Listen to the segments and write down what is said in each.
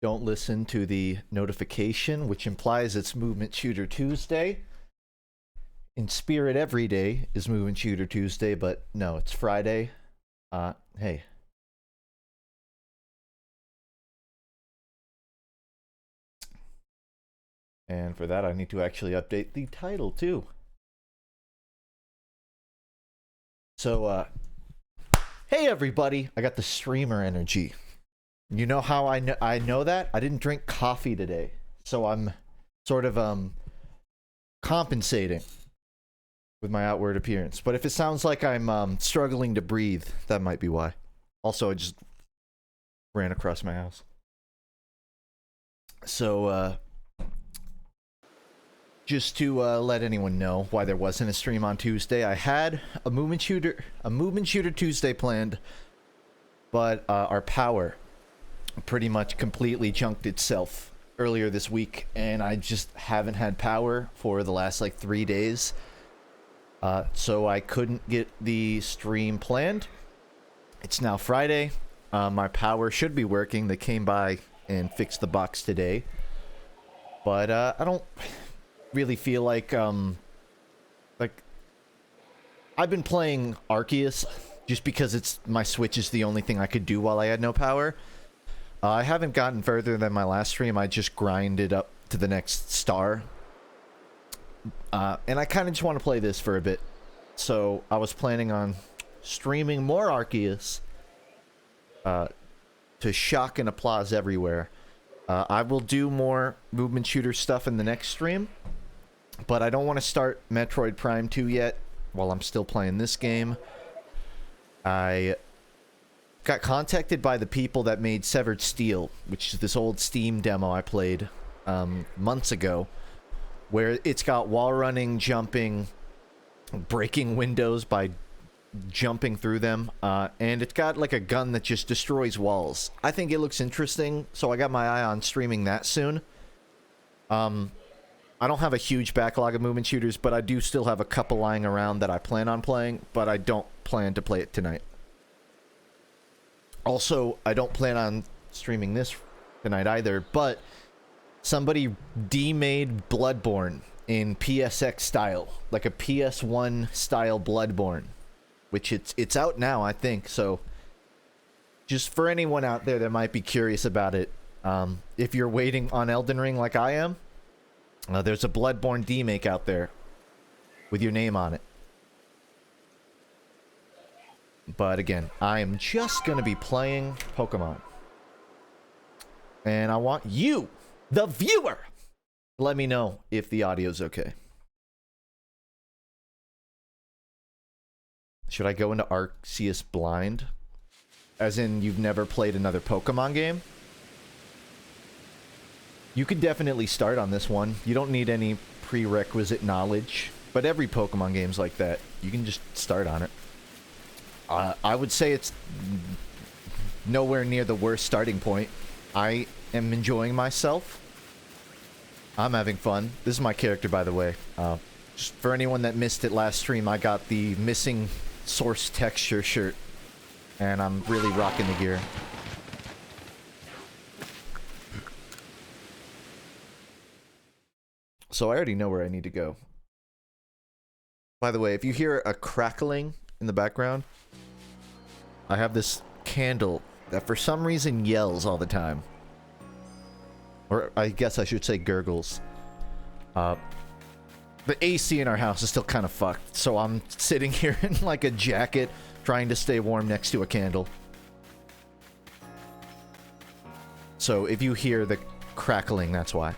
don't listen to the notification, which implies it's Movement Shooter Tuesday. In spirit, every day is Movement Shooter Tuesday, but no, it's Friday. Hey. And for that, I need to actually update the title, too. So, hey everybody, I got the streamer energy. You know how I know that? I didn't drink coffee today, so I'm sort of, compensating with my outward appearance. But if it sounds like I'm, struggling to breathe, that might be why. Also, I just ran across my house. So, just to let anyone know why there wasn't a stream on Tuesday, I had a Movement Shooter Tuesday planned, but our power pretty much completely junked itself earlier this week, and I just haven't had power for the last like 3 days. So I couldn't get the stream planned. It's now Friday. My power should be working. They came by and fixed the box today, but I don't really feel like I've been playing Arceus just because my Switch is the only thing I could do while I had no power. I haven't gotten further than my last stream. I just grinded up to the next star. And I kind of just want to play this for a bit. So I was planning on streaming more Arceus to shock and applause everywhere. I will do more movement shooter stuff in the next stream, but I don't want to start Metroid Prime 2 yet while I'm still playing this game. I got contacted by the people that made Severed Steel, which is this old Steam demo I played months ago, where it's got wall running, jumping, breaking windows by jumping through them, and it's got like a gun that just destroys walls. I think it looks interesting, so I got my eye on streaming that soon. I don't have a huge backlog of movement shooters, but I do still have a couple lying around that I plan on playing, but I don't plan to play it tonight. Also, I don't plan on streaming this tonight either, but somebody demade Bloodborne in PSX style, like a PS1 style Bloodborne, which it's out now, I think. So just for anyone out there that might be curious about it, if you're waiting on Elden Ring like I am, there's a Bloodborne demake out there with your name on it. But again, I am just going to be playing Pokemon. And I want you, the viewer, to let me know if the audio's okay. Should I go into Arceus blind? As in, you've never played another Pokemon game? You could definitely start on this one. You don't need any prerequisite knowledge. But every Pokemon game's like that. You can just start on it. I would say it's nowhere near the worst starting point. I am enjoying myself. I'm having fun. This is my character, by the way. Just for anyone that missed it last stream, I got the missing source texture shirt. And I'm really rocking the gear. So I already know where I need to go. By the way, if you hear a crackling in the background, I have this candle that for some reason yells all the time. Or I guess I should say gurgles. The AC in our house is still kind of fucked, so I'm sitting here in like a jacket trying to stay warm next to a candle. So if you hear the crackling, that's why.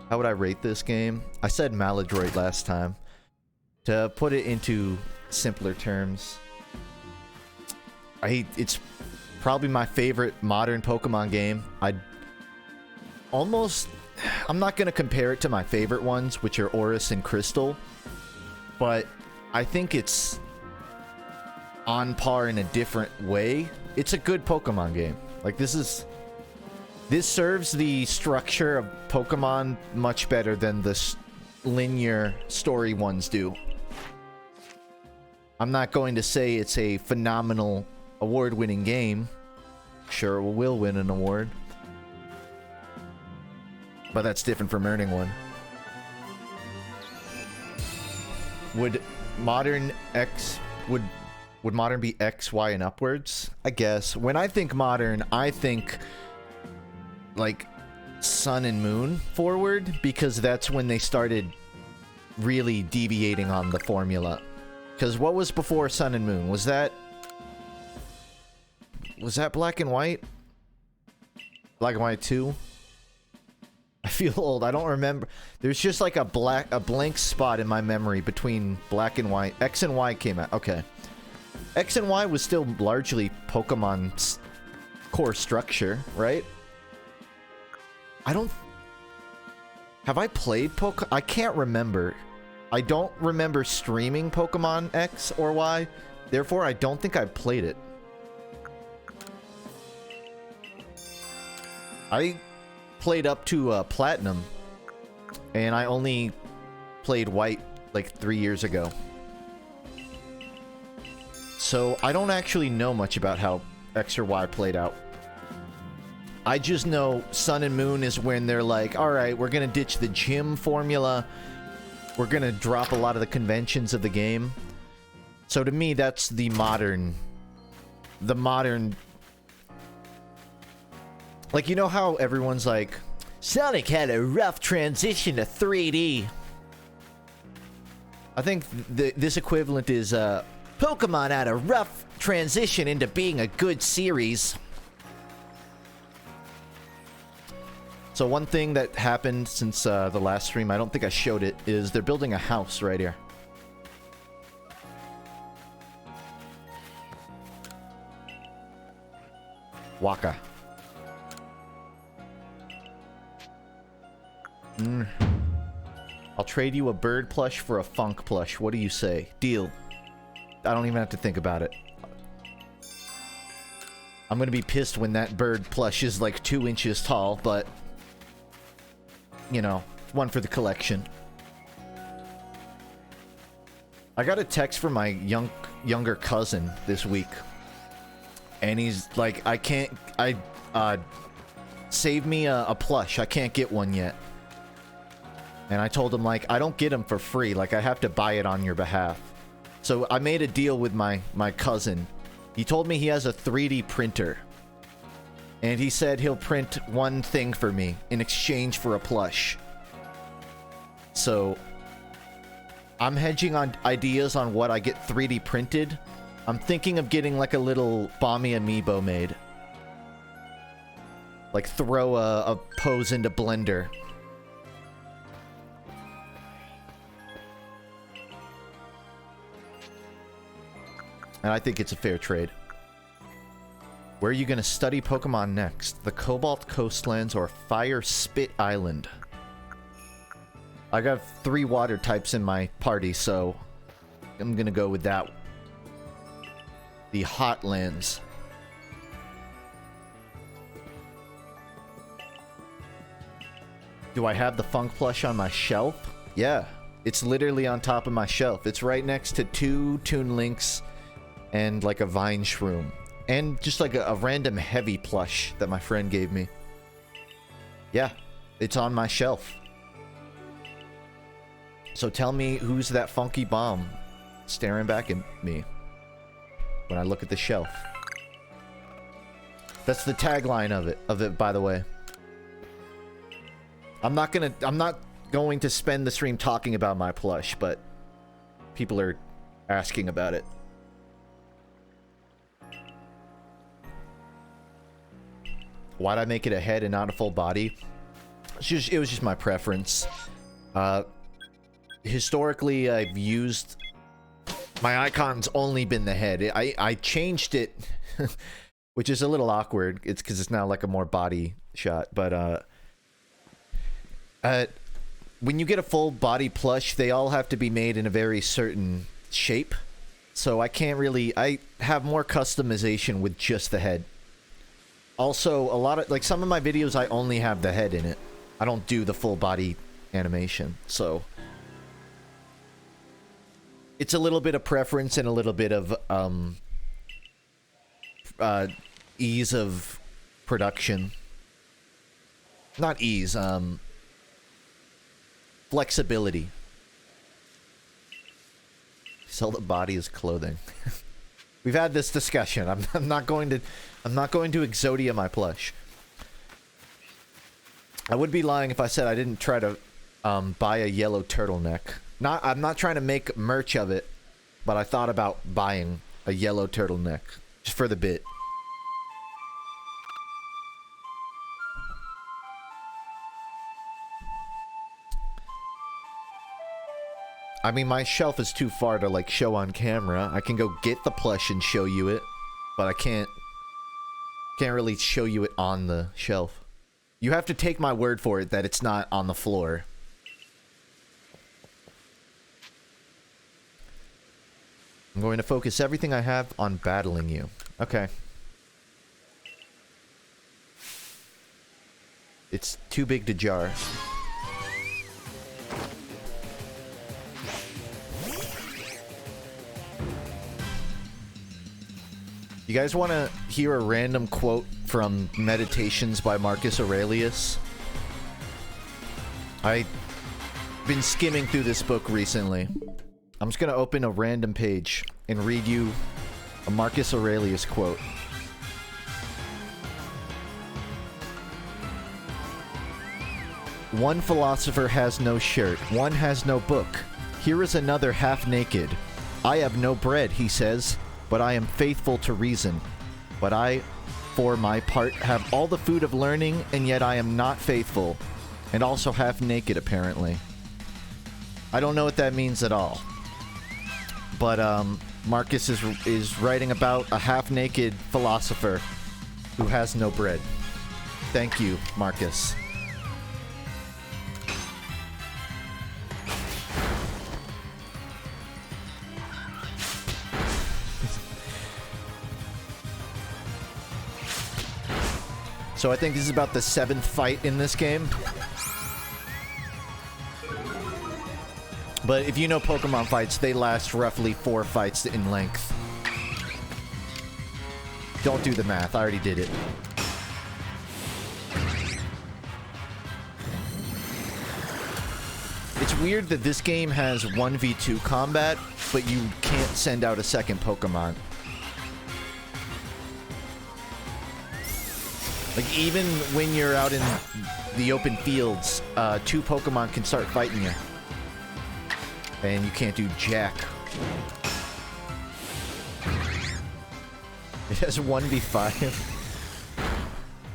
How would I rate this game? I said maladroit last time. To put it into simpler terms, it's probably my favorite modern Pokemon game. I'm not going to compare it to my favorite ones, which are Oris and Crystal, but I think it's on par in a different way. It's a good Pokemon game. Like, this serves the structure of Pokemon much better than the linear story ones do. I'm not going to say it's a phenomenal award-winning game, sure will win an award. But that's different from earning one. Would modern be X, Y, and upwards? I guess. When I think modern, I think like sun and moon forward, because that's when they started really deviating on the formula. Because what was before sun and moon? Was that black and white? Black and white 2? I feel old. I don't remember. There's just like a blank spot in my memory between black and white. X and Y came out. Okay. X and Y was still largely Pokemon's core structure, right? Have I played Pokemon? I can't remember. I don't remember streaming Pokemon X or Y. Therefore, I don't think I played it. I played up to Platinum, and I only played White like 3 years ago. So I don't actually know much about how X or Y played out. I just know Sun and Moon is when they're like, alright, we're gonna ditch the gym formula. We're gonna drop a lot of the conventions of the game. So to me, that's the modern... Like, you know how everyone's like, Sonic had a rough transition to 3D. I think this equivalent is, Pokemon had a rough transition into being a good series. So one thing that happened since the last stream, I don't think I showed it, is they're building a house right here. Waka. I'll trade you a bird plush for a FUNKe plush. What do you say? Deal. I don't even have to think about it. I'm gonna be pissed when that bird plush is like 2 inches tall, but... you know, one for the collection. I got a text from my younger cousin this week. And he's like, save me a plush. I can't get one yet. And I told him, like, I don't get them for free. Like, I have to buy it on your behalf. So I made a deal with my cousin. He told me he has a 3D printer. And he said he'll print one thing for me in exchange for a plush. So I'm hedging on ideas on what I get 3D printed. I'm thinking of getting like a little Bommy amiibo made. Like throw a pose into Blender. And I think it's a fair trade. Where are you going to study Pokemon next? The Cobalt Coastlands or Fire Spit Island? I got 3 water types in my party, so I'm going to go with that. The Hotlands. Do I have the FUNKe plush on my shelf? Yeah, it's literally on top of my shelf. It's right next to 2 Toon Links and like a Vine Shroom. And just like a random heavy plush that my friend gave me. Yeah, it's on my shelf. So tell me who's that funky bomb staring back at me when I look at the shelf. That's the tagline of it, by the way. I'm not going to spend the stream talking about my plush, but people are asking about it. Why'd I make it a head and not a full body? It was just my preference. Historically, I've used... my icon's only been the head. I changed it, which is a little awkward. It's because it's now like a more body shot. But when you get a full body plush, they all have to be made in a very certain shape. So I can't really... I have more customization with just the head. Also, a lot of, like, some of my videos, I only have the head in it. I don't do the full body animation, so... it's a little bit of preference and a little bit of, ease of production. Not ease, flexibility. Sell the body as clothing. We've had this discussion. I'm not going to Exodia my plush. I would be lying if I said I didn't try to buy a yellow turtleneck. I'm not trying to make merch of it, but I thought about buying a yellow turtleneck just for the bit. I mean, my shelf is too far to, like, show on camera. I can go get the plush and show you it, but I can't really show you it on the shelf. You have to take my word for it that it's not on the floor. I'm going to focus everything I have on battling you. Okay. It's too big to jar. You guys want to hear a random quote from Meditations by Marcus Aurelius? I've been skimming through this book recently. I'm just going to open a random page and read you a Marcus Aurelius quote. One philosopher has no shirt, one has no book. Here is another half naked. I have no bread, he says, but I am faithful to reason. But I, for my part, have all the food of learning, and yet I am not faithful, and also half naked, apparently. I don't know what that means at all. But, Marcus is writing about a half-naked philosopher who has no bread. Thank you, Marcus. So I think this is about the 7th fight in this game. But if you know Pokemon fights, they last roughly 4 fights in length. Don't do the math, I already did it. It's weird that this game has 1v2 combat, but you can't send out a second Pokemon. Like, even when you're out in the open fields, 2 Pokemon can start fighting you. And you can't do jack. It has 1v5.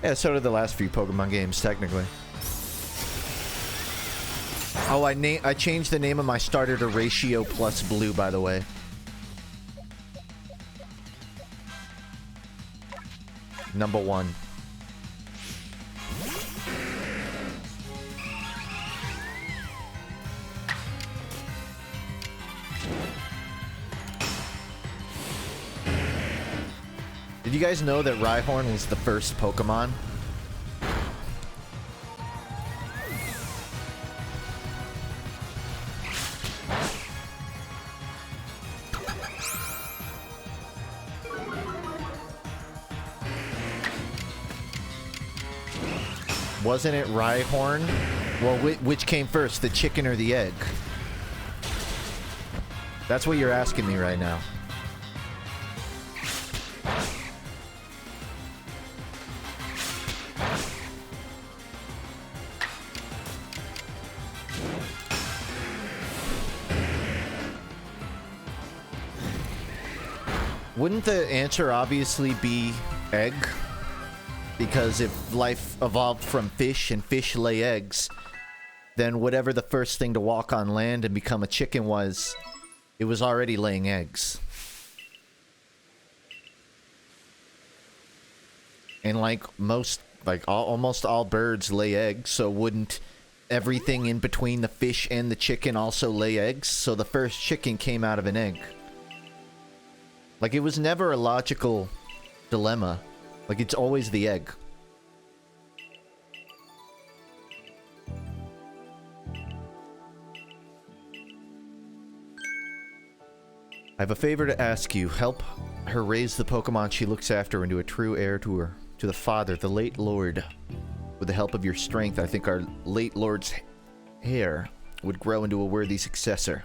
Yeah, so did the last few Pokemon games, technically. Oh, I changed the name of my starter to Ratio Plus Blue, by the way. Number 1. Did you guys know that Rhyhorn was the first Pokemon? Wasn't it Rhyhorn? Well, which came first, the chicken or the egg? That's what you're asking me right now. Wouldn't the answer obviously be egg? Because if life evolved from fish and fish lay eggs, then whatever the first thing to walk on land and become a chicken was, it was already laying eggs. And like almost all birds lay eggs, so wouldn't everything in between the fish and the chicken also lay eggs? So the first chicken came out of an egg. Like, it was never a logical dilemma. Like, it's always the egg. I have a favor to ask you. Help her raise the Pokemon she looks after into a true heir to her To the father, the late lord. With the help of your strength, I think our late lord's heir would grow into a worthy successor.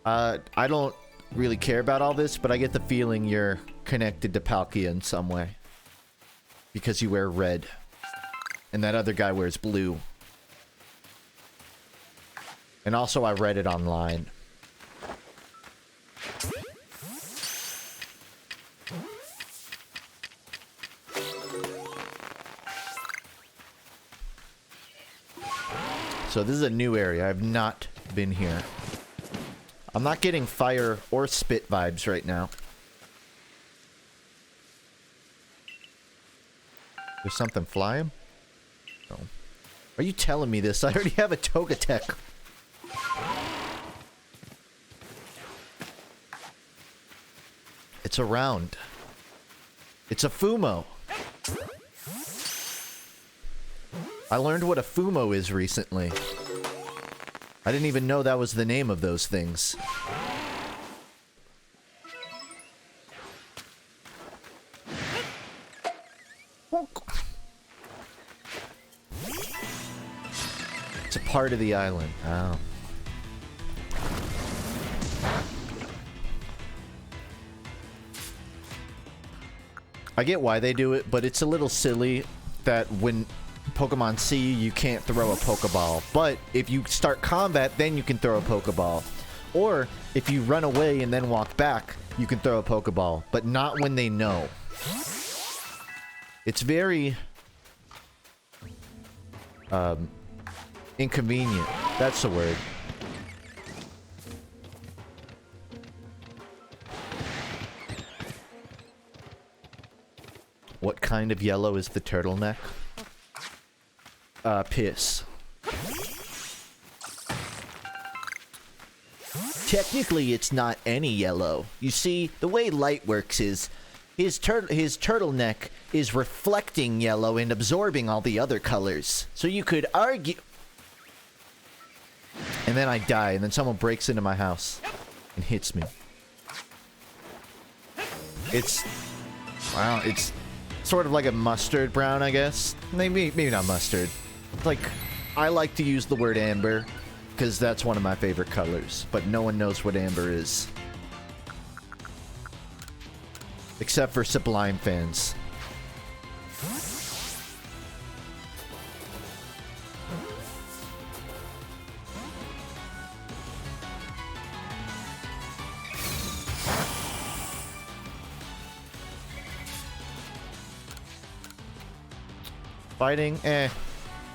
I don't really care about all this, but I get the feeling you're connected to Palkia in some way. Because you wear red. And that other guy wears blue. And also I read it online. So this is a new area. I've not been here. I'm not getting fire or spit vibes right now. There's something flying? No. Are you telling me this? I already have a Togetic. It's around. It's a Fumo. I learned what a Fumo is recently. I didn't even know that was the name of those things. It's a part of the island. Oh. I get why they do it, but it's a little silly that when Pokemon see you, you can't throw a Pokeball. But if you start combat, then you can throw a Pokeball. Or if you run away and then walk back, you can throw a Pokeball. But not when they know. It's very... inconvenient. That's the word. What kind of yellow is the turtleneck? Piss. Technically, it's not any yellow. You see, the way light works is his turtleneck is reflecting yellow and absorbing all the other colors. So you could argue... And then I die, and then someone breaks into my house and hits me. It's... Wow, it's sort of like a mustard brown, I guess. Maybe not mustard. Like, I like to use the word amber, because that's one of my favorite colors, but no one knows what amber is. Except for Sublime fans. Fighting? Eh.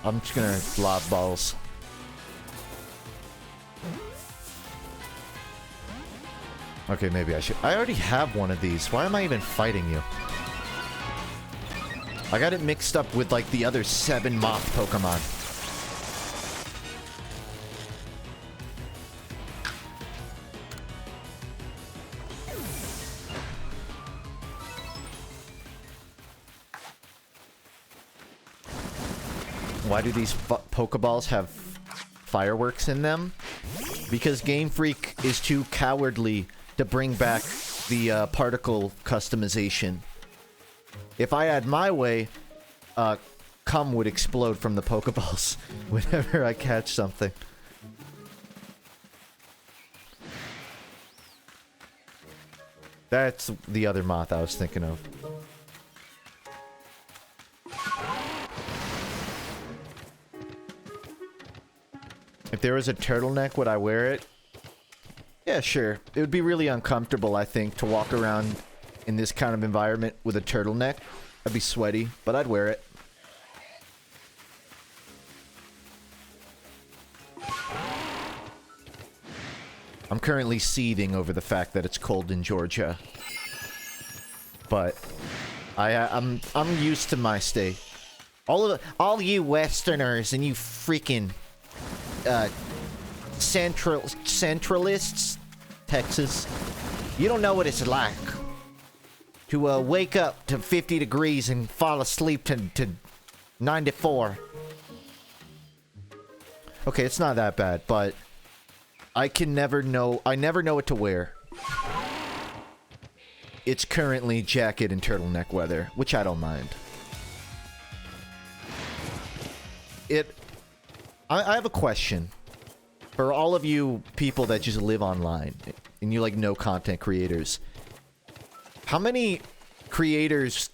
I'm just gonna lob balls. Okay, maybe I should. I already have one of these. Why am I even fighting you? I got it mixed up with, like, the other 7 moth Pokemon. Why do these Pokeballs have fireworks in them? Because Game Freak is too cowardly to bring back the particle customization. If I had my way, cum would explode from the Pokeballs whenever I catch something. That's the other moth I was thinking of. If there was a turtleneck, would I wear it? Yeah, sure. It would be really uncomfortable, I think, to walk around in this kind of environment with a turtleneck. I'd be sweaty, but I'd wear it. I'm currently seething over the fact that it's cold in Georgia. But I'm used to my state. All you Westerners and you freaking centralists, Texas, you don't know what it's like to wake up to 50 degrees and fall asleep to 94. Okay, it's not that bad, but I never know what to wear. it's currently jacket and turtleneck weather, which I don't mind. I have a question for all of you people that just live online and you like know content creators. How many creators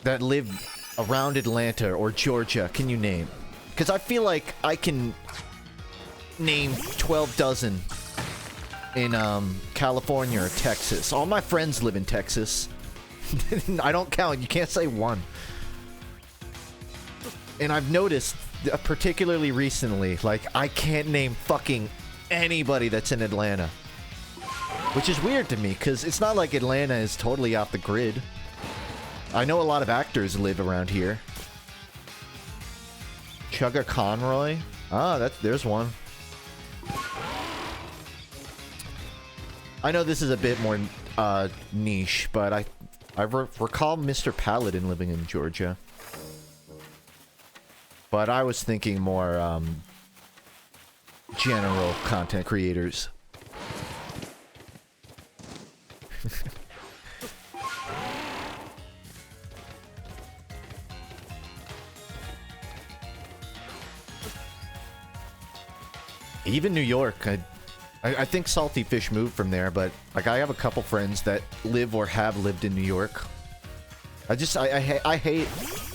that live around Atlanta or Georgia can you name? Because I feel like I can name 12 dozen in California or Texas. All my friends live in Texas. I don't count. You can't say one. And I've noticed, particularly recently, like, I can't name fucking anybody that's in Atlanta. Which is weird to me, because it's not like Atlanta is totally off the grid. I know a lot of actors live around here. Chugga Conroy? Ah, there's one. I know this is a bit more niche, but I recall Mr. Paladin living in Georgia. But I was thinking more general content creators. Even New York, I think Salty Fish moved from there, but like I have a couple friends that live or have lived in New York. I hate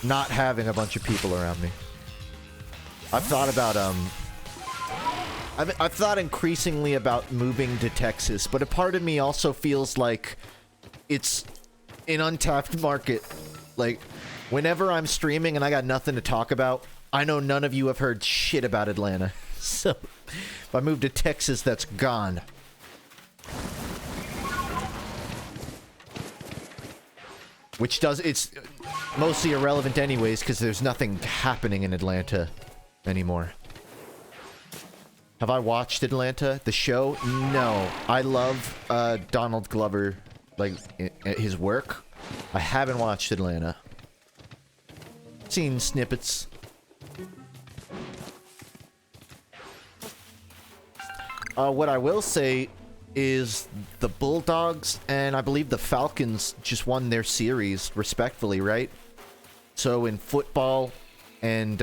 not having a bunch of people around me. I've thought about I've thought increasingly about moving to Texas, but a part of me also feels like it's an untapped market. Like whenever I'm streaming and I got nothing to talk about, I know none of you have heard shit about Atlanta. So if I move to Texas, that's gone. It's mostly irrelevant anyways, because there's nothing happening in Atlanta anymore. Have I watched Atlanta, the show? No. I love Donald Glover, like his work. I haven't watched Atlanta. Seen snippets. What I will say is the Bulldogs and I believe the Falcons just won their series respectfully, right? So in football and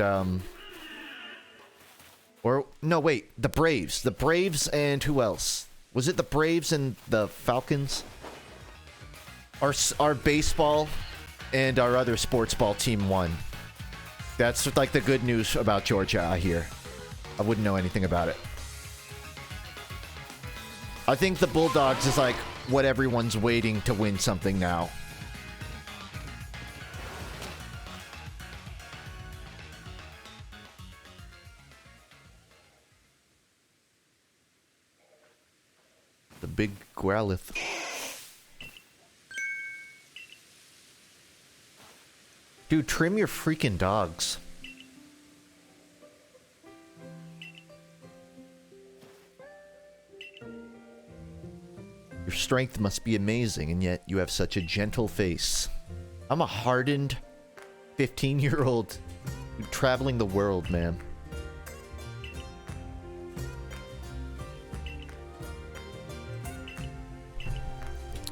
or no, wait, the Braves. The Braves and who else? Was it the Braves and the Falcons? Our baseball and our other sports ball team won. That's like the good news about Georgia, I hear. I wouldn't know anything about it. I think the Bulldogs is like what everyone's waiting to win something now. The big Growlithe. Dude, trim your freaking dogs. Your strength must be amazing, and yet you have such a gentle face. I'm a hardened 15-year-old traveling the world, man.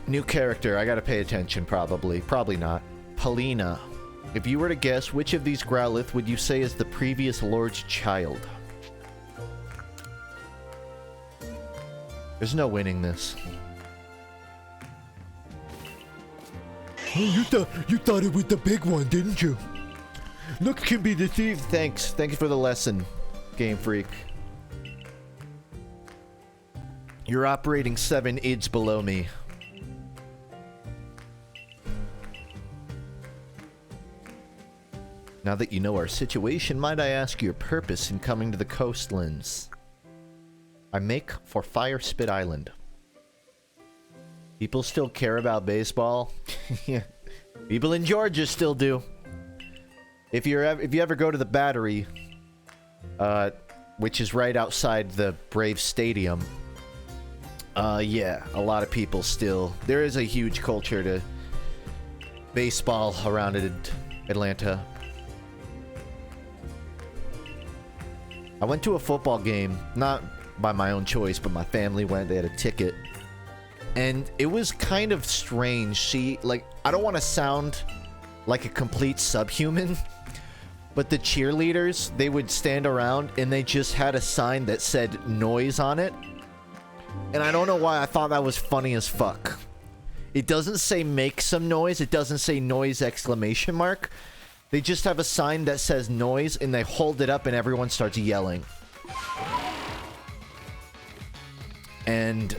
New character, I gotta pay attention, probably. Probably not. Polina. If you were to guess, which of these Growlithe would you say is the previous Lord's child? There's no winning this. Oh, you thought it was the big one, didn't you? Looks can be deceived. Thanks. Thank you for the lesson, Game Freak. You're operating 7 IDs below me. Now that you know our situation, might I ask your purpose in coming to the coastlands? I make for Fire Spit Island. People still care about baseball. Yeah, people in Georgia still do. If you ever go to the Battery, which is right outside the Braves Stadium, yeah, a lot of people still. There is a huge culture to baseball around Atlanta. I went to a football game, not by my own choice, but my family went. They had a ticket. And it was kind of strange. She, like, I don't want to sound like a complete subhuman, but the cheerleaders, they would stand around and they just had a sign that said noise on it. And I don't know why I thought that was funny as fuck. It doesn't say make some noise. It doesn't say noise exclamation mark. They just have a sign that says noise and they hold it up and everyone starts yelling. And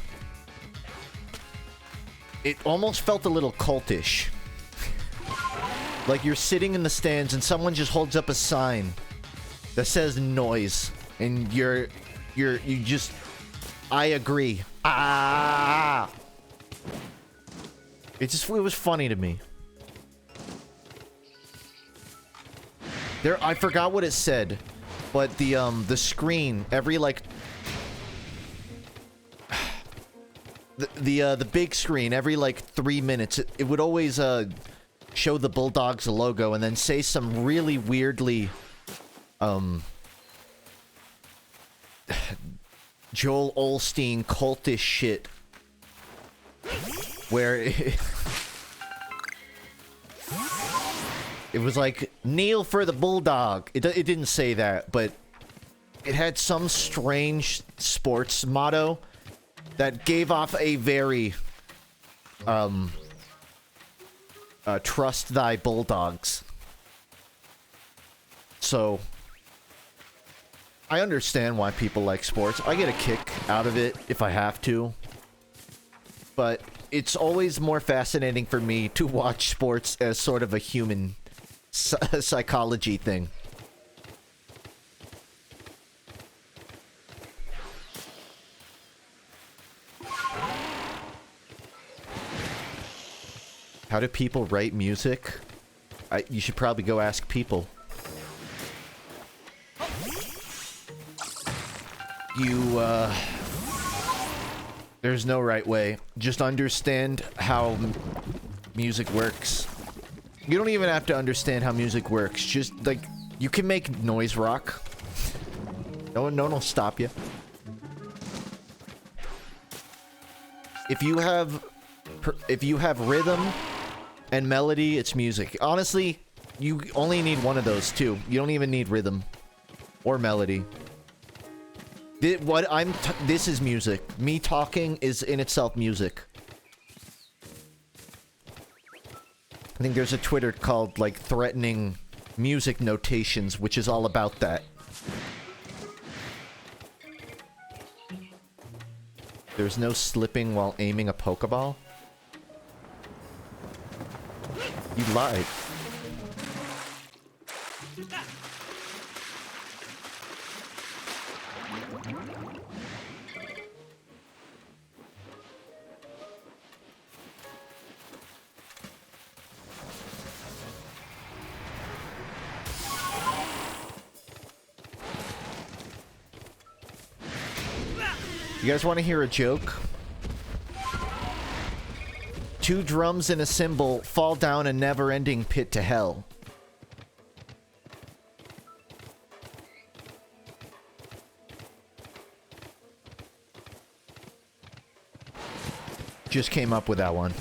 it almost felt a little cultish. Like you're sitting in the stands and someone just holds up a sign that says noise and you just, I agree. Ah! It was funny to me. I forgot what it said, but the screen every like the big screen every like 3 minutes it would always show the Bulldogs logo and then say some really weirdly Joel Olstein cultish shit where it was like kneel for the Bulldog. It didn't say that, but it had some strange sports motto that gave off a very trust thy Bulldogs. So I understand why people like sports. I get a kick out of it if I have to. But it's always more fascinating for me to watch sports as sort of a human psychology thing. How do people write music? You should probably go ask people. There's no right way. Just understand how music works. You don't even have to understand how music works. Just, like, you can make noise rock. No one will stop you. If you have rhythm and melody, it's music. Honestly, you only need one of those two. You don't even need rhythm or melody. This is music. Me talking is in itself music. I think there's a Twitter called, like, Threatening Music Notations, which is all about that. There's no slipping while aiming a Pokeball? You lied. You guys want to hear a joke? 2 drums and a cymbal fall down a never-ending pit to hell. Just came up with that one.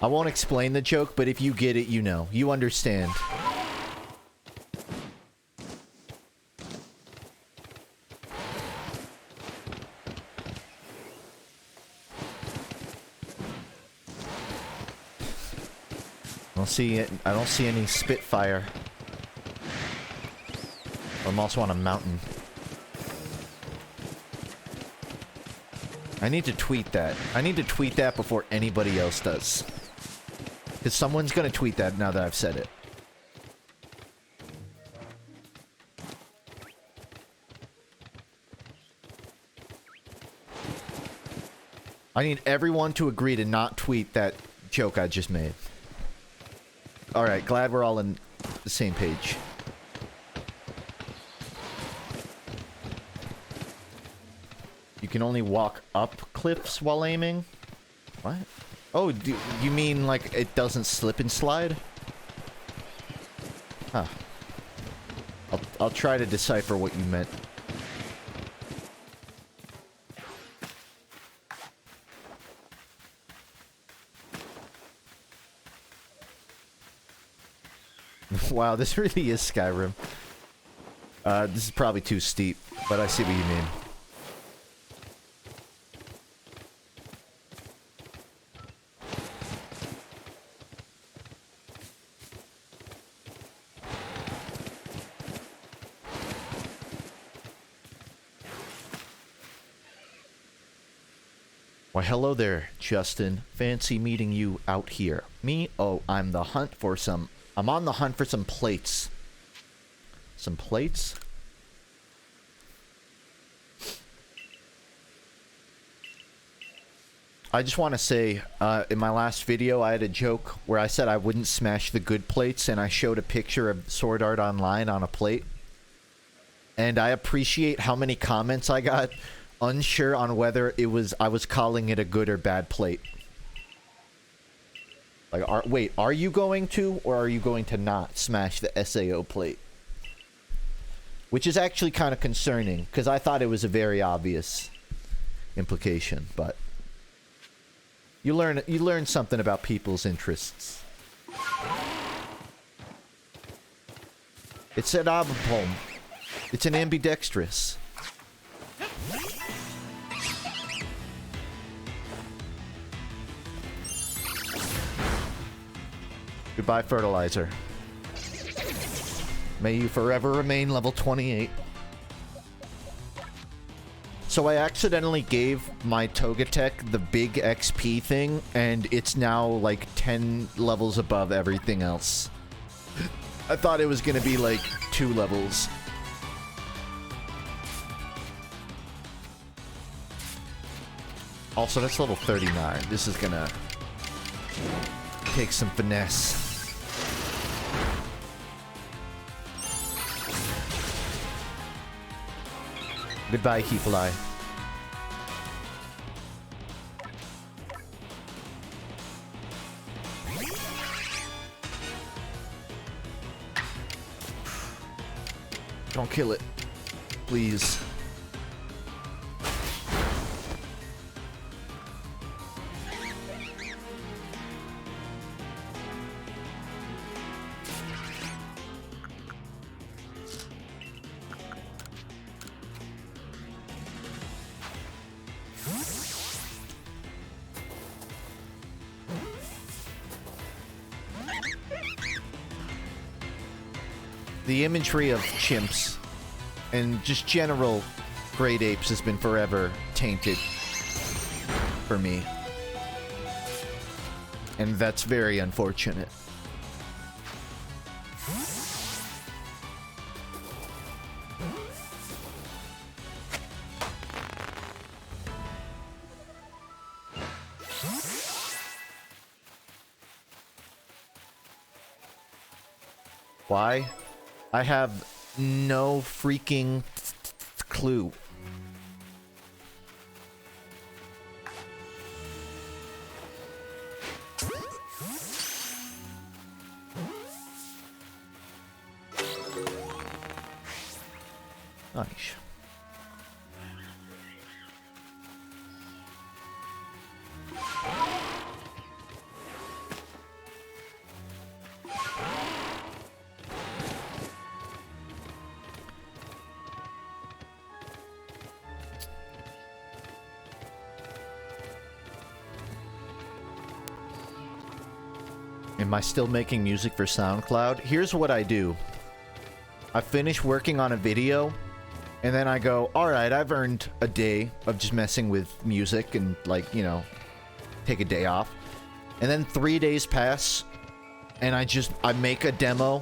I won't explain the joke, but if you get it, you know. You understand. I don't see any Spitfire. I'm also on a mountain. I need to tweet that. I need to tweet that before anybody else does. Because someone's gonna tweet that now that I've said it. I need everyone to agree to not tweet that joke I just made. Alright, glad we're all on the same page. You can only walk up cliffs while aiming? What? Oh, do you mean like it doesn't slip and slide? Huh. I'll try to decipher what you meant. Wow, this really is Skyrim. This is probably too steep, but I see what you mean. Why, hello there, Justin. Fancy meeting you out here. Me? Oh, I'm on the hunt for some plates. Some plates? I just want to say, in my last video, I had a joke where I said I wouldn't smash the good plates, and I showed a picture of Sword Art Online on a plate. And I appreciate how many comments I got, unsure on whether I was calling it a good or bad plate. Like, wait, are you going to, or are you going to not smash the SAO plate? Which is actually kind of concerning, because I thought it was a very obvious implication, but you learn something about people's interests. It's an poem. It's an ambidextrous. Goodbye, fertilizer. May you forever remain level 28. So I accidentally gave my Togetic the big XP thing, and it's now like 10 levels above everything else. I thought it was gonna be like 2 levels. Also, that's level 39. This is gonna take some finesse. Goodbye, Heapfly. Don't kill it. Please. The imagery of chimps and just general great apes has been forever tainted for me. And that's very unfortunate. Why? I have no freaking clue. Nice. Am I still making music for SoundCloud? Here's what I do. I finish working on a video, and then I go, alright, I've earned a day of just messing with music and, like, you know, take a day off. And then 3 days pass, and I make a demo,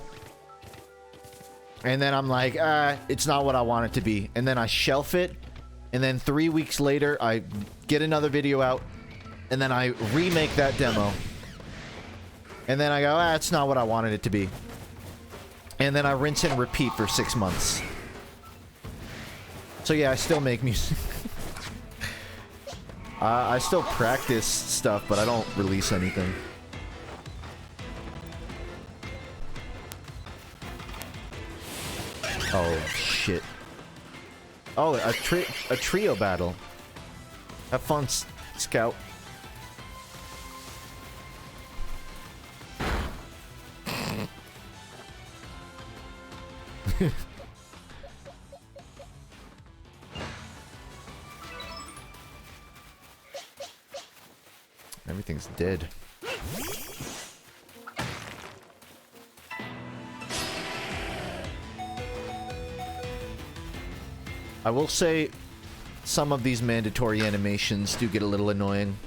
and then I'm like, it's not what I want it to be. And then I shelf it, and then 3 weeks later, I get another video out, and then I remake that demo. And then I go, it's not what I wanted it to be. And then I rinse and repeat for 6 months. So yeah, I still make music. I still practice stuff, but I don't release anything. Oh, shit. Oh, a trio battle. Have fun, Scout. Everything's dead. I will say some of these mandatory animations do get a little annoying.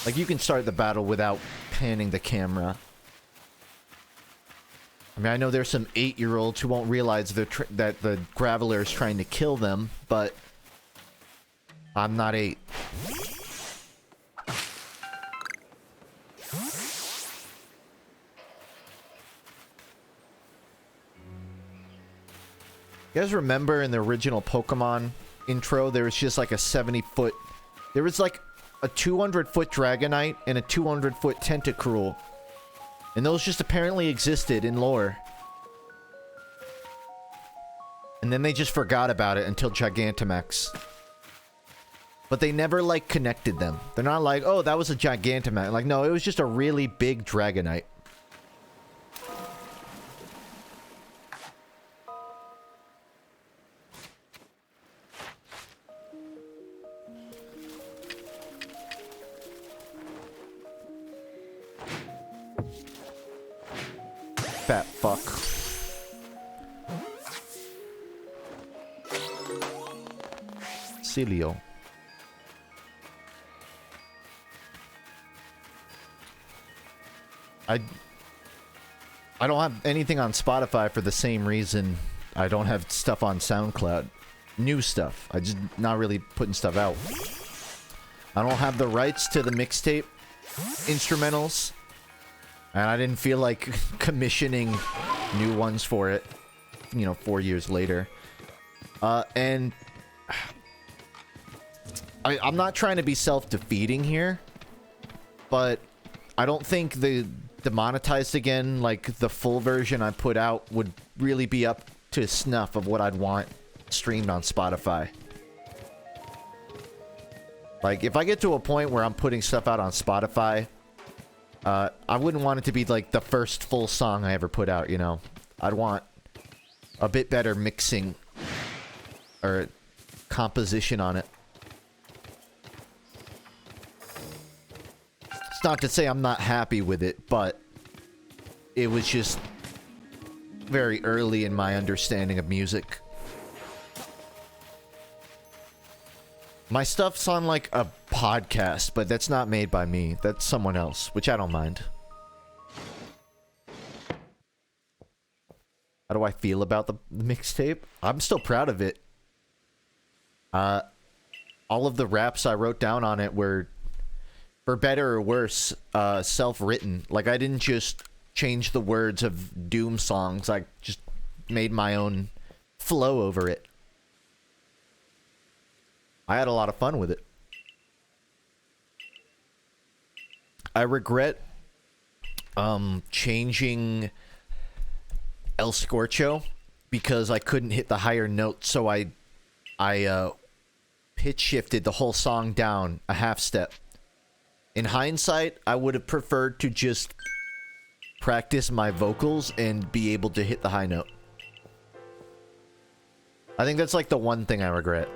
Like, you can start the battle without panning the camera. I mean, I know there's some 8-year-olds who won't realize that the Graveler is trying to kill them, but I'm not 8. You guys remember in the original Pokemon intro, there was just like a 70-foot... There was like a 200-foot Dragonite and a 200-foot Tentacruel. And those just apparently existed in lore. And then they just forgot about it until Gigantamax. But they never, like, connected them. They're not like, oh, that was a Gigantamax. Like, no, it was just a really big Dragonite. Fat fuck. Celio. I don't have anything on Spotify for the same reason I don't have stuff on SoundCloud. New stuff. I just not really putting stuff out. I don't have the rights to the mixtape instrumentals. And I didn't feel like commissioning new ones for it, you know, 4 years later. And I'm not trying to be self-defeating here, but I don't think the demonetized again, like the full version I put out, would really be up to snuff of what I'd want streamed on Spotify. Like, if I get to a point where I'm putting stuff out on Spotify... I wouldn't want it to be, like, the first full song I ever put out, you know? I'd want a bit better mixing or composition on it. It's not to say I'm not happy with it, but it was just very early in my understanding of music. My stuff's on, like, a podcast, but that's not made by me. That's someone else, which I don't mind. How do I feel about the mixtape? I'm still proud of it. All of the raps I wrote down on it were, for better or worse, self-written. Like, I didn't just change the words of Doom songs. I just made my own flow over it. I had a lot of fun with it. I regret changing El Scorcho because I couldn't hit the higher note, so I pitch shifted the whole song down a half step. In hindsight, I would have preferred to just practice my vocals and be able to hit the high note. I think that's like the one thing I regret.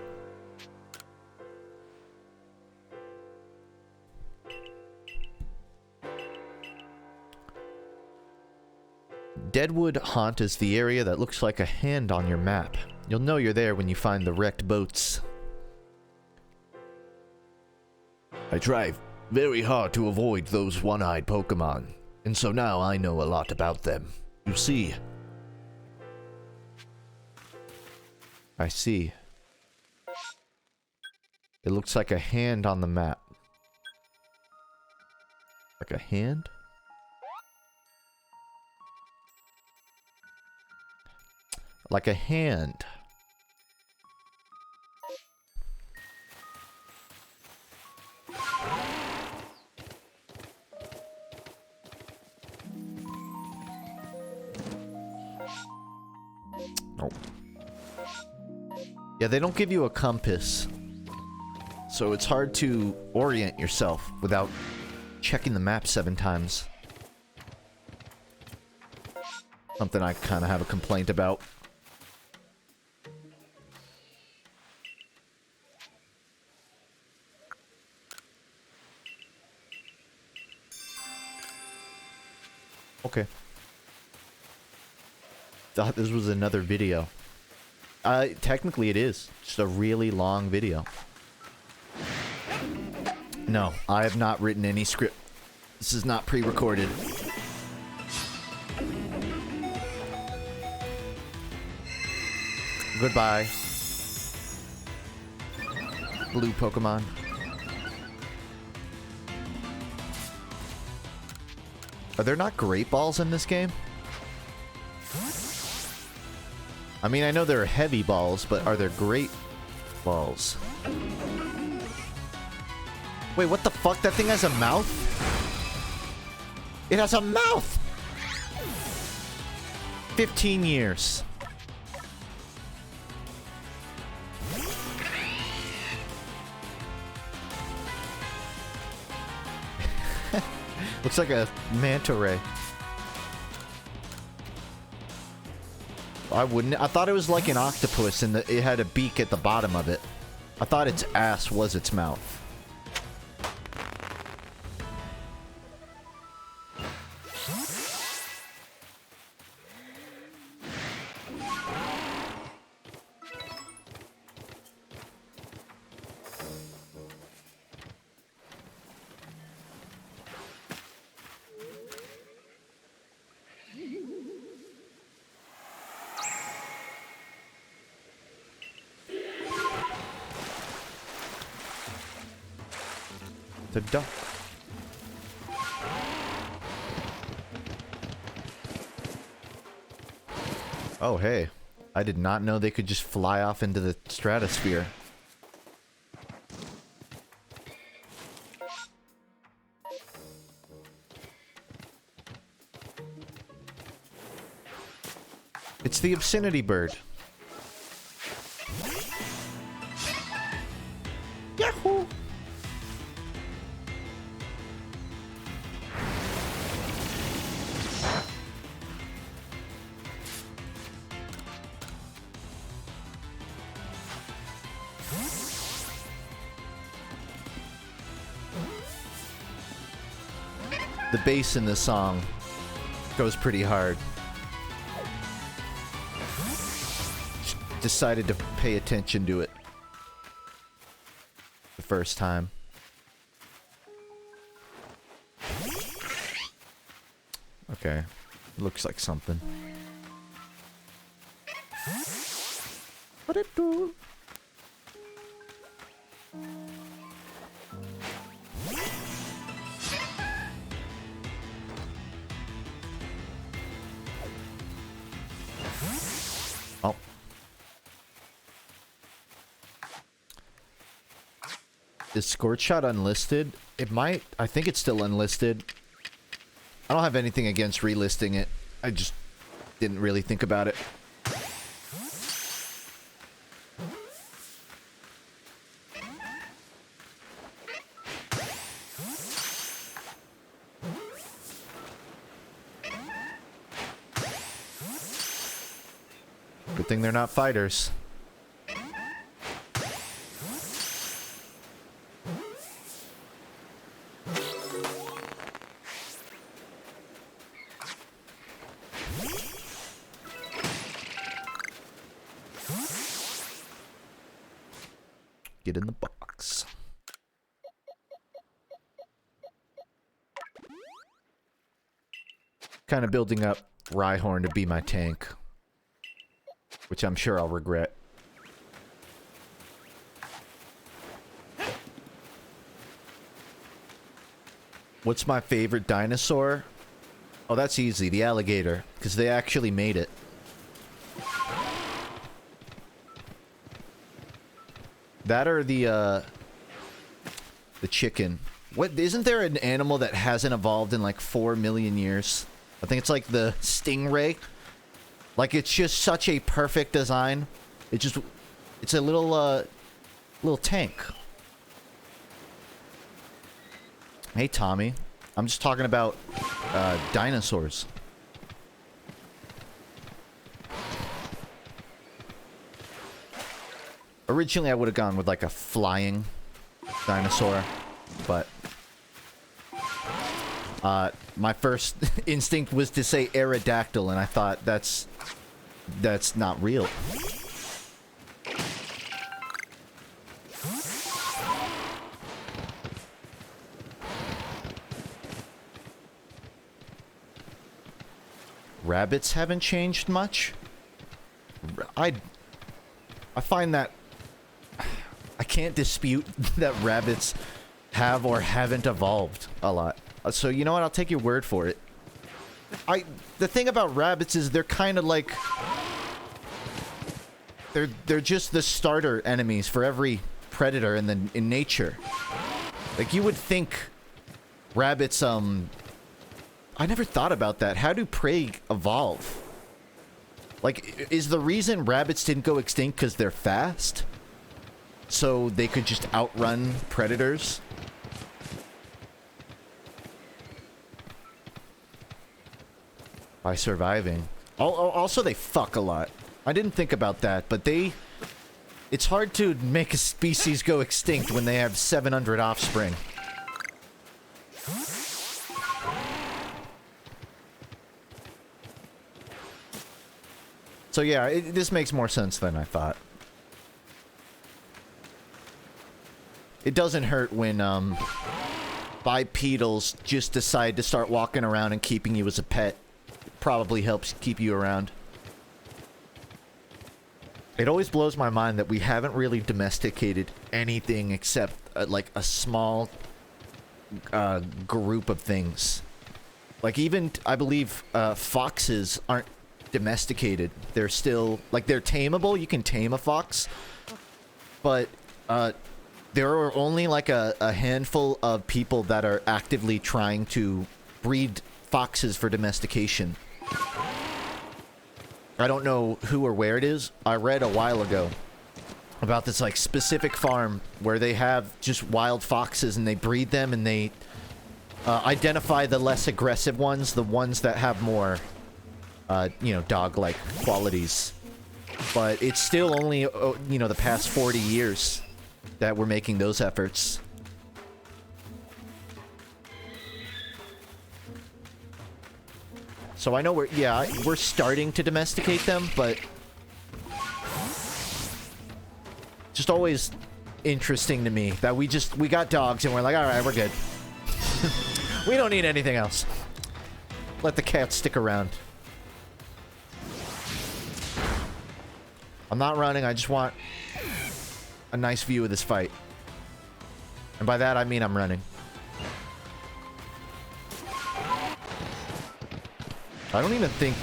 Deadwood Haunt is the area that looks like a hand on your map. You'll know you're there when you find the wrecked boats. I try very hard to avoid those one-eyed Pokémon, and so now I know a lot about them. You see. I see. It looks like a hand on the map. Like a hand? Like a hand. Oh. Yeah, they don't give you a compass. So it's hard to orient yourself without checking the map 7 times. Something I kind of have a complaint about. Okay. Thought this was another video. Technically it is. Just a really long video. No, I have not written any script. This is not pre-recorded. Goodbye. Blue Pokemon. Are there not great balls in this game? I mean, I know there are heavy balls, but are there great balls? Wait, what the fuck? That thing has a mouth? It has a mouth! 15 years. Looks like a manta ray. I wouldn't. I thought it was like an octopus and it had a beak at the bottom of it. I thought its ass was its mouth. The duck. Oh, hey. I did not know they could just fly off into the stratosphere. It's the obscenity bird. Yahoo! The bass in this song goes pretty hard. Just decided to pay attention to it the first time. Okay, looks like something. What it do? Oh. Is Scorch Shot unlisted? It might. I think it's still unlisted. I don't have anything against relisting it. I just didn't really think about it. Good thing they're not fighters. Get in the box. Kind of building up Rhyhorn to be my tank, which I'm sure I'll regret. What's my favorite dinosaur? Oh, that's easy. The alligator, because they actually made it. That or the chicken. What, isn't there an animal that hasn't evolved in like 4 million years? I think it's like the stingray. Like, it's just such a perfect design. It just It's a little tank. Hey, Tommy. I'm just talking about dinosaurs. Originally, I would have gone with like a flying dinosaur, but my first instinct was to say Aerodactyl, and I thought that's not real. Rabbits haven't changed much. I find that I can't dispute that rabbits have or haven't evolved a lot. So you know what? I'll take your word for it. The thing about rabbits is they're kind of like they're just the starter enemies for every predator in nature. Like you would think rabbits I never thought about that. How do prey evolve? Like, is the reason rabbits didn't go extinct because they're fast? So they could just outrun predators? By surviving. Also, they fuck a lot. I didn't think about that, but it's hard to make a species go extinct when they have 700 offspring. So yeah, this makes more sense than I thought. It doesn't hurt when bipedals just decide to start walking around and keeping you as a pet. It probably helps keep you around. It always blows my mind that we haven't really domesticated anything except like a small group of things. Like even, I believe, foxes aren't domesticated. They're still, like, they're tameable. You can tame a fox. But there are only like a handful of people that are actively trying to breed foxes for domestication. I don't know who or where it is. I read a while ago about this like specific farm where they have just wild foxes and they breed them and they identify the less aggressive ones, the ones that have more you know, dog-like qualities. But it's still only, you know, the past 40 years that we're making those efforts. So I know we're starting to domesticate them, but just always interesting to me that we got dogs and we're like, all right, we're good. We don't need anything else. Let the cats stick around. I'm not running, I just want a nice view of this fight. And by that, I mean I'm running. I don't even think...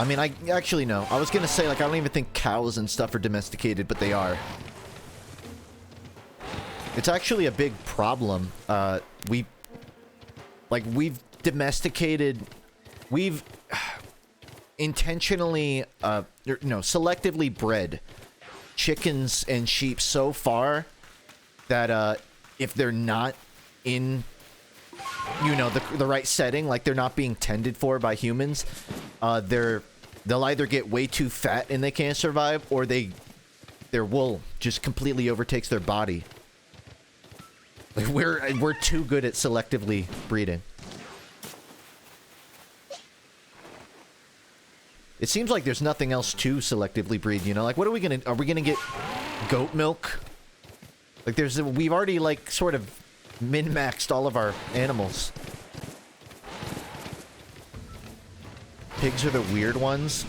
I mean, I actually know. I was gonna say, like, I don't even think cows and stuff are domesticated, but they are. It's actually a big problem. We've domesticated... We've... intentionally, selectively bred chickens and sheep so far that, if they're not in, you know, the right setting, like they're not being tended for by humans, they'll either get way too fat and they can't survive, or their wool just completely overtakes their body. Like, we're too good at selectively breeding. It seems like there's nothing else to selectively breed, you know? Like, what are we gonna get goat milk? Like, we've already, like, sort of min-maxed all of our animals. Pigs are the weird ones.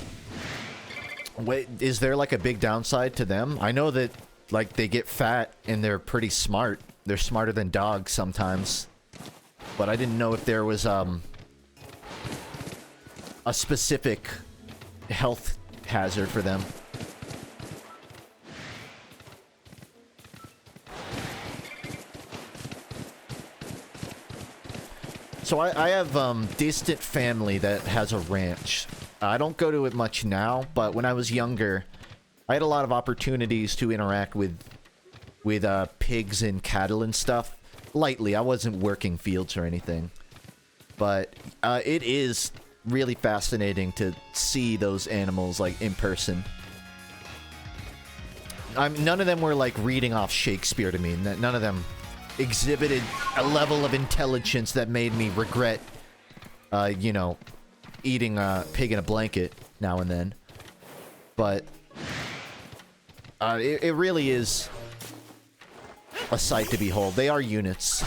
Wait, is there, like, a big downside to them? I know that, like, they get fat and they're pretty smart. They're smarter than dogs sometimes. But I didn't know if there was, a specific health hazard for them. So I have distant family that has a ranch. I don't go to it much now, but when I was younger, I had a lot of opportunities to interact with pigs and cattle and stuff. Lightly, I wasn't working fields or anything. But it is really fascinating to see those animals, like, in person. None of them were, like, reading off Shakespeare to me. None of them exhibited a level of intelligence that made me regret, you know, eating a pig in a blanket now and then. But it really is a sight to behold. They are units.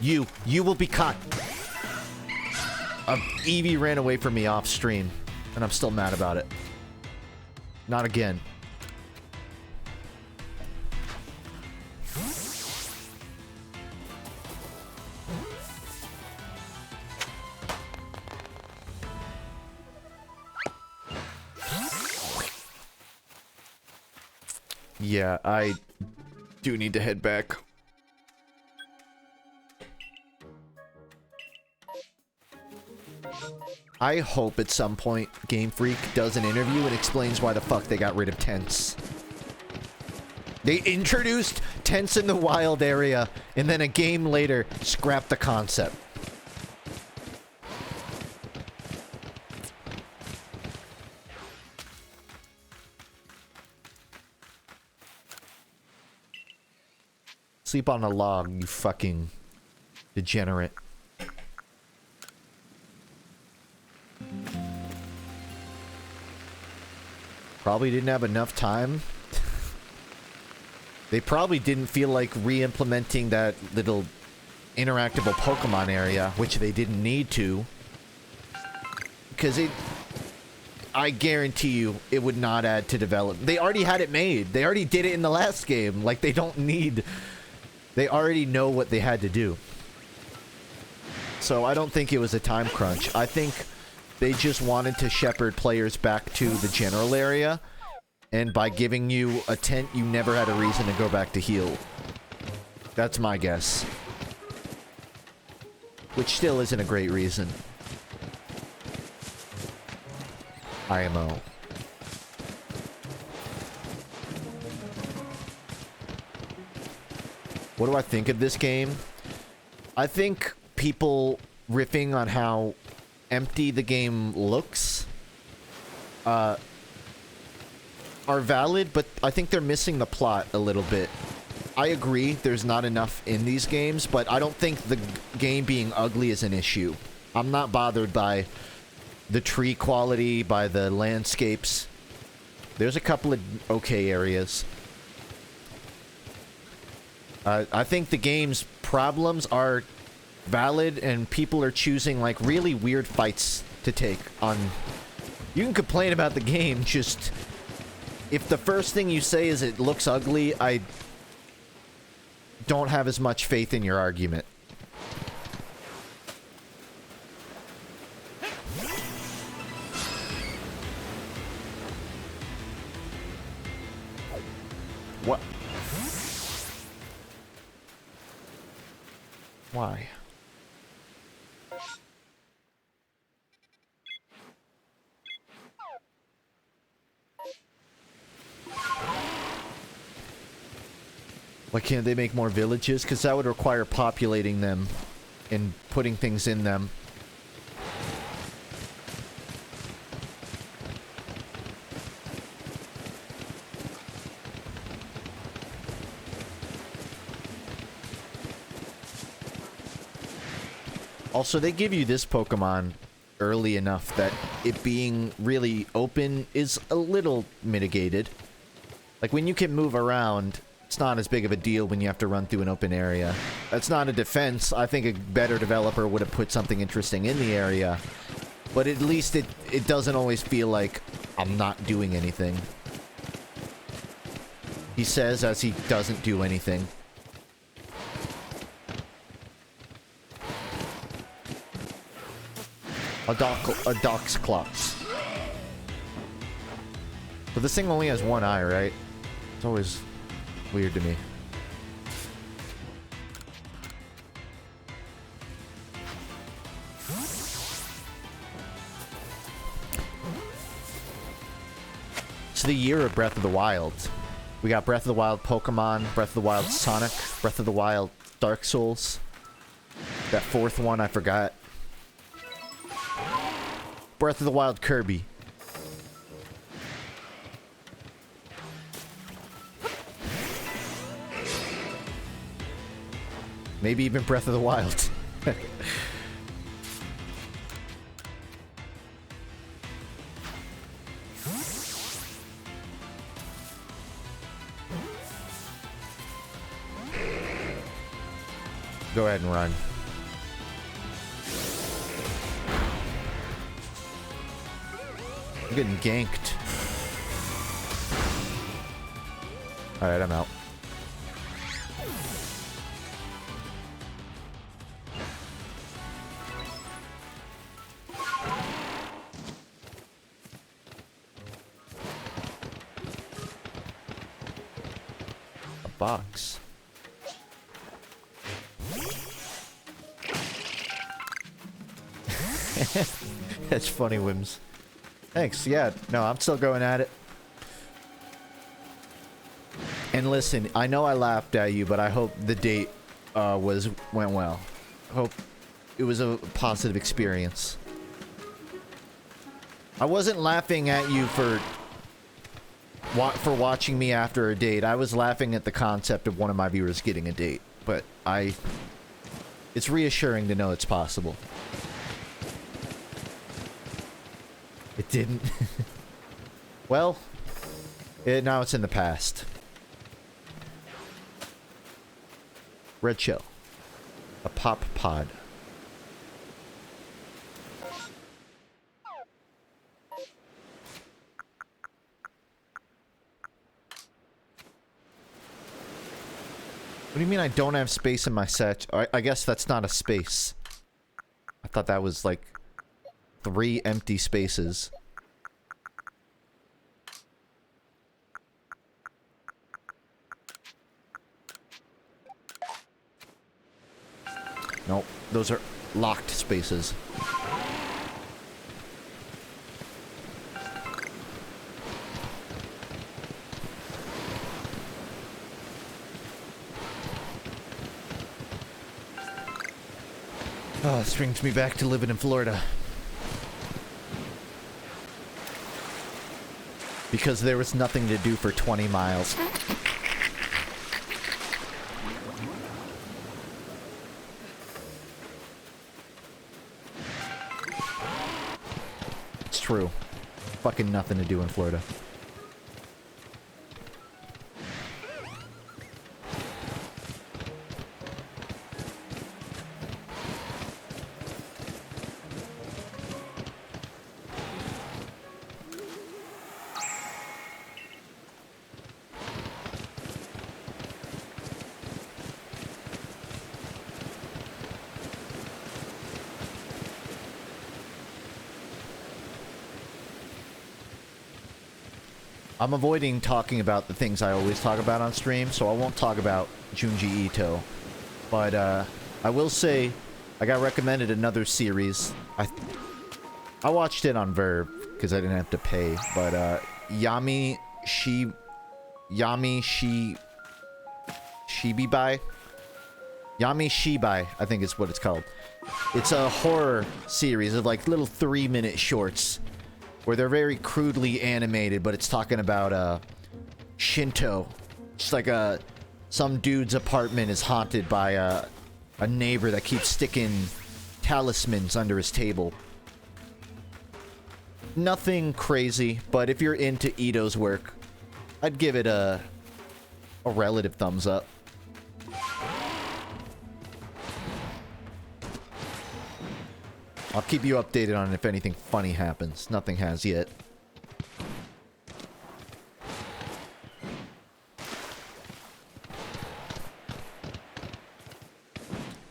You will be caught. Eevee ran away from me off stream, and I'm still mad about it. Not again. Yeah, I do need to head back. I hope at some point Game Freak does an interview and explains why the fuck they got rid of tents. They introduced tents in the wild area, and then a game later scrapped the concept. Sleep on a log, you fucking degenerate. Probably didn't have enough time. They probably didn't feel like re-implementing that little interactable Pokemon area, which they didn't need to. Because I guarantee you, it would not add to development. They already had it made. They already did it in the last game. Like, they don't need... They already know what they had to do. So I don't think it was a time crunch. I think they just wanted to shepherd players back to the general area. And by giving you a tent, you never had a reason to go back to heal. That's my guess. Which still isn't a great reason. IMO. What do I think of this game? I think people riffing on how empty the game looks are valid, but I think they're missing the plot a little bit. I agree there's not enough in these games, but I don't think the game being ugly is an issue. I'm not bothered by the tree quality, by the landscapes. There's a couple of okay areas. I think the game's problems are valid, and people are choosing, like, really weird fights to take on... You can complain about the game, just... If the first thing you say is it looks ugly, I don't have as much faith in your argument. What? Why? Why can't they make more villages? Because that would require populating them and putting things in them. Also, they give you this Pokemon early enough that it being really open is a little mitigated. Like, when you can move around, it's not as big of a deal when you have to run through an open area. That's not a defense. I think a better developer would have put something interesting in the area. But at least it doesn't always feel like I'm not doing anything. He says as he doesn't do anything. A doc's clocks. But this thing only has one eye, right? It's always weird to me. the year of Breath of the Wild. We got Breath of the Wild Pokemon, Breath of the Wild Sonic, Breath of the Wild Dark Souls. That fourth one I forgot. Breath of the Wild Kirby. Maybe even Breath of the Wild. Go ahead and run. I'm getting ganked. Alright, I'm out. A box. That's funny, Wims. Thanks. Yeah, no, I'm still going at it. And listen, I know I laughed at you, but I hope the date went well. Hope it was a positive experience. I wasn't laughing at you for watching me after a date. I was laughing at the concept of one of my viewers getting a date, but it's reassuring to know it's possible. It didn't. Well, now it's in the past. Red shell. A pop pod. What do you mean I don't have space in my set? I guess that's not a space. I thought that was like 3 empty spaces. Nope, those are locked spaces. Oh, this brings me back to living in Florida. Because there was nothing to do for 20 miles. It's true. Fucking nothing to do in Florida. I'm avoiding talking about the things I always talk about on stream, so I won't talk about Junji Ito. But, I will say, I got recommended another series. I watched it on Verve, because I didn't have to pay, but, Shibibai? Yami Shibai, I think is what it's called. It's a horror series of, like, little 3-minute shorts. Where they're very crudely animated, but it's talking about, Shinto. Just like, some dude's apartment is haunted by, a neighbor that keeps sticking talismans under his table. Nothing crazy, but if you're into Ito's work, I'd give it a relative thumbs up. I'll keep you updated on if anything funny happens. Nothing has yet.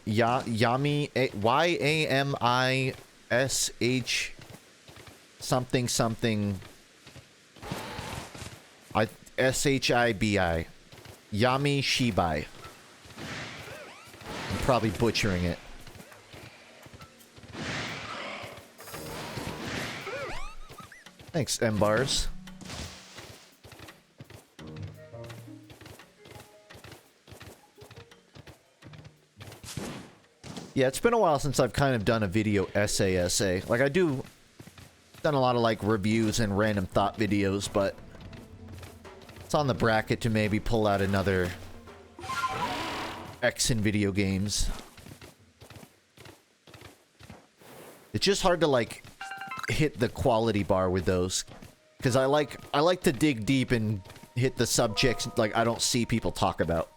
Yami, Y-A-M-I-S-H something something S-H-I-B-I. Yami Shibai. I'm probably butchering it. Thanks, M-Bars. Yeah, it's been a while since I've kind of done a video essay. Like, done a lot of, like, reviews and random thought videos, but it's on the bracket to maybe pull out another X in video games. It's just hard to, like, hit the quality bar with those. Because I like to dig deep and hit the subjects, like, I don't see people talk about.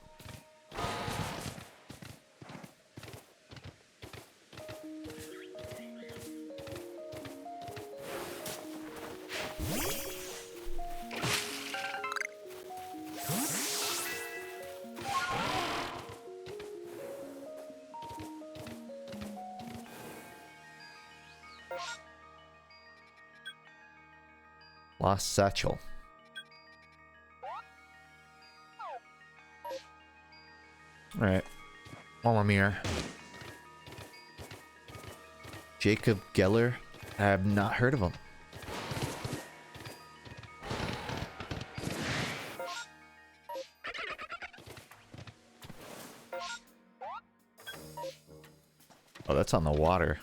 Lost satchel. Alright. While I'm here. Jacob Geller? I have not heard of him. Oh, that's on the water.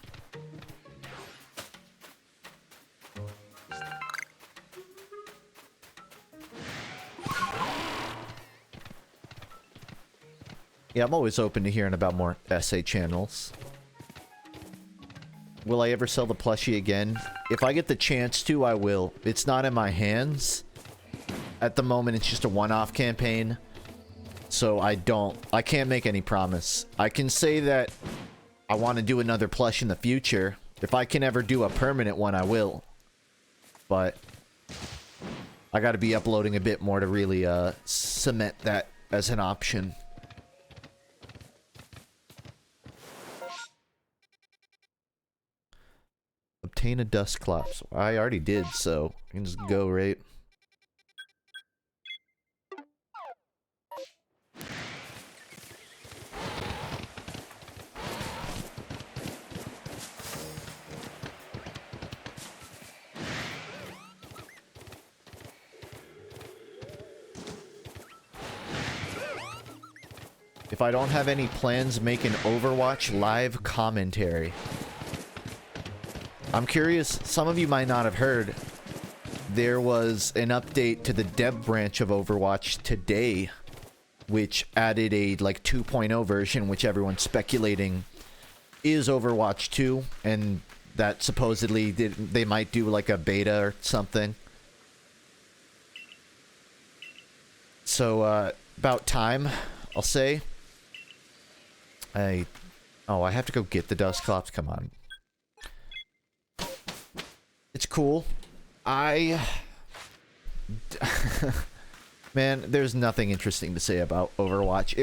Yeah, I'm always open to hearing about more essay channels. Will I ever sell the plushie again? If I get the chance to, I will. It's not in my hands. At the moment, it's just a one-off campaign. So I can't make any promise. I can say that I want to do another plush in the future. If I can ever do a permanent one, I will. But I gotta be uploading a bit more to really cement that as an option. Obtain a dust clops. I already did, so I can just go, right? If I don't have any plans, make an Overwatch live commentary. I'm curious, some of you might not have heard, there was an update to the dev branch of Overwatch today, which added a, like, 2.0 version, which everyone's speculating is Overwatch 2, and that supposedly they might do, like, a beta or something. So, about time, I'll say. Oh, I have to go get the dust clops? Come on. It's cool. Man, there's nothing interesting to say about Overwatch.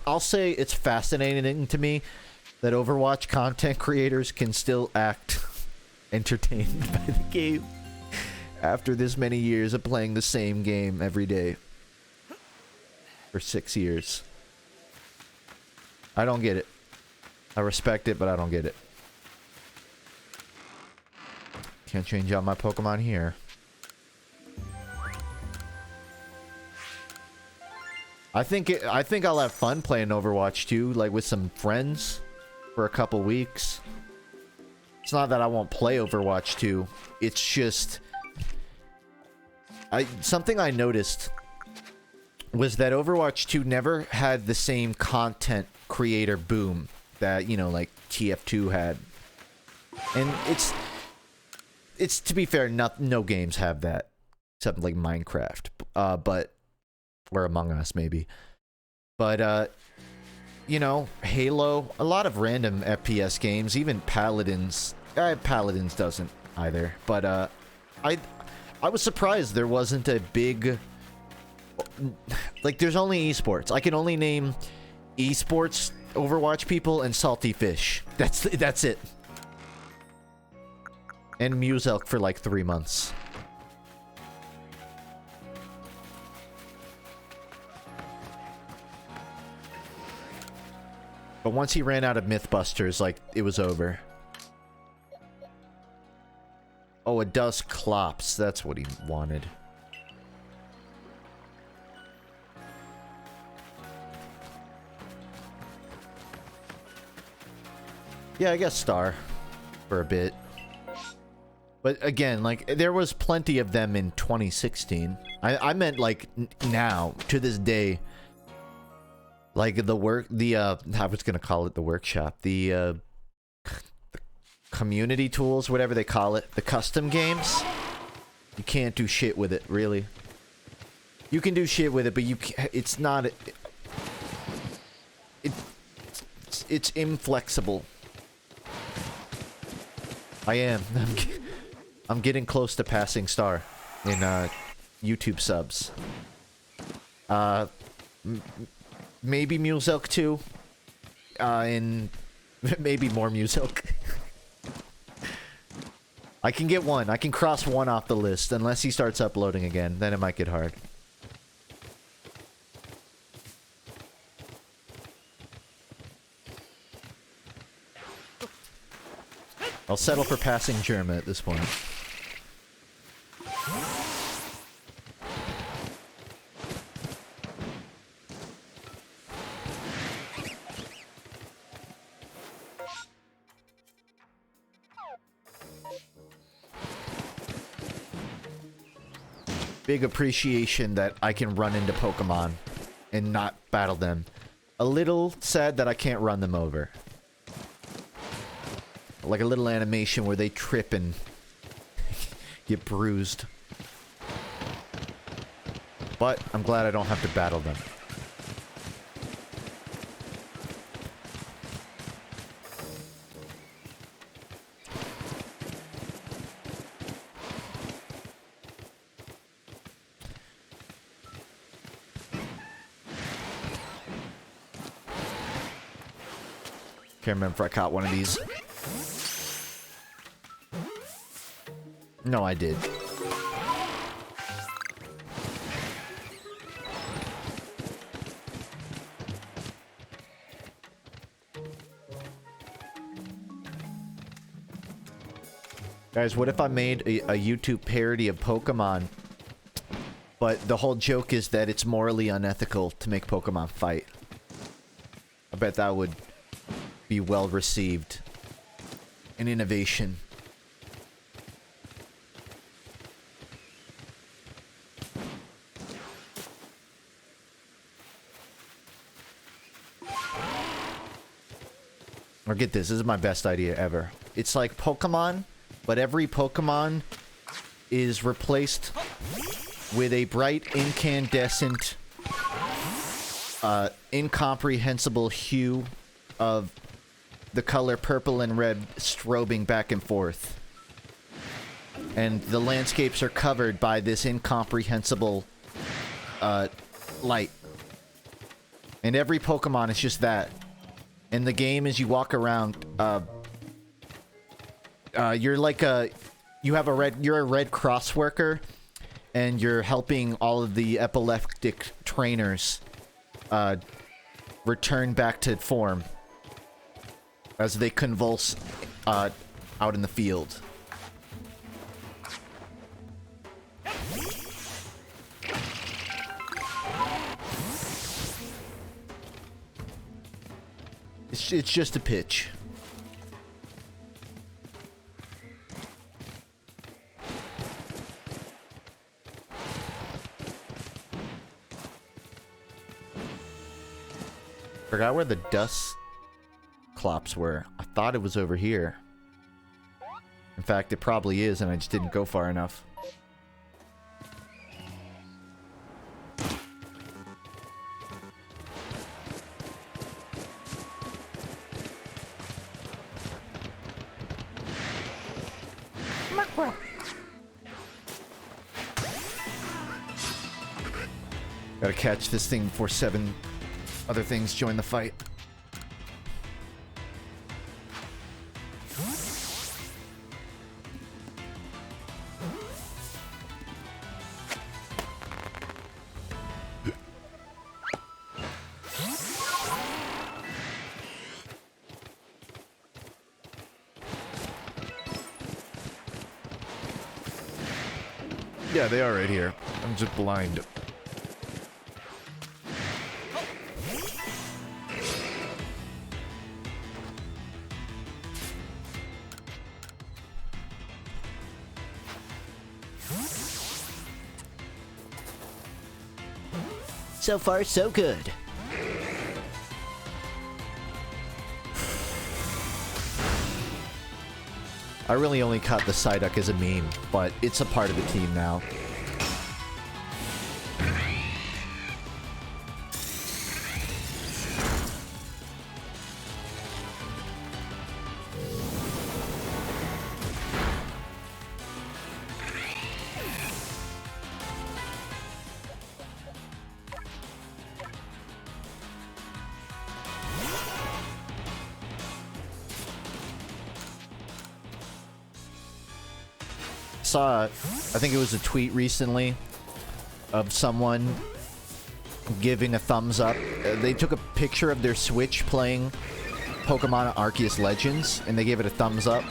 I'll say it's fascinating to me that Overwatch content creators can still act entertained by the game after this many years of playing the same game every day. For 6 years. I don't get it. I respect it, but I don't get it. Can't change out my Pokemon here. I think I'll have fun playing Overwatch 2, like with some friends for a couple weeks. It's not that I won't play Overwatch 2. It's just something I noticed was that Overwatch 2 never had the same content creator boom that, you know, like TF2 had. And it's to be fair, no games have that except like Minecraft, but or Among Us maybe. But you know, Halo, a lot of random FPS games, even Paladins. Paladins doesn't either, but I was surprised there wasn't a big, like, there's only esports. I can only name esports Overwatch people and Salty Fish. That's it. And Muselk for like 3 months. But once he ran out of Mythbusters, like, it was over. Oh, a dust clops. That's what he wanted. Yeah, I guess star for a bit. But again, like, there was plenty of them in 2016. I meant, like, now, to this day. Like, I was gonna call it the workshop. The community tools, whatever they call it. The custom games. You can't do shit with it, really. You can do shit with it, but you can't, it's not... It's inflexible. I am. I'm getting close to passing star in YouTube subs. Maybe Muselk 2. And maybe more Muselk. I can get one. I can cross one off the list unless he starts uploading again. Then it might get hard. I'll settle for passing Germa at this point. Big appreciation that I can run into Pokemon and not battle them. A little sad that I can't run them over. Like a little animation where they trip and get bruised. But I'm glad I don't have to battle them. Can't remember if I caught one of these. No, I did. Guys, what if I made a YouTube parody of Pokemon, but the whole joke is that it's morally unethical to make Pokemon fight? I bet that would be well received. An innovation. Or get this is my best idea ever. It's like Pokemon, but every Pokemon is replaced with a bright, incandescent, incomprehensible hue of the color purple and red strobing back and forth. And the landscapes are covered by this incomprehensible light. And every Pokemon is just that. And the game, as you walk around, you're like you're a Red Cross worker, and you're helping all of the epileptic trainers return back to form as they convulse out in the field. It's just a pitch. Forgot where the dust clops were. I thought it was over here. In fact, it probably is, and I just didn't go far enough. Gotta catch this thing before 7 other things join the fight. Yeah, they are right here. I'm just blind. So far, so good. I really only caught the Psyduck as a meme, but it's a part of the team now. Saw, I think it was a tweet recently of someone giving a thumbs up. They took a picture of their Switch playing Pokemon Arceus Legends, and they gave it a thumbs up.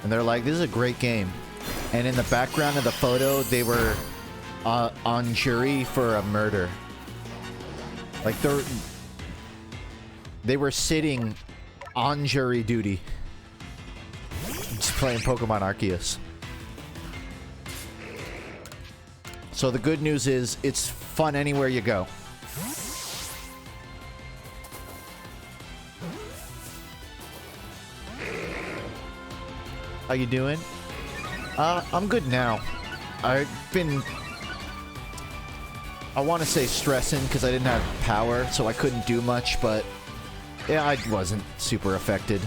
And they're like, this is a great game. And in the background of the photo, they were on jury for a murder. Like, they were sitting on jury duty. Just playing Pokemon Arceus. So the good news is, it's fun anywhere you go. How you doing? I'm good now. I've been... I want to say stressing because I didn't have power, so I couldn't do much, but... yeah, I wasn't super affected.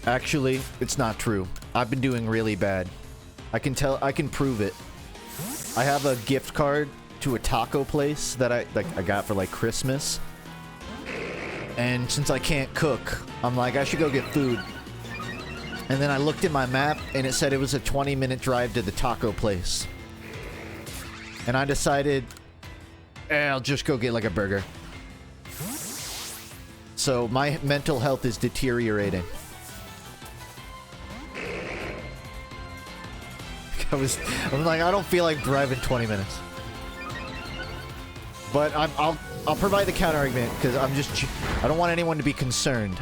Actually, it's not true. I've been doing really bad. I can prove it. I have a gift card to a taco place that I got for like Christmas. And since I can't cook, I'm like, I should go get food. And then I looked at my map and it said it was a 20-minute drive to the taco place. And I decided, I'll just go get like a burger. So my mental health is deteriorating. I'm like, I don't feel like driving 20 minutes. But I'll provide the counter argument because I don't want anyone to be concerned.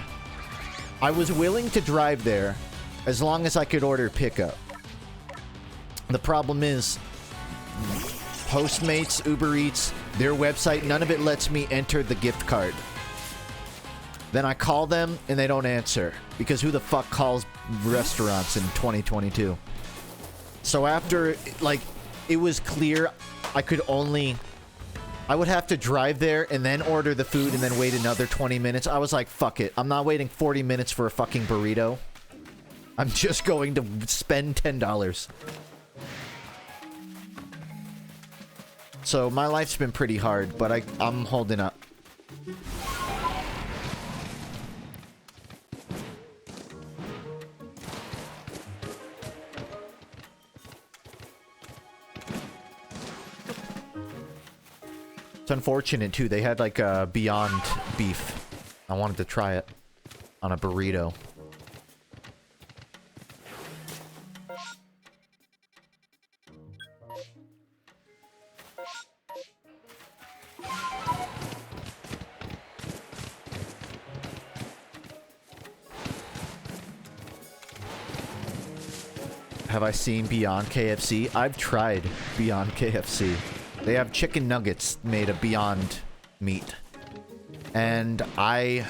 I was willing to drive there as long as I could order pickup. The problem is, Postmates, Uber Eats, their website, none of it lets me enter the gift card. Then I call them and they don't answer because who the fuck calls restaurants in 2022? So after, like, it was clear I would have to drive there and then order the food and then wait another 20 minutes. I was like, fuck it. I'm not waiting 40 minutes for a fucking burrito. I'm just going to spend $10. So my life's been pretty hard, but I'm holding up. It's unfortunate, too. They had, like, Beyond Beef. I wanted to try it on a burrito. Have I seen Beyond KFC? I've tried Beyond KFC. They have chicken nuggets made of Beyond meat. And I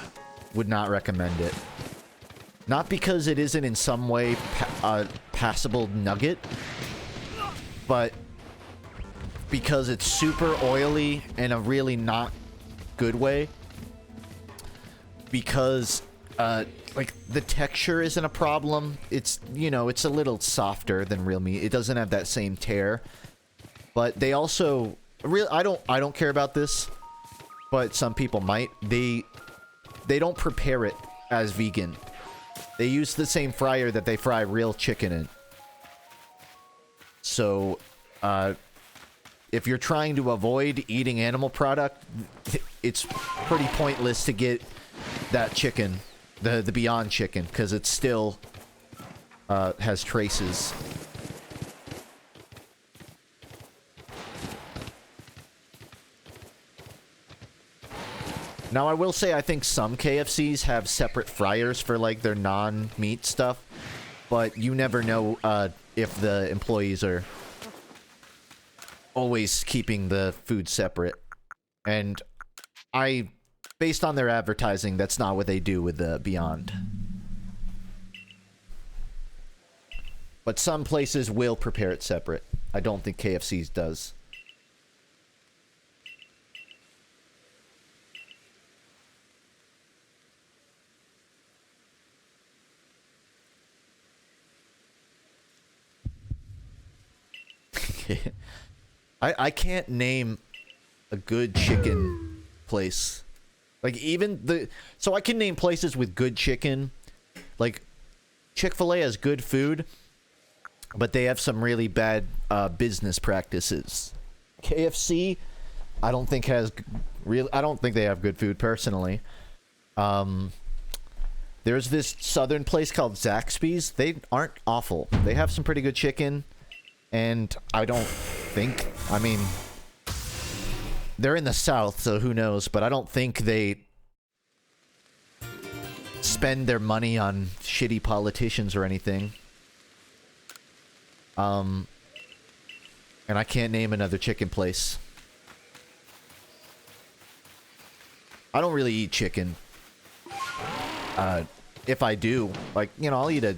would not recommend it. Not because it isn't in some way a passable nugget, but because it's super oily in a really not good way. Because, like, the texture isn't a problem. It's, you know, it's a little softer than real meat. It doesn't have that same tear. But they also I don't care about this, but some people might. They don't prepare it as vegan. They use the same fryer that they fry real chicken in. So, if you're trying to avoid eating animal product, it's pretty pointless to get that chicken, the Beyond chicken, because it's still has traces. Now, I will say I think some KFCs have separate fryers for, like, their non-meat stuff. But you never know if the employees are always keeping the food separate. And based on their advertising, that's not what they do with the Beyond. But some places will prepare it separate. I don't think KFC's does. I can't name a good chicken place. Like, even so I can name places with good chicken. Like, Chick-fil-A has good food, but they have some really bad business practices. KFC, I don't think I don't think they have good food personally. There's this southern place called Zaxby's. They aren't awful. They have some pretty good chicken. And I don't think, I mean, they're in the South, so who knows, but I don't think they spend their money on shitty politicians or anything. And I can't name another chicken place. I don't really eat chicken. If I do, like, you know, I'll eat a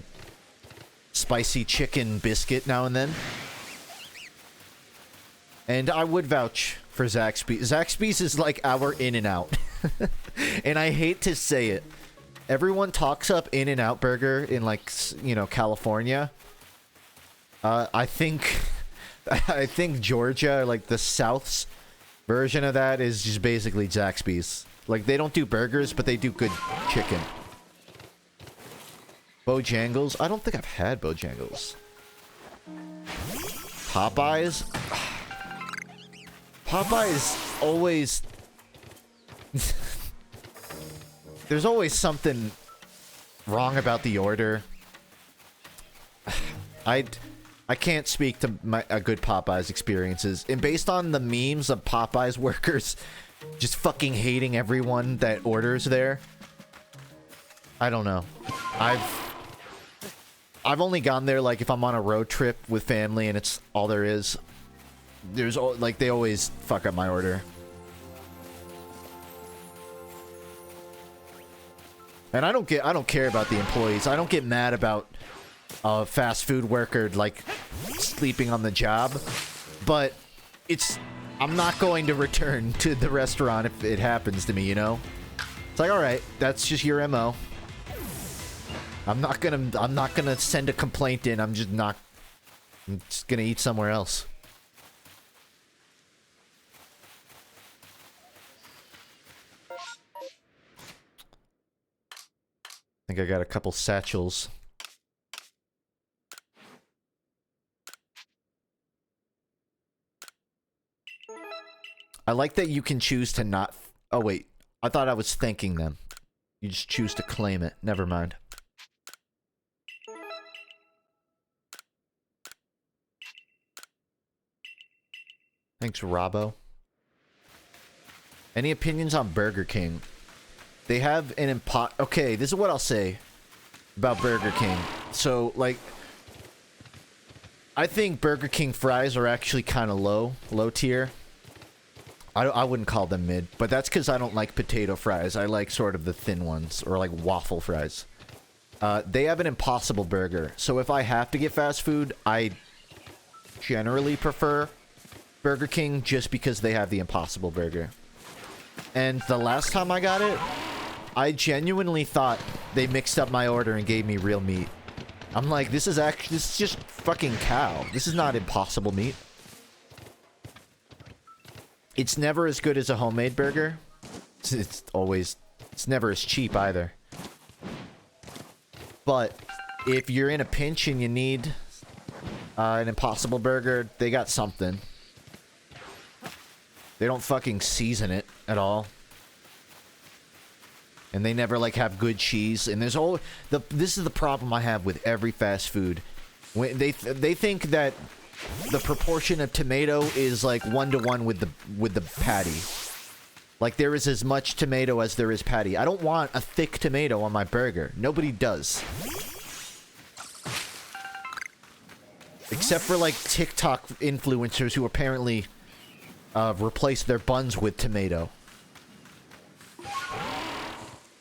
spicy chicken biscuit now and then. And I would vouch for Zaxby's. Zaxby's is like our In-N-Out. And I hate to say it. Everyone talks up In-N-Out Burger in, like, you know, California. I think Georgia, like the South's version of that, is just basically Zaxby's. Like, they don't do burgers, but they do good chicken. Bojangles? I don't think I've had Bojangles. Popeyes? Popeyes always... There's always something wrong about the order. I can't speak to a good Popeyes experiences. And based on the memes of Popeyes workers just fucking hating everyone that orders there, I don't know. I've only gone there, like, if I'm on a road trip with family and it's all there is. There's, like, they always fuck up my order. And I don't care about the employees. I don't get mad about a fast food worker, like, sleeping on the job. But I'm not going to return to the restaurant if it happens to me, you know? It's like, alright, that's just your MO. I'm not gonna send a complaint in. I'm just gonna eat somewhere else. I think I got a couple satchels. I like that you can choose to not... Oh, wait. I thought I was thanking them. You just choose to claim it. Never mind. Thanks, Robbo. Any opinions on Burger King? They have an okay, this is what I'll say about Burger King. So, like, I think Burger King fries are actually kind of low tier. I wouldn't call them mid, but that's because I don't like potato fries. I like sort of the thin ones, or like waffle fries. They have an Impossible Burger. So if I have to get fast food, I generally prefer Burger King just because they have the Impossible Burger. And the last time I got it, I genuinely thought they mixed up my order and gave me real meat. I'm like, this is just fucking cow. This is not Impossible meat. It's never as good as a homemade burger. It's never as cheap either. But if you're in a pinch and you need an Impossible Burger, they got something. They don't fucking season it at all. And they never like have good cheese. And there's all this is the problem I have with every fast food. When they think that the proportion of tomato is like 1-to-1 with the patty. Like there is as much tomato as there is patty. I don't want a thick tomato on my burger. Nobody does. Except for like TikTok influencers who apparently replace their buns with tomato.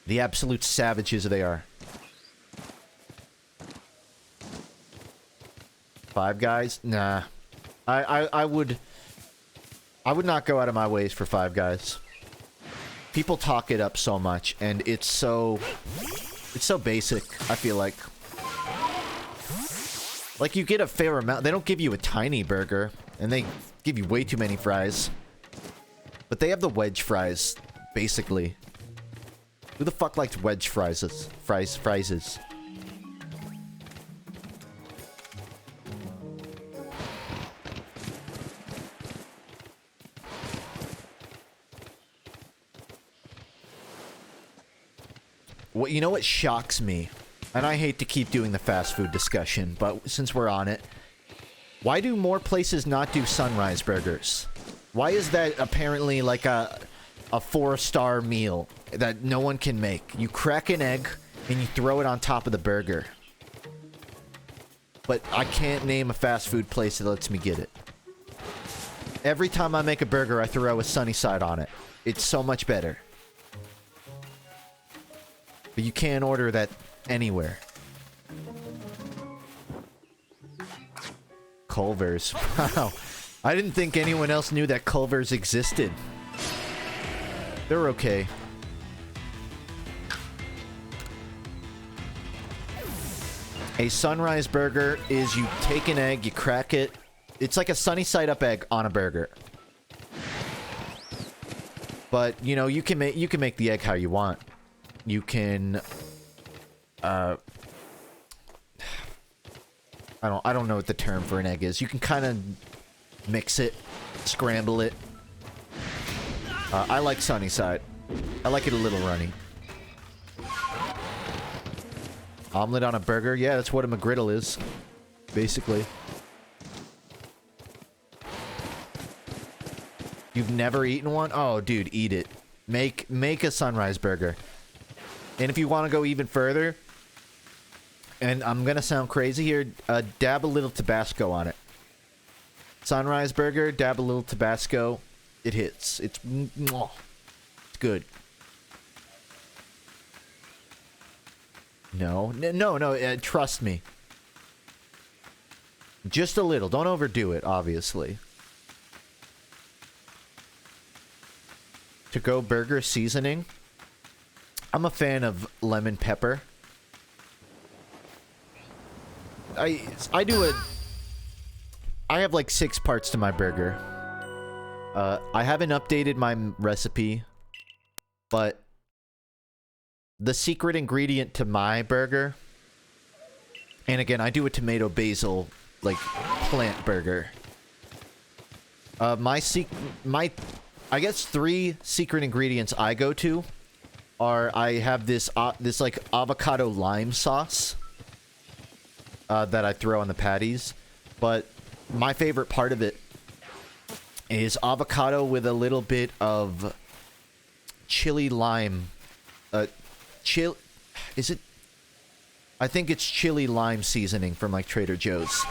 The absolute savages they are. Five Guys? Nah. I would not go out of my ways for Five Guys. People talk it up so much, and it's so basic, I feel like. Like, you get a fair amount. They don't give you a tiny burger, and they give you way too many fries. But they have the wedge fries, basically. Who the fuck likes wedge fries? Fries. What, you know what shocks me? And I hate to keep doing the fast food discussion, but since we're on it, why do more places not do sunrise burgers? Why is that apparently like a 4-star meal that no one can make? You crack an egg and you throw it on top of the burger. But I can't name a fast food place that lets me get it. Every time I make a burger, I throw a sunny side on it. It's so much better. But you can't order that anywhere. Culver's. Wow. I didn't think anyone else knew that Culver's existed. They're okay. A sunrise burger is you take an egg, you crack it. It's like a sunny side up egg on a burger. But, you know, you can make the egg how you want. You can I don't know what the term for an egg is. You can kind of mix it, scramble it. I like sunny side. I like it a little runny. Omelet on a burger? Yeah, that's what a McGriddle is. Basically. You've never eaten one? Oh, dude, eat it. Make a sunrise burger. And if you want to go even further, and I'm gonna sound crazy here, dab a little Tabasco on it. Sunrise burger, dab a little Tabasco. It hits. It's good. No, trust me. Just a little. Don't overdo it, obviously. To-go burger seasoning. I'm a fan of lemon pepper. I have like 6 parts to my burger. I haven't updated my recipe, but the secret ingredient to my burger, and again, I do a tomato basil like plant burger. I guess 3 secret ingredients I go to are I have this like avocado lime sauce that I throw on the patties, but my favorite part of it is avocado with a little bit of chili lime. Is it? I think it's chili lime seasoning from like Trader Joe's.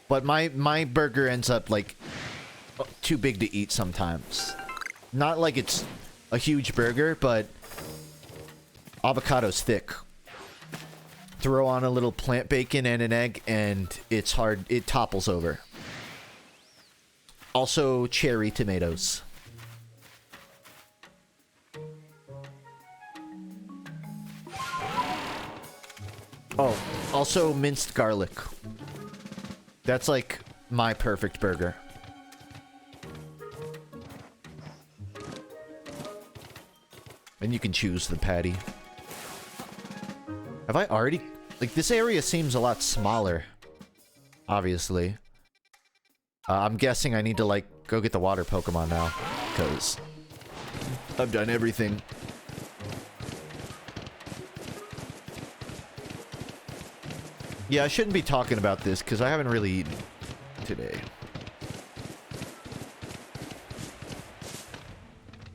But my burger ends up like too big to eat sometimes. Not like it's a huge burger, but avocado's thick. Throw on a little plant bacon and an egg, and it's hard. It topples over. Also, cherry tomatoes. Oh, also minced garlic. That's like my perfect burger. And you can choose the patty. Have I already... Like, this area seems a lot smaller. Obviously. I'm guessing I need to, like, go get the water Pokemon now. Because I've done everything. Yeah, I shouldn't be talking about this because I haven't really eaten today.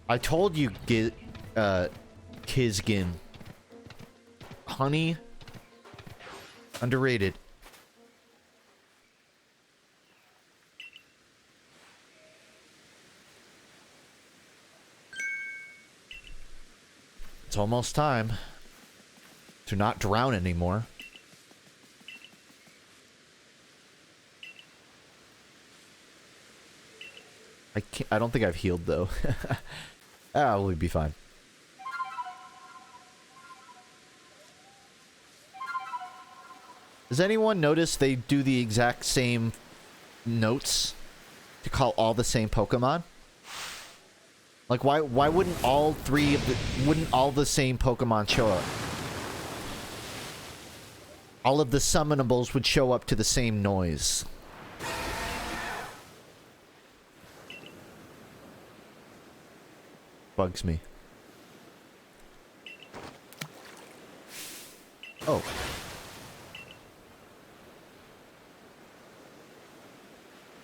I told you, Kizgin. Honey, underrated. It's almost time to not drown anymore. I don't think I've healed though. Ah, we'll be fine. Does anyone notice they do the exact same notes to call all the same Pokemon? Like, why wouldn't all three of the... Wouldn't all the same Pokemon show up? All of the summonables would show up to the same noise. Bugs me. Oh.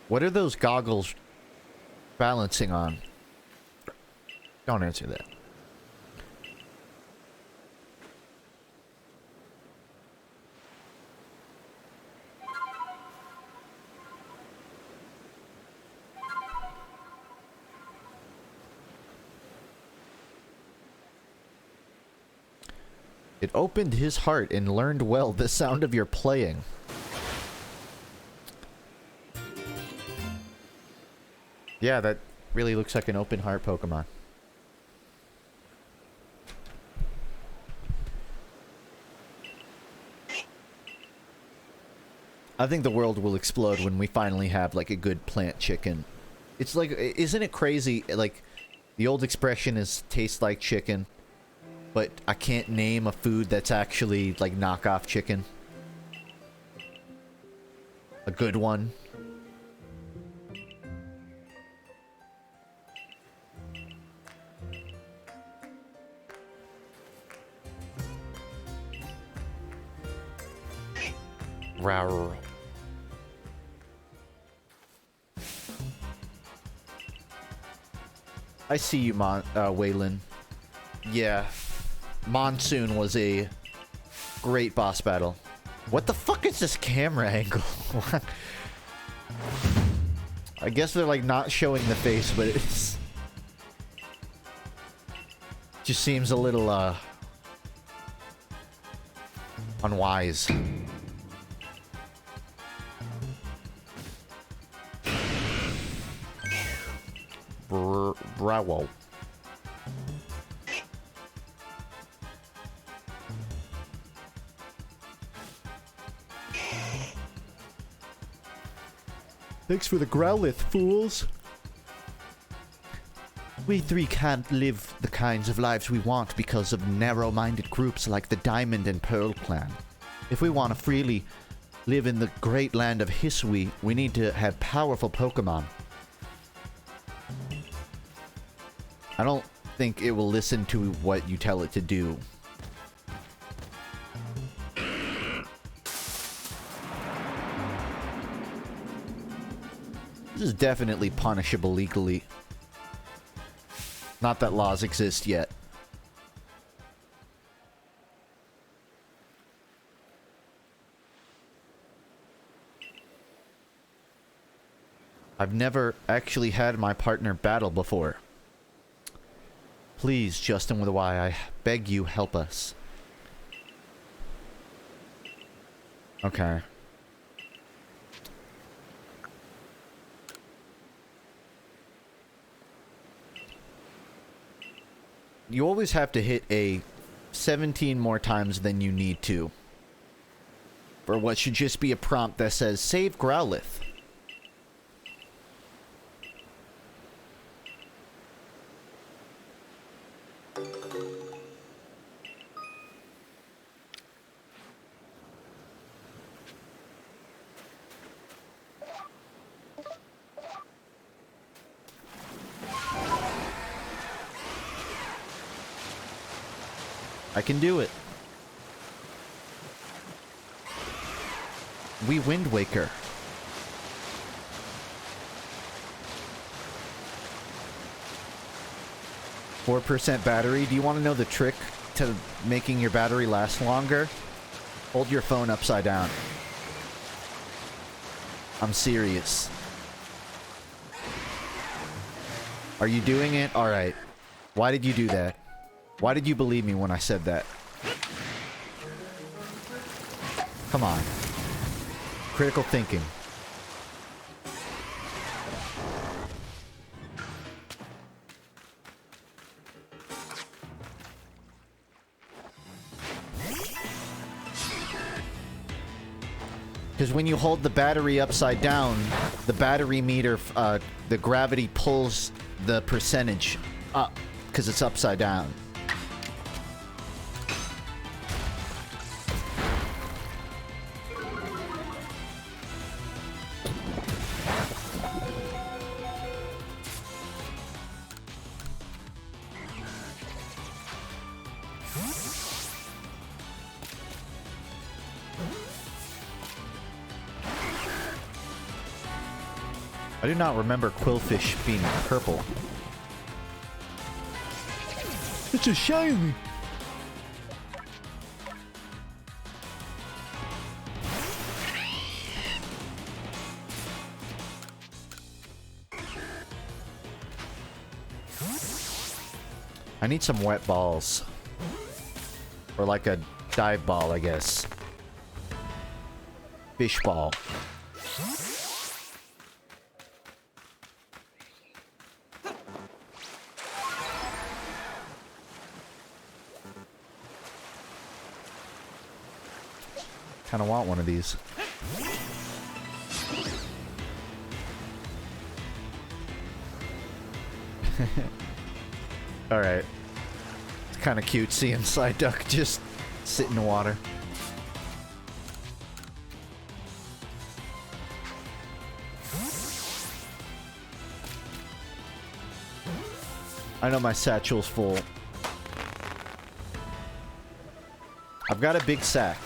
What are those goggles balancing on? Don't answer that. It opened his heart and learned well the sound of your playing. Yeah, that really looks like an open heart Pokemon. I think the world will explode when we finally have, like, a good plant chicken. It's like, isn't it crazy? Like, the old expression is taste like chicken, but I can't name a food that's actually, like, knockoff chicken. A good one. Rawr. I see you, Waylon. Yeah. Monsoon was a great boss battle. What the fuck is this camera angle? I guess they're, like, not showing the face, but it's... just seems a little, unwise. Bravo. Thanks for the Growlithe, fools. We three can't live the kinds of lives we want because of narrow-minded groups like the Diamond and Pearl clan. If we want to freely live in the great land of Hisui, we need to have powerful Pokemon. I don't think it will listen to what you tell it to do. This is definitely punishable legally. Not that laws exist yet. I've never actually had my partner battle before. Please, Justin with a Y, I beg you, help us. Okay. You always have to hit a 17 more times than you need to. For what should just be a prompt that says, save Growlithe. I can do it. We Wind Waker. %4 battery. Do you want to know the trick to making your battery last longer? Hold your phone upside down. I'm serious. Are you doing it? Alright. Why did you do that? Why did you believe me when I said that? Come on. Critical thinking. Because when you hold the battery upside down, the battery meter, the gravity pulls the percentage up because it's upside down. I do not remember Quillfish being purple. It's a shame. I need some wet balls. Or like a dive ball, I guess. Fish ball. Kind of want one of these. Alright. It's kind of cute seeing Psyduck just sit in the water. I know my satchel's full. I've got a big sack.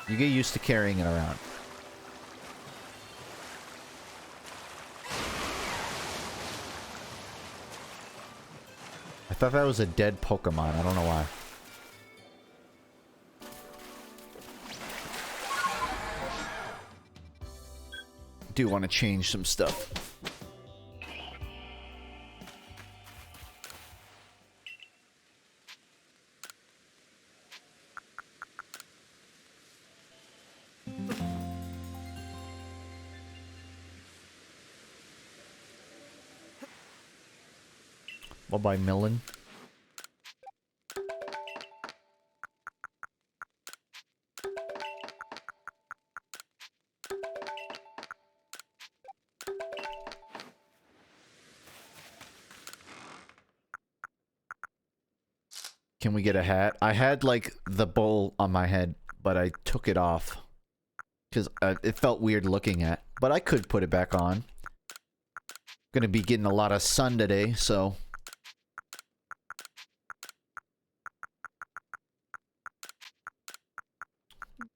You get used to carrying it around. I thought that was a dead Pokemon. I don't know why. Do want to change some stuff. By Millen. Can we get a hat? I had like the bowl on my head, but I took it off because it felt weird looking at. But I could put it back on. Gonna be getting a lot of sun today, so.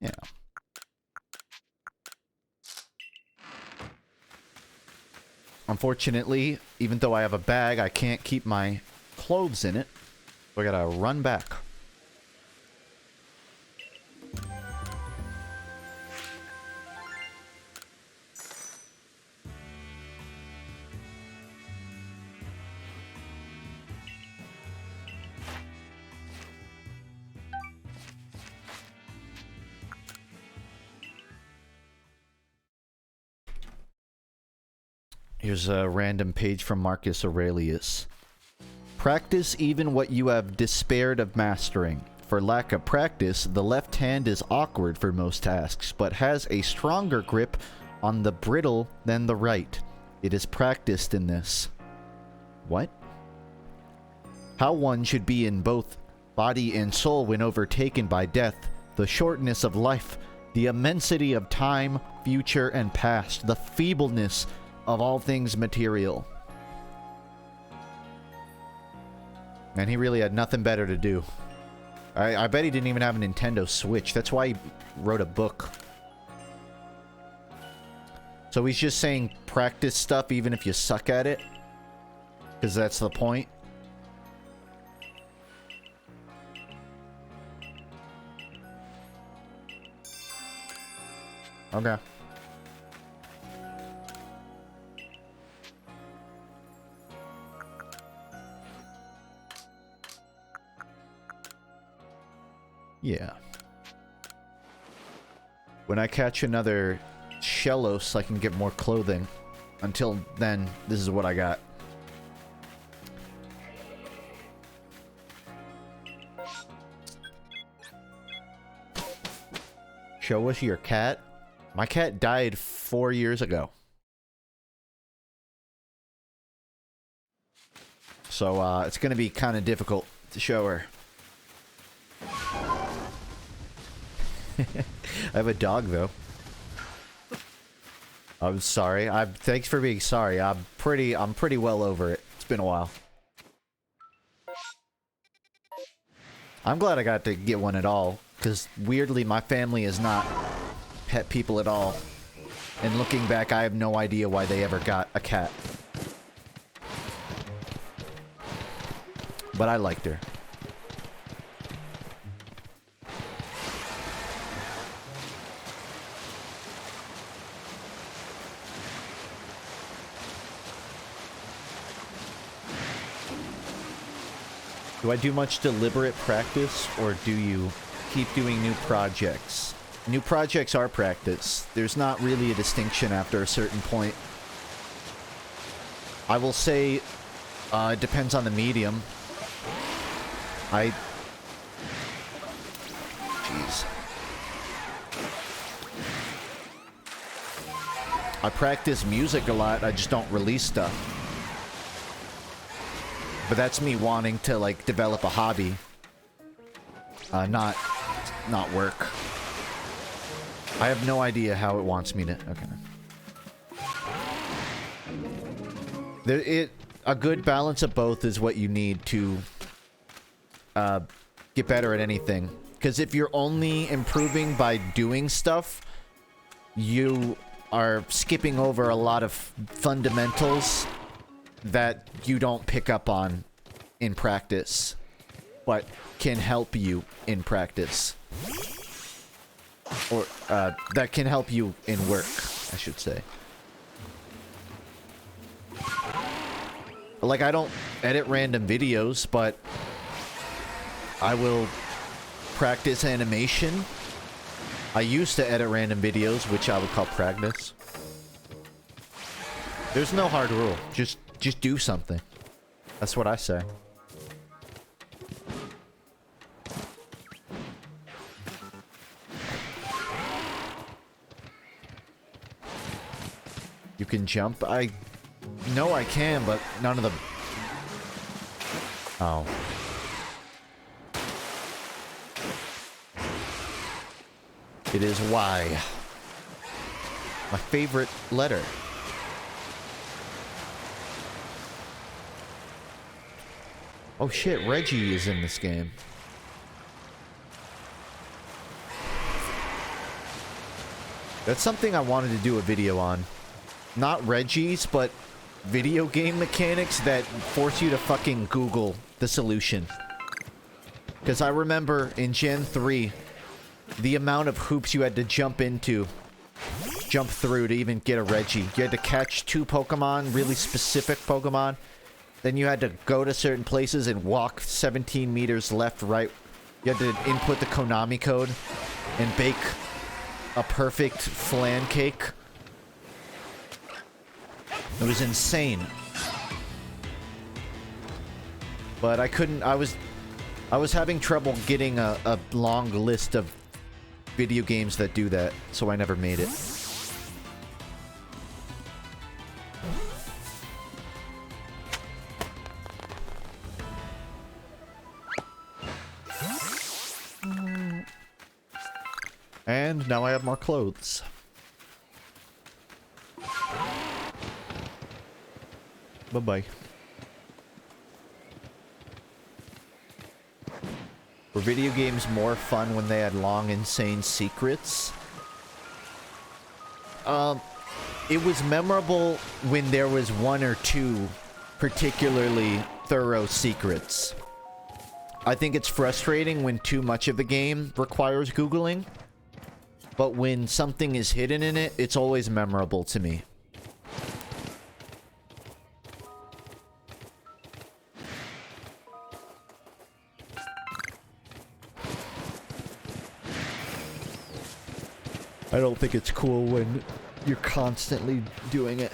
Yeah. Unfortunately, even though I have a bag, I can't keep my clothes in it. So I gotta run back. Here's a random page from Marcus Aurelius. Practice even what you have despaired of mastering. For lack of practice, the left hand is awkward for most tasks, but has a stronger grip on the brittle than the right. It is practiced in this. What? How one should be in both body and soul when overtaken by death, the shortness of life, the immensity of time, future, and past, the feebleness of all things material. And he really had nothing better to do. I bet he didn't even have a Nintendo Switch. That's why he wrote a book. So he's just saying practice stuff even if you suck at it? Because that's the point? Okay. Yeah. When I catch another Shellos, I can get more clothing. Until then, this is what I got. Show us your cat. My cat died 4 years ago. So, it's gonna be kind of difficult to show her. I have a dog, though. I'm sorry. Thanks for being sorry. I'm pretty well over it. It's been a while. I'm glad I got to get one at all, because weirdly, my family is not pet people at all. And looking back, I have no idea why they ever got a cat. But I liked her. Do I do much deliberate practice, or do you keep doing new projects? New projects are practice. There's not really a distinction after a certain point. I will say, it depends on the medium. Jeez. I practice music a lot, I just don't release stuff. But that's me wanting to, like, develop a hobby. Not work. I have no idea how it wants me to... Okay. A good balance of both is what you need to get better at anything. Because if you're only improving by doing stuff, you are skipping over a lot of fundamentals that you don't pick up on in practice, but can help you in practice. Or, that can help you in work, I should say. Like, I don't edit random videos, but I will practice animation. I used to edit random videos, which I would call practice. There's no hard rule. Just do something. That's what I say. You can jump? I know I can, but none of the... Oh. It is Y. My favorite letter. Oh shit, Reggie is in this game. That's something I wanted to do a video on. Not Reggie's, but video game mechanics that force you to fucking Google the solution. Because I remember in Gen 3, the amount of hoops you had to jump through to even get a Reggie. You had to catch 2 Pokemon, really specific Pokemon. Then you had to go to certain places and walk 17 meters left, right. You had to input the Konami code and bake a perfect flan cake. It was insane. But I couldn't, I was having trouble getting a long list of video games that do that, so I never made it. And now I have more clothes. Bye-bye. Were video games more fun when they had long, insane secrets? It was memorable when there was one or two particularly thorough secrets. I think it's frustrating when too much of the game requires Googling. But when something is hidden in it, it's always memorable to me. I don't think it's cool when you're constantly doing it.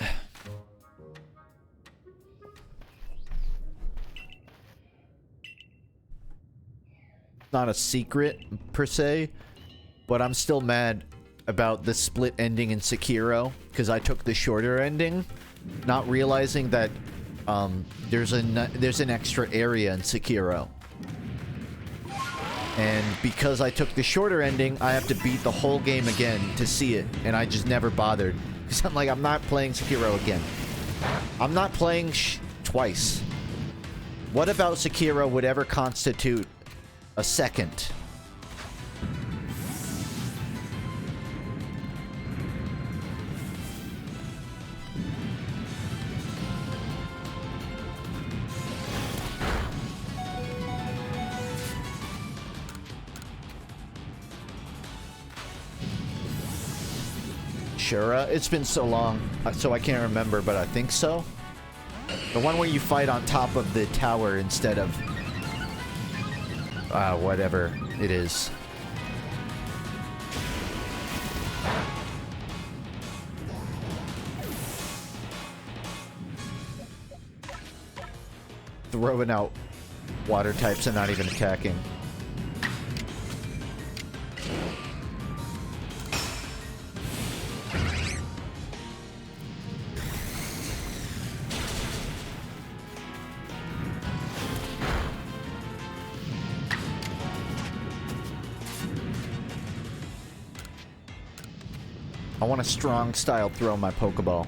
Not a secret, per se, but I'm still mad about the split ending in Sekiro, because I took the shorter ending, not realizing that there's an extra area in Sekiro. And because I took the shorter ending, I have to beat the whole game again to see it. And I just never bothered. Because I'm like, I'm not playing Sekiro again. I'm not playing twice. What about Sekiro would ever constitute a second? Shura? It's been so long, so I can't remember, but I think so. The one where you fight on top of the tower instead of... whatever it is. Throwing out water types and not even attacking. I want a strong style throw my Pokeball.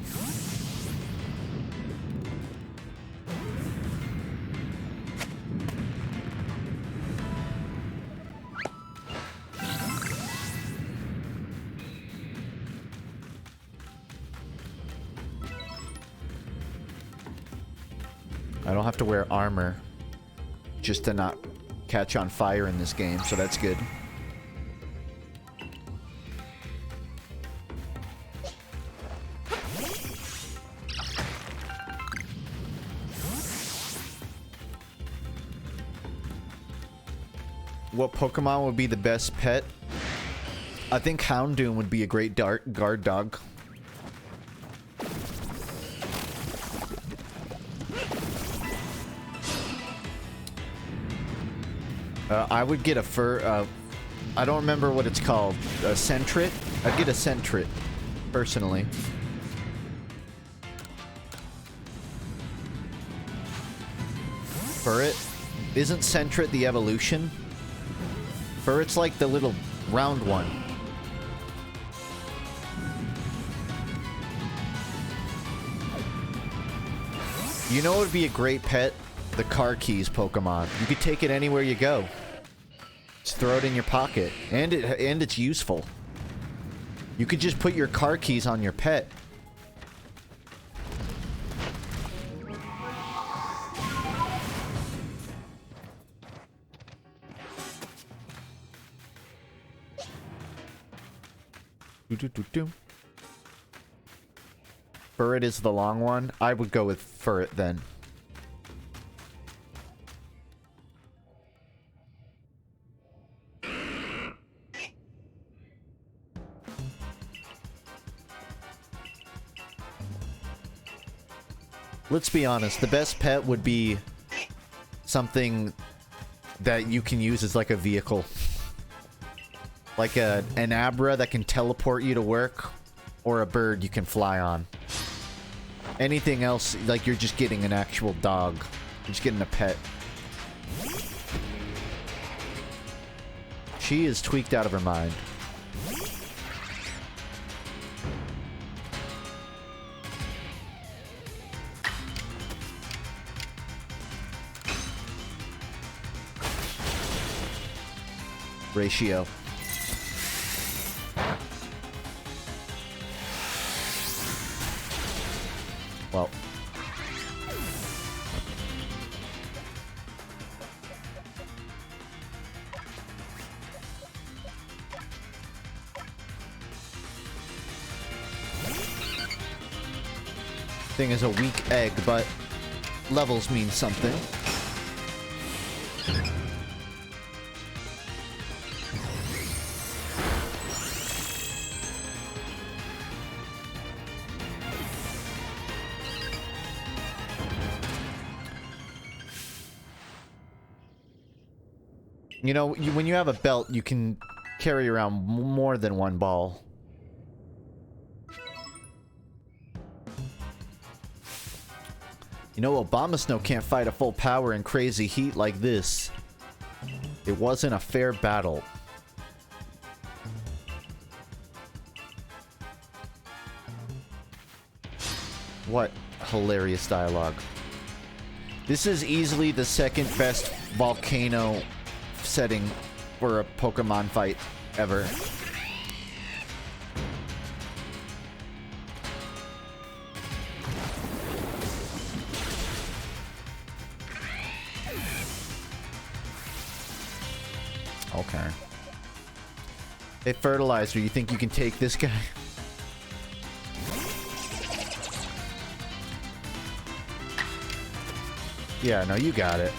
I don't have to wear armor just to not catch on fire in this game, so that's good. What Pokemon would be the best pet? I think Houndoom would be a great guard dog. I would get a fur... I don't remember what it's called. A Sentret? I'd get a Sentret, personally. Furret? Isn't Sentret the evolution? Furret's like the little round one. You know what would be a great pet? The car keys Pokemon. You could take it anywhere you go. Just throw it in your pocket. And it's useful. You could just put your car keys on your pet. Furret is the long one. I would go with Furret then. Let's be honest, the best pet would be something that you can use as like a vehicle. Like an Abra that can teleport you to work, or a bird you can fly on. Anything else, like you're just getting an actual dog. You're just getting a pet. She is tweaked out of her mind. ratio. Well. Thing is a weak egg, but levels mean something. You know, when you have a belt, you can carry around more than one ball. You know, Obama Snow can't fight a full power in crazy heat like this. It wasn't a fair battle. What hilarious dialogue. This is easily the second best volcano setting for a Pokemon fight ever. Okay. Hey, Fertilizer, you think you can take this guy? Yeah, no, you got it.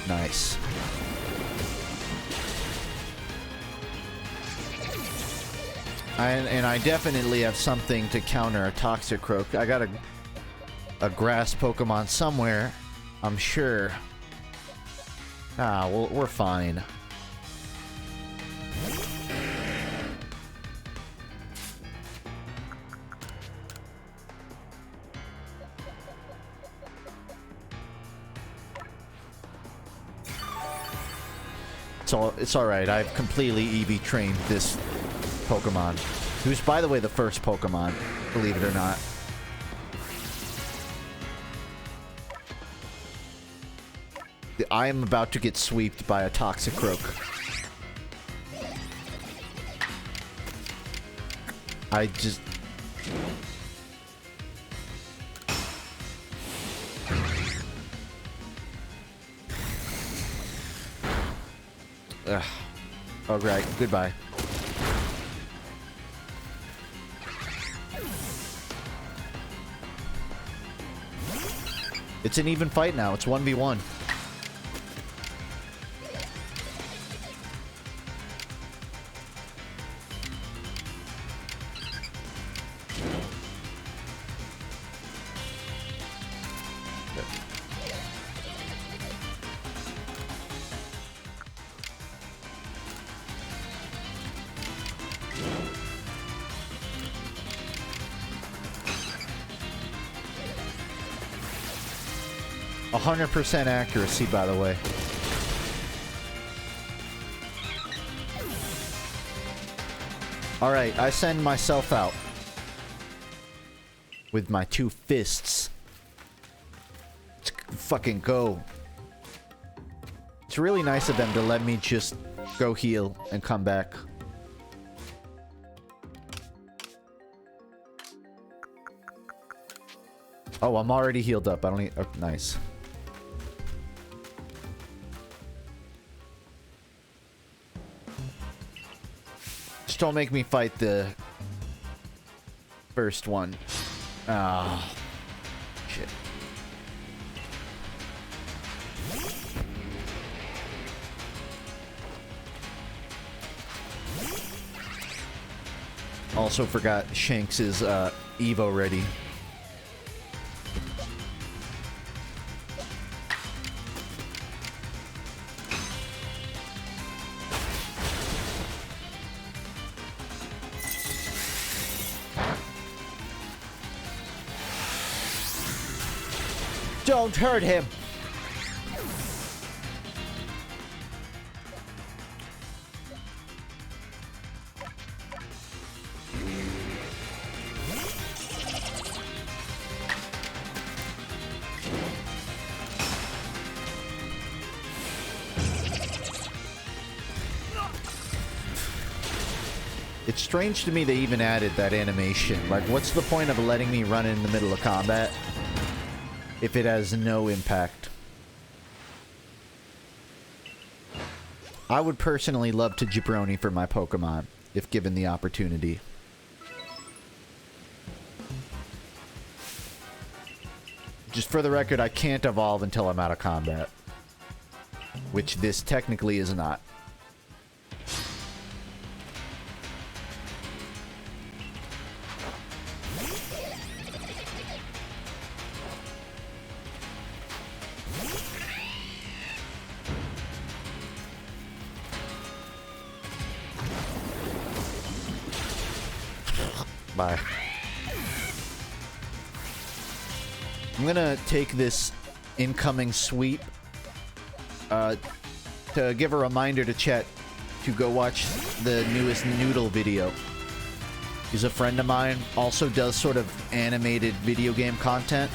Nice. And I definitely have something to counter a Toxicroak. I got a grass Pokemon somewhere, I'm sure. Ah, well, we're fine. It's alright. I've completely EV trained this Pokemon. Who's, by the way, the first Pokemon, believe it or not. I am about to get sweeped by a Toxicroak. I just... Ugh. Oh, right. Goodbye. It's an even fight now. It's 1v1. A 100% accuracy, by the way. Alright, I send myself out. With my 2 fists. Let's fucking go. It's really nice of them to let me just go heal and come back. Oh, I'm already healed up. I don't need... Oh, nice. Just don't make me fight the first one. Ah, shit. Also forgot Shanks is Evo ready. Don't hurt him. It's strange to me they even added that animation. Like, what's the point of letting me run in the middle of combat if it has no impact? I would personally love to jabroni for my Pokemon, if given the opportunity. Just for the record, I can't evolve until I'm out of combat. Which this technically is not. Bye. I'm gonna take this incoming sweep to give a reminder to chat to go watch the newest Noodle video. He's a friend of mine, also does sort of animated video game content,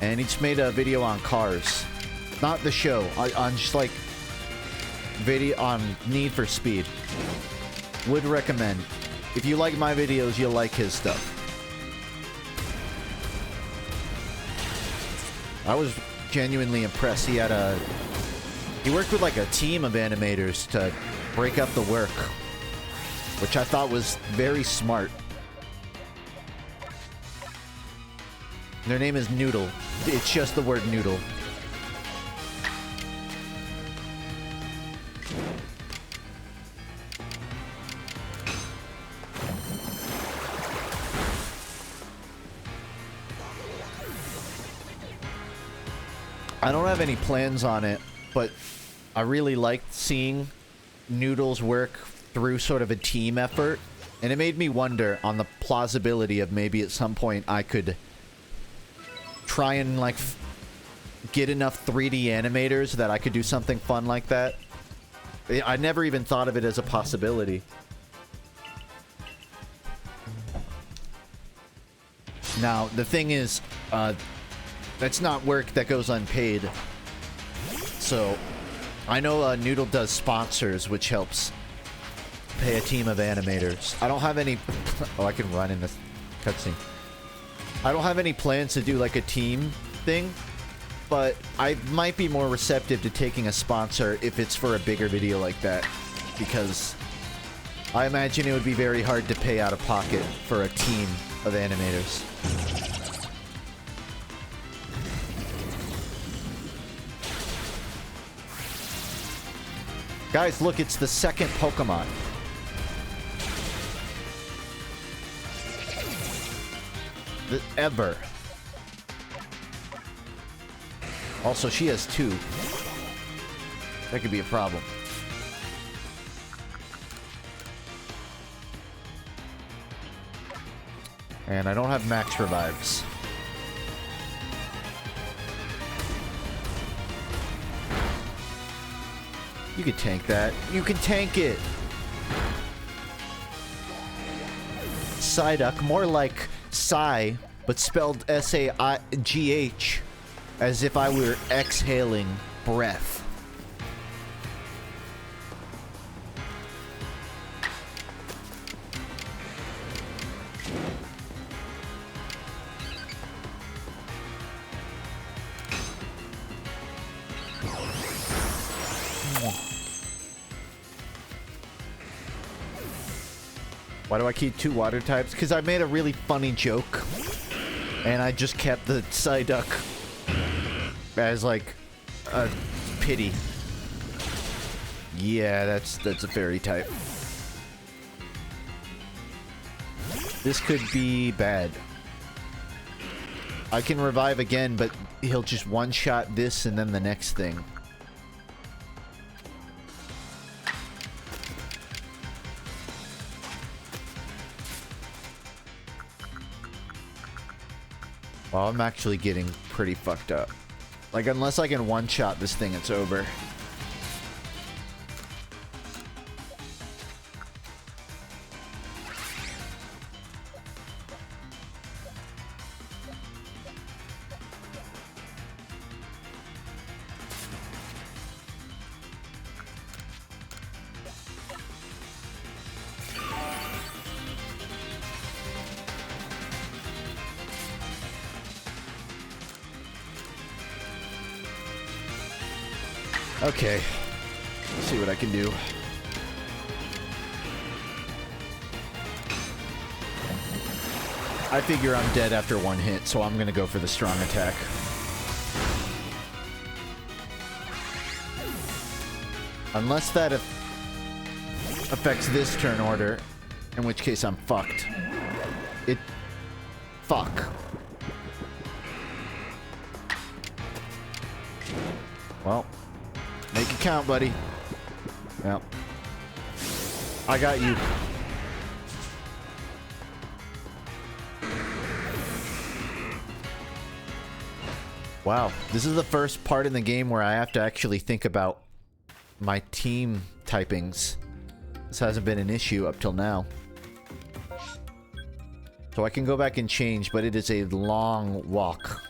and he just made a video on cars. Not the show, on just like video on Need for Speed. Would recommend. If you like my videos, you'll like his stuff. I was genuinely impressed. He worked with like a team of animators to break up the work, which I thought was very smart. Their name is Noodle. It's just the word noodle. I don't have any plans on it, but I really liked seeing Noodle's work through sort of a team effort, and it made me wonder on the plausibility of maybe at some point I could try and like get enough 3D animators that I could do something fun like that. I never even thought of it as a possibility. Now, the thing is, that's not work that goes unpaid. So, I know Noodle does sponsors, which helps pay a team of animators. I don't have any... Oh, I can run in this cutscene. I don't have any plans to do like a team thing, but I might be more receptive to taking a sponsor if it's for a bigger video like that, because I imagine it would be very hard to pay out of pocket for a team of animators. Guys, look, it's the second Pokemon. Ever. Also, she has 2. That could be a problem. And I don't have max revives. You could tank that. You can tank it! Psyduck, more like Psy, but spelled S-A-I-G-H, as if I were exhaling breath. Why do I keep 2 water types? Because I made a really funny joke, and I just kept the Psyduck as like a pity. Yeah, that's a fairy type. This could be bad. I can revive again, but he'll just one-shot this and then the next thing. Well, I'm actually getting pretty fucked up. Like, unless I can one-shot this thing, it's over. Okay. Let's see what I can do. I figure I'm dead after one hit, so I'm gonna go for the strong attack. Unless that affects this turn order, in which case I'm fucked. Fuck. Well, make it count, buddy. Yep. I got you. Wow, this is the first part in the game where I have to actually think about my team typings. This hasn't been an issue up till now. So I can go back and change, but it is a long walk.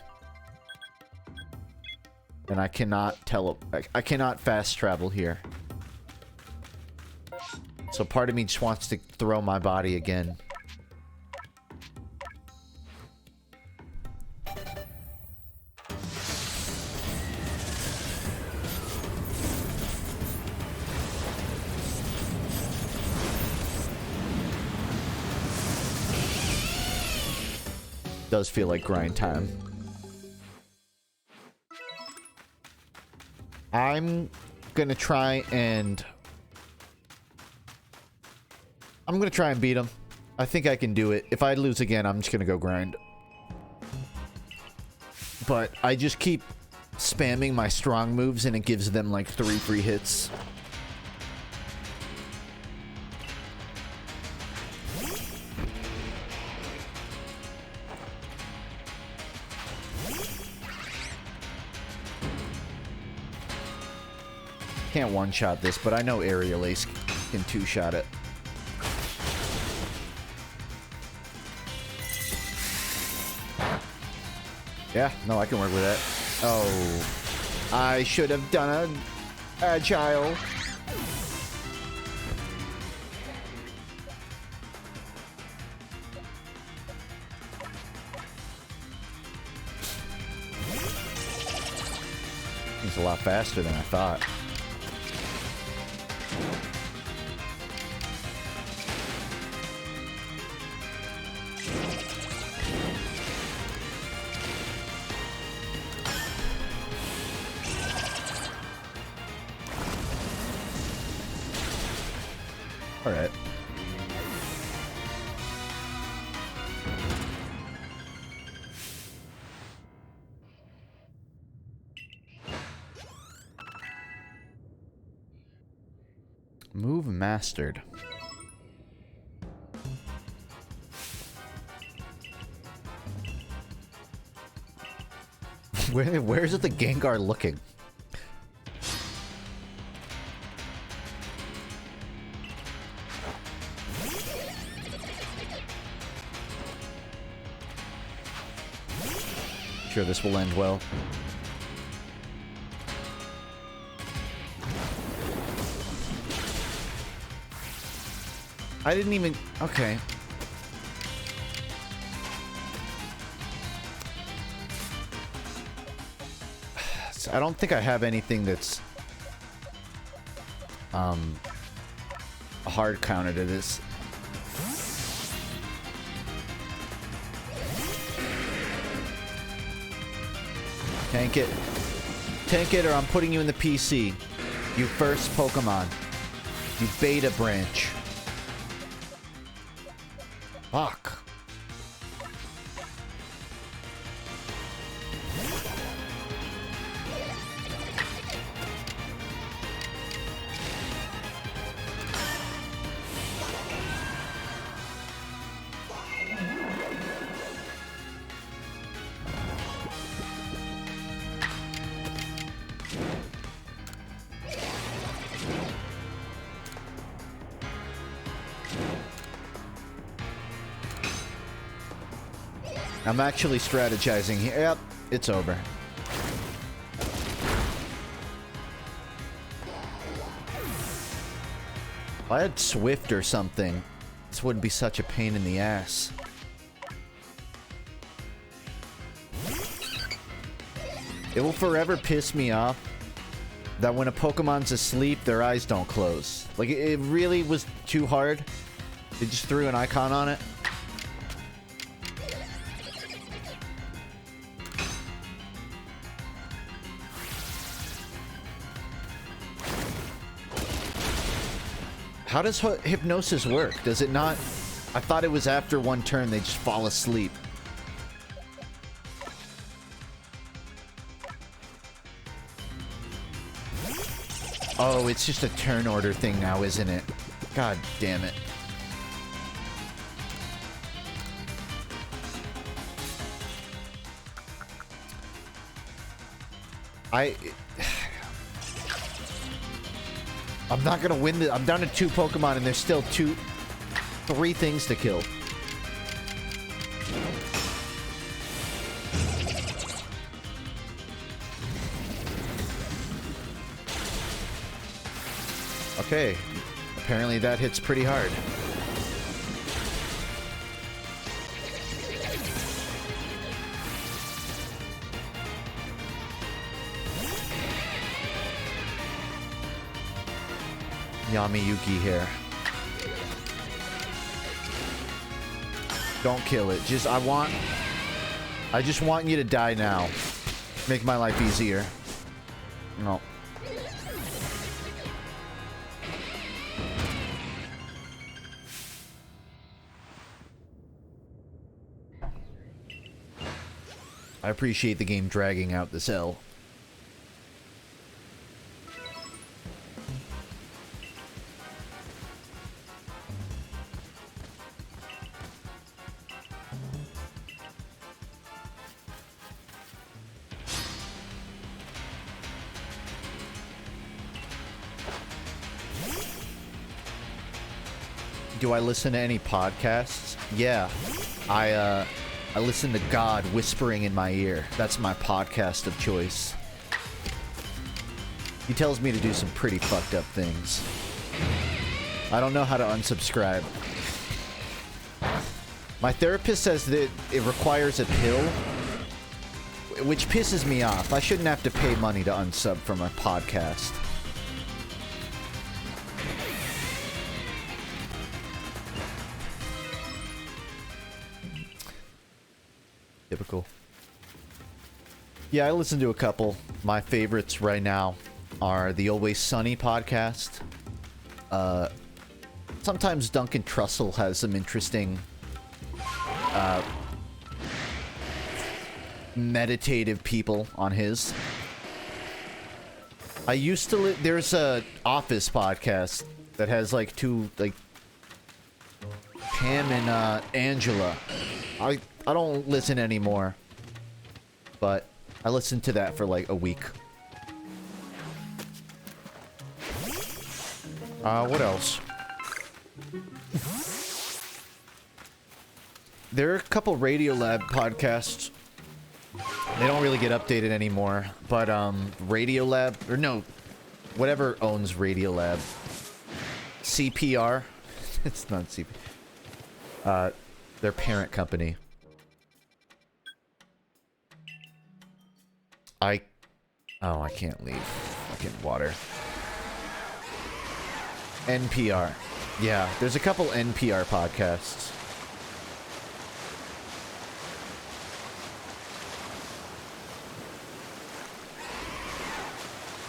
And I cannot I cannot fast travel here. So part of me just wants to throw my body again. Does feel like grind time. I'm gonna try and beat him. I think I can do it. If I lose again, I'm just gonna go grind. But I just keep spamming my strong moves and it gives them like 3 free hits. Can't one-shot this, but I know Aerial Ace can two-shot it. Yeah, no, I can work with that. Oh, I should have done an agile. It's a lot faster than I thought. All right. Move mastered. Where's it the Gengar looking? Sure, this will end well. I didn't even... Okay. So I don't think I have anything that's... a hard counter to this. Tank it. Tank it or I'm putting you in the PC. You first Pokemon. You beta branch. Fuck. I'm actually strategizing here. Yep, it's over. If I had Swift or something, this wouldn't be such a pain in the ass. It will forever piss me off that when a Pokemon's asleep, their eyes don't close. Like, it really was too hard. They just threw an icon on it. How does hypnosis work? Does it not? I thought it was after one turn they just fall asleep. Oh, it's just a turn order thing now, isn't it? God damn it. I'm not gonna win this. I'm down to 2 Pokemon and there's still 3 things to kill. Okay. Apparently that hits pretty hard. Yami-Yuki here. Don't kill it. I just want you to die now. Make my life easier. No. I appreciate the game dragging out this L. Do I listen to any podcasts? Yeah. I listen to God whispering in my ear. That's my podcast of choice. He tells me to do some pretty fucked up things. I don't know how to unsubscribe. My therapist says that it requires a pill, which pisses me off. I shouldn't have to pay money to unsub from a podcast. Typical. Yeah, I listen to a couple. My favorites right now are the Always Sunny podcast. Sometimes Duncan Trussell has some interesting meditative people on his. I used to there's a Office podcast that has like 2, like Pam and Angela. I don't listen anymore, but I listened to that for like a week. What else? There are a couple Radiolab podcasts. They don't really get updated anymore, but Radiolab, or no, whatever owns Radiolab. CPR. It's not CPR. Their parent company. Oh, I can't leave. Fucking water. NPR. Yeah, there's a couple NPR podcasts.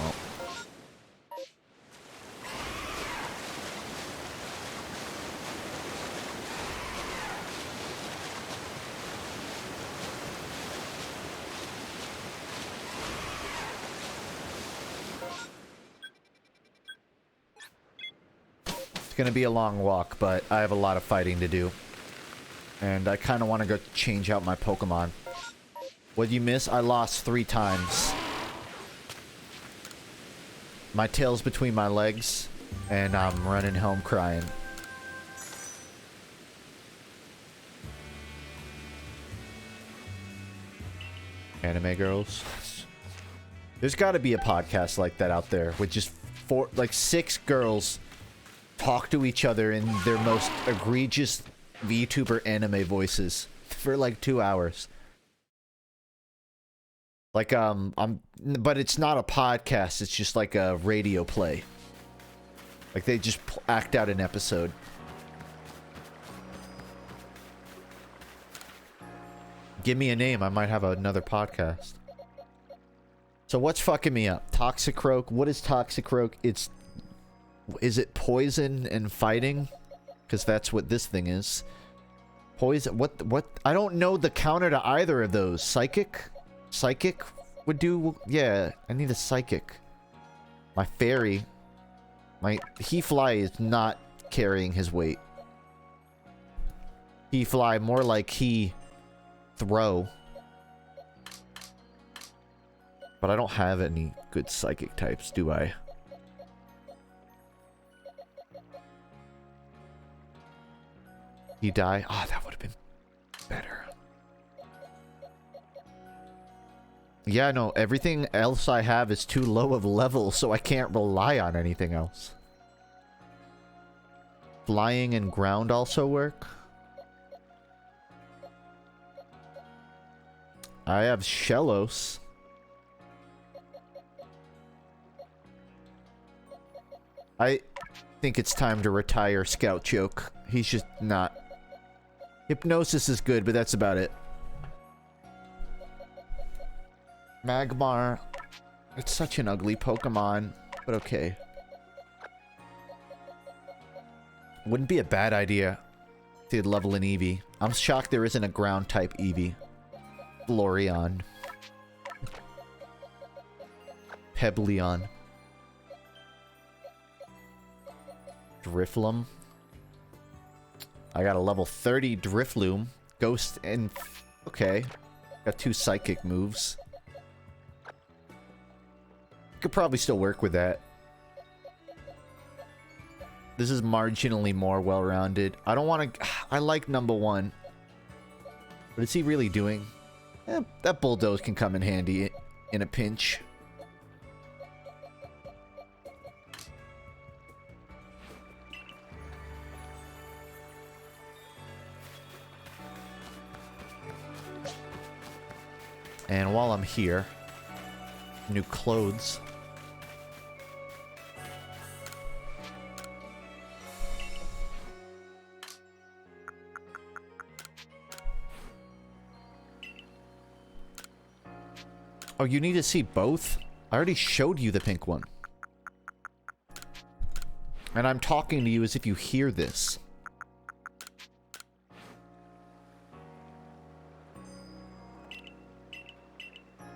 Oh. Gonna be a long walk, but I have a lot of fighting to do. And I kind of want to go change out my Pokemon. What'd you miss? I lost 3 times. My tail's between my legs, and I'm running home crying. Anime girls. There's got to be a podcast like that out there with just 6 girls talk to each other in their most egregious VTuber anime voices for like 2 hours. Like, but it's not a podcast. It's just like a radio play. Like, they just act out an episode. Give me a name. I might have another podcast. So what's fucking me up? Toxicroak. What is Toxicroak? Is it poison and fighting? Because that's what this thing is. Poison. What? I don't know the counter to either of those. Psychic? Psychic would do. Yeah, I need a psychic. My fairy. My He-Fly is not carrying his weight. He-Fly, more like He-Throw. But I don't have any good psychic types, do I? He die? Ah, oh, that would have been better. Yeah, no, everything else I have is too low of level, so I can't rely on anything else. Flying and ground also work. I have Shellos. I think it's time to retire Scout Choke. He's just not. Hypnosis is good, but that's about it. Magmar. It's such an ugly Pokemon, but okay. Wouldn't be a bad idea to level an Eevee. I'm shocked there isn't a ground type Eevee. Flareon. Pebbleon. Drifloon. I got a level 30 Drifloon. Ghost and... Okay. Got 2 psychic moves. Could probably still work with that. This is marginally more well-rounded. I don't want to... I like number 1. What is he really doing? Eh, that Bulldoze can come in handy in a pinch. And while I'm here, new clothes. Oh, you need to see both? I already showed you the pink one. And I'm talking to you as if you hear this.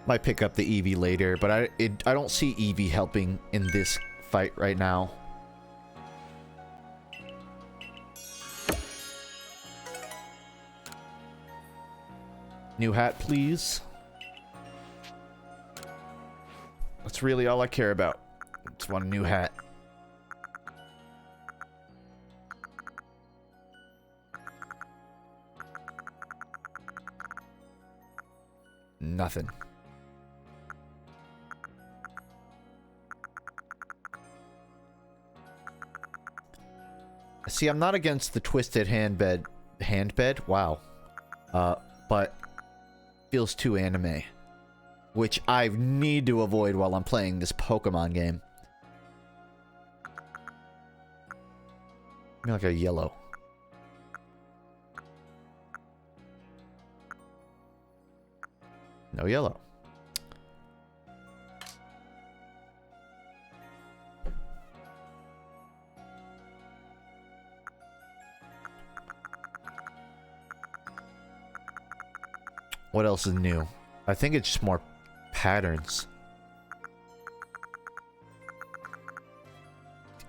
Might pick up the Eevee later, but I don't see Eevee helping in this fight right now. New hat, please. That's really all I care about. Just want a new hat. Nothing. See, I'm not against the twisted handbed. Handbed? Wow. But feels too anime. Which I need to avoid while I'm playing this Pokemon game. Give me like a yellow. No yellow. What else is new? I think it's just more patterns.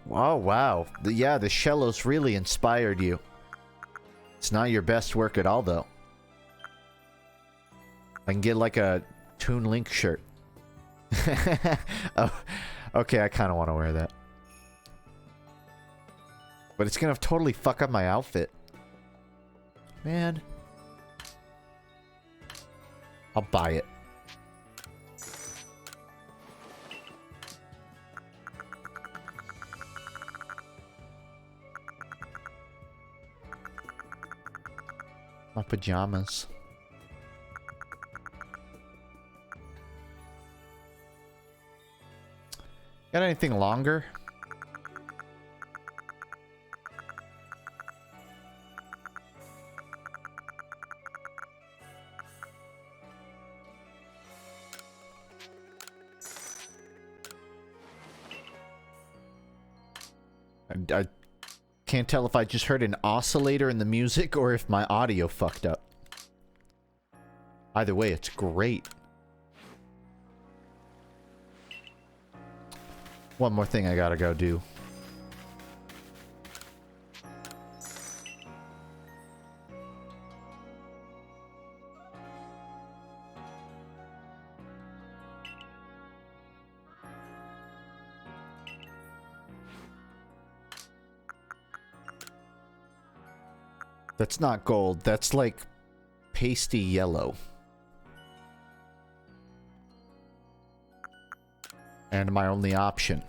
Oh, wow. Yeah, the Shellos really inspired you. It's not your best work at all, though. I can get like a Toon Link shirt. Oh, okay, I kind of want to wear that. But it's going to totally fuck up my outfit. Man. I'll buy it. My pajamas. Got anything longer? I can't tell if I just heard an oscillator in the music or if my audio fucked up. Either way, it's great. One more thing I gotta go do. That's not gold. That's like pasty yellow. And my only option.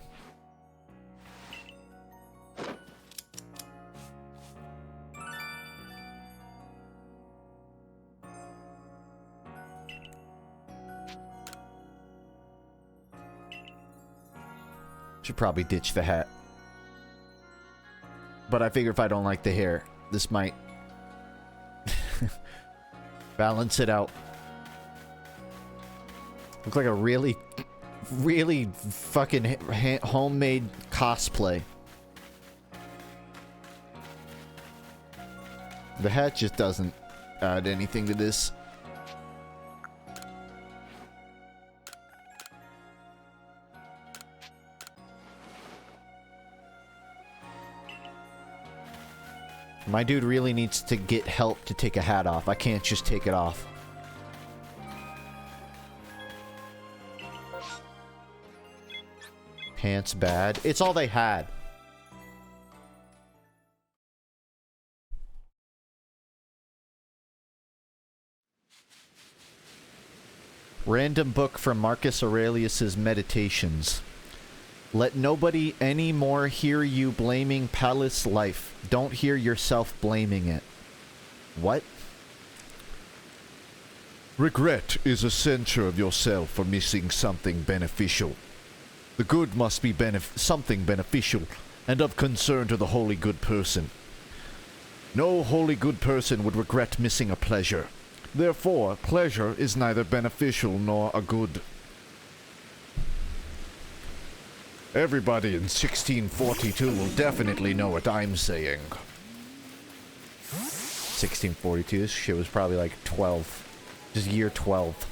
Should probably ditch the hat. But I figure if I don't like the hair, this might balance it out. Look like a really fucking homemade cosplay. The hat just doesn't add anything to this. My dude really needs to get help to take a hat off. I can't just take it off. Pants bad. It's all they had. Random book from Marcus Aurelius's Meditations. Let nobody any more hear you blaming palace life. Don't hear yourself blaming it. What? Regret is a censure of yourself for missing something beneficial. The good must be something beneficial and of concern to the wholly good person. No wholly good person would regret missing a pleasure. Therefore, pleasure is neither beneficial nor a good. Everybody in 1642 will definitely know what I'm saying. 1642? This shit was probably like 12. Just year 12.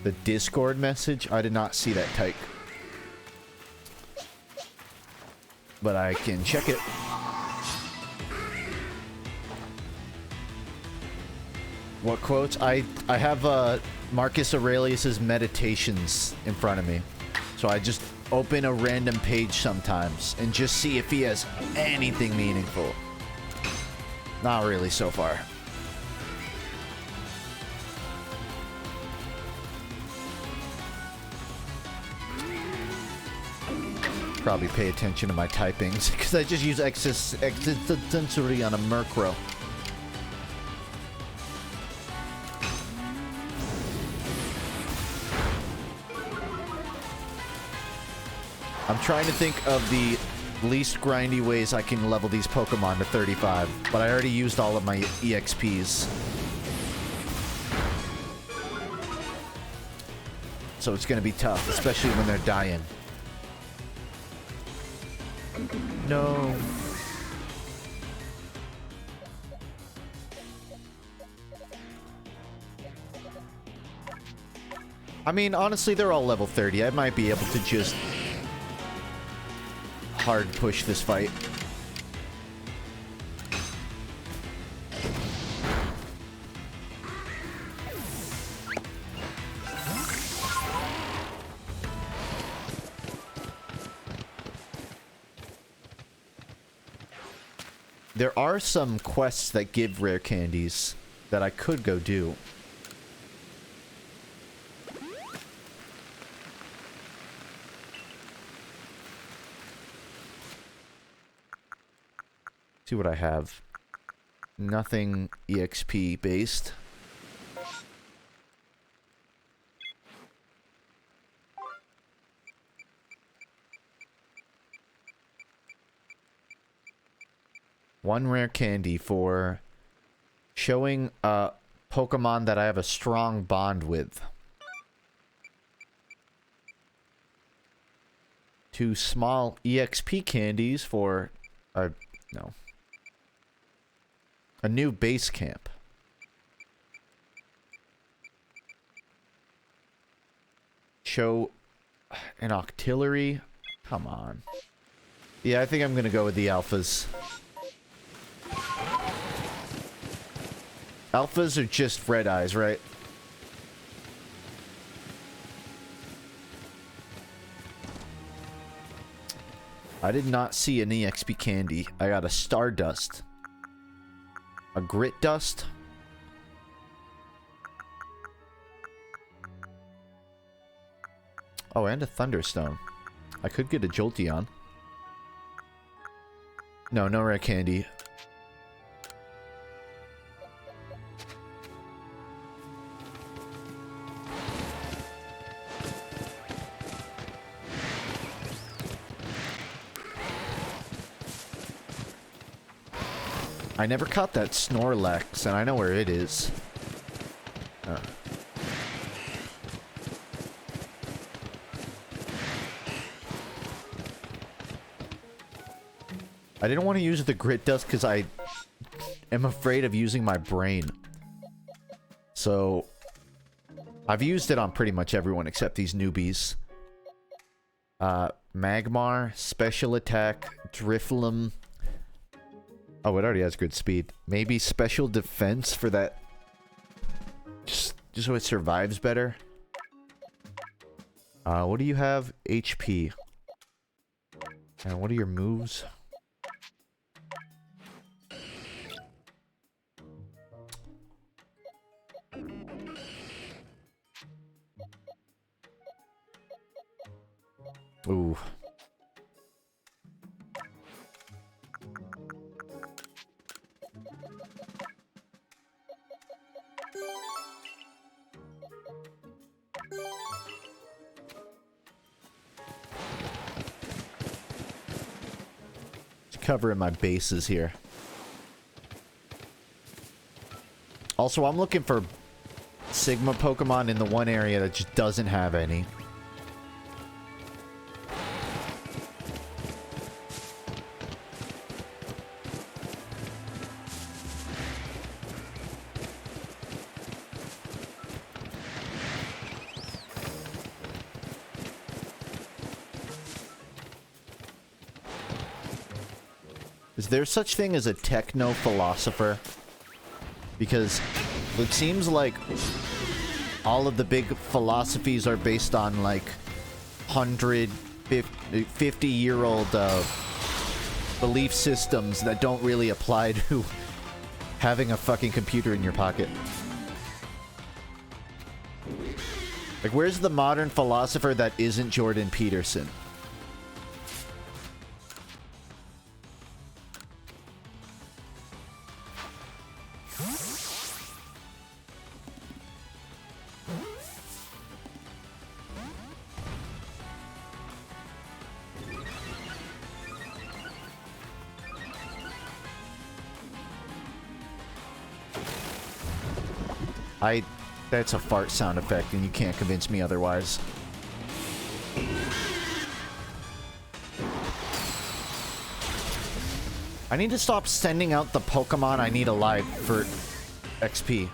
The Discord message? I did not see that type. But I can check it. What quotes? I have Marcus Aurelius's Meditations in front of me. So I just open a random page sometimes and just see if he has anything meaningful. Not really so far. Probably pay attention to my typings because I just use existentially on a Murkrow. I'm trying to think of the least grindy ways I can level these Pokemon to 35, but I already used all of my EXPs. So it's gonna be tough, especially when they're dying. No. I mean, honestly, they're all level 30. I might be able to just hard push this fight. There are some quests that give rare candies that I could go do. See what I have. Nothing EXP based. 1 rare candy for showing a Pokemon that I have a strong bond with. 2 small EXP candies for a new base camp. Show an Octillery. Come on. Yeah, I think I'm gonna go with the alphas. Alphas are just red eyes, right? I did not see an EXP candy. I got a Stardust. A Grit Dust. Oh, and a Thunderstone. I could get a Jolteon. No, no rare candy. I never caught that Snorlax, and I know where it is. I didn't want to use the Grit Dust because I am afraid of using my brain. So, I've used it on pretty much everyone except these newbies. Magmar, Special Attack, Drifloon. Oh, it already has good speed. Maybe Special Defense for that. Just so it survives better. What do you have? HP. And what are your moves? Ooh. Just covering my bases here. Also, I'm looking for Sigma Pokemon in the one area that just doesn't have any. Is there such thing as a techno-philosopher? Because it seems like all of the big philosophies are based on like 150-year-old belief systems that don't really apply to having a fucking computer in your pocket. Like, where's the modern philosopher that isn't Jordan Peterson? That's a fart sound effect, and you can't convince me otherwise. I need to stop sending out the Pokemon I need alive for XP.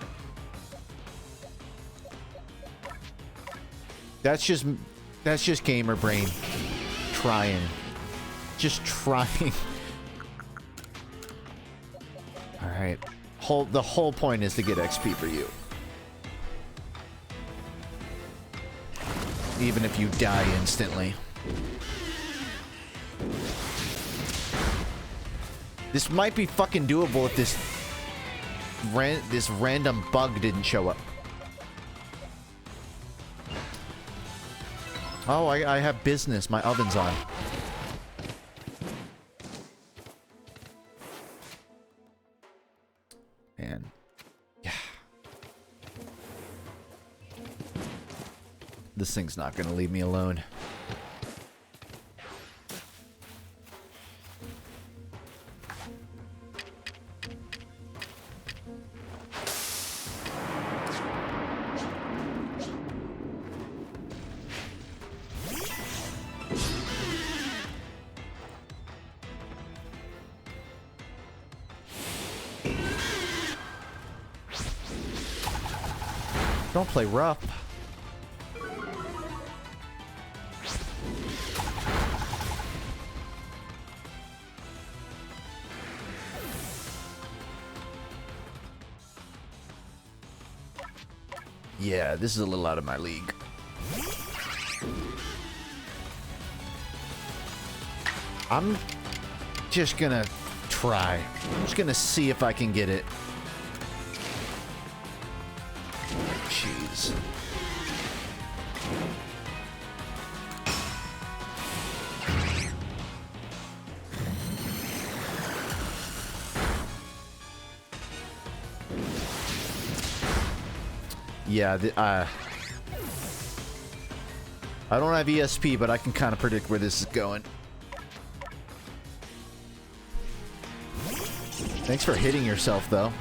That's just gamer brain trying. Just trying. Alright. The whole point is to get XP for you. Even if you die instantly. This might be fucking doable if this random bug didn't show up. Oh, I have business. My oven's on. Man. Yeah. This thing's not gonna leave me alone. Don't play rough. Yeah, this is a little out of my league. I'm just gonna try. I'm just gonna see if I can get it. Jeez. Yeah, I don't have ESP, but I can kind of predict where this is going. Thanks for hitting yourself, though.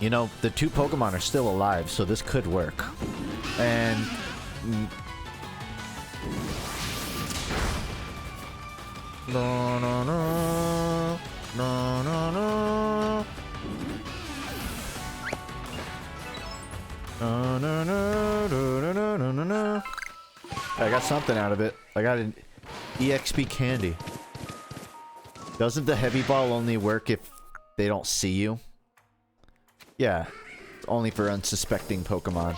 You know, the two Pokemon are still alive, so this could work. And... No, no, no. No, no, no. No, no, no, no, no, no, no, no. I got something out of it. I got an EXP candy. Doesn't the heavy ball only work if they don't see you? Yeah, it's only for unsuspecting Pokemon.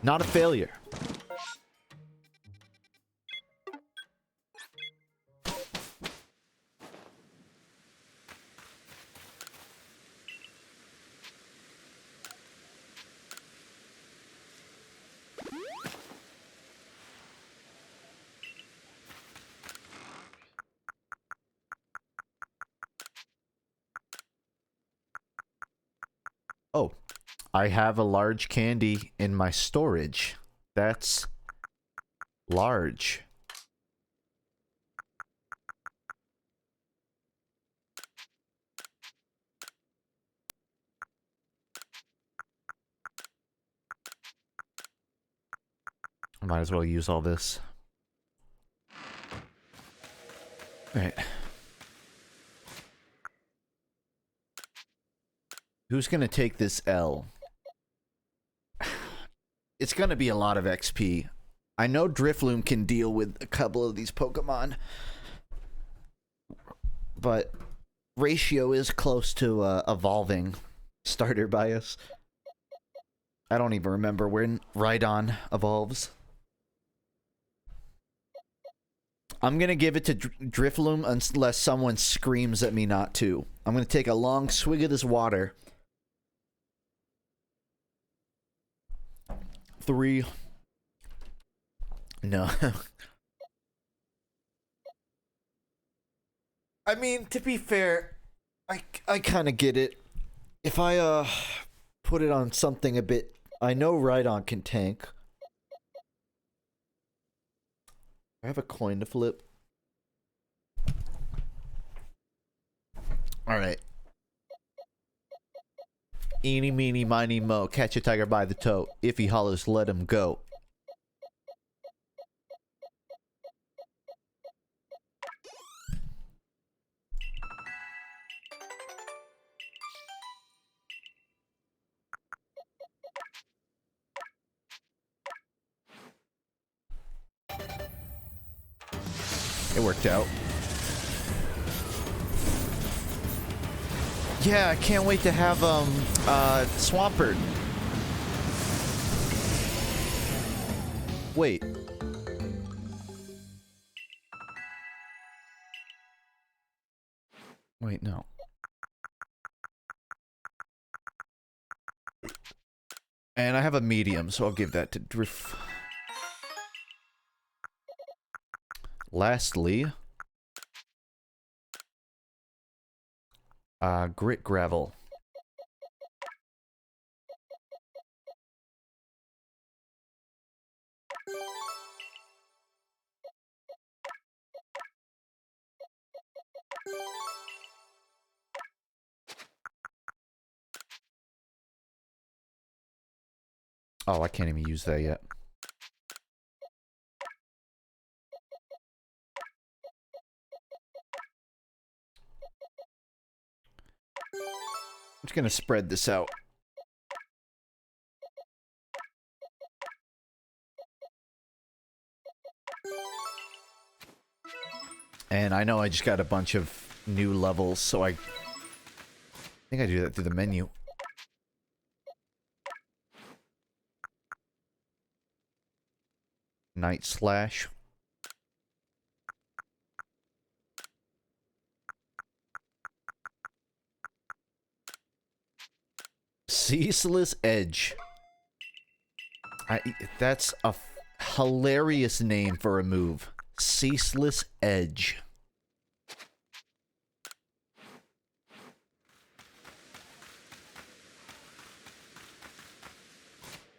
Not a failure. Oh, I have a large candy in my storage. That's large. I might as well use all this. Alright. Who's gonna take this L? It's gonna be a lot of XP. I know Drifloon can deal with a couple of these Pokemon. But Ratio is close to evolving starter bias. I don't even remember when Rhydon evolves. I'm gonna give it to Drifloon unless someone screams at me not to. I'm gonna take a long swig of this water. 3. No. I mean, to be fair, I kind of get it. If I put it on something a bit, I know Rhydon can tank. I have a coin to flip. All right. Eeny, meeny, miny, mo. Catch a tiger by the toe. If he hollers, let him go. It worked out. Yeah, I can't wait to have Swampert. Wait. Wait, no. And I have a medium, so I'll give that to Drift. Lastly, Grit Gravel. Oh, I can't even use that yet. I'm just gonna spread this out. And I know I just got a bunch of new levels, so I think I do that through the menu. Night Slash. Ceaseless Edge. That's a hilarious name for a move. Ceaseless Edge.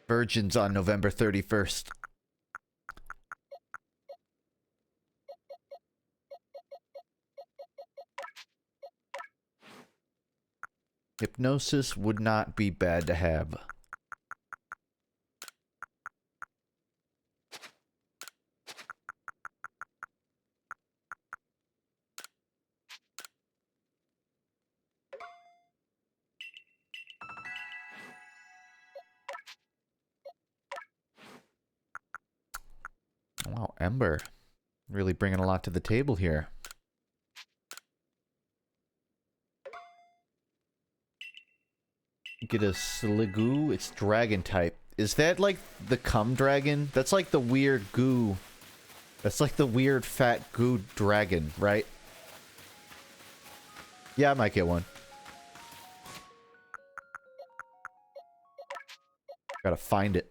Virgins on November 31st. Hypnosis would not be bad to have. Wow, Ember. Really bringing a lot to the table here. Get a Sliggoo. It's dragon type. Is that like the cum dragon? That's like the weird goo. That's like the weird fat goo dragon, right? Yeah, I might get one. Gotta find it.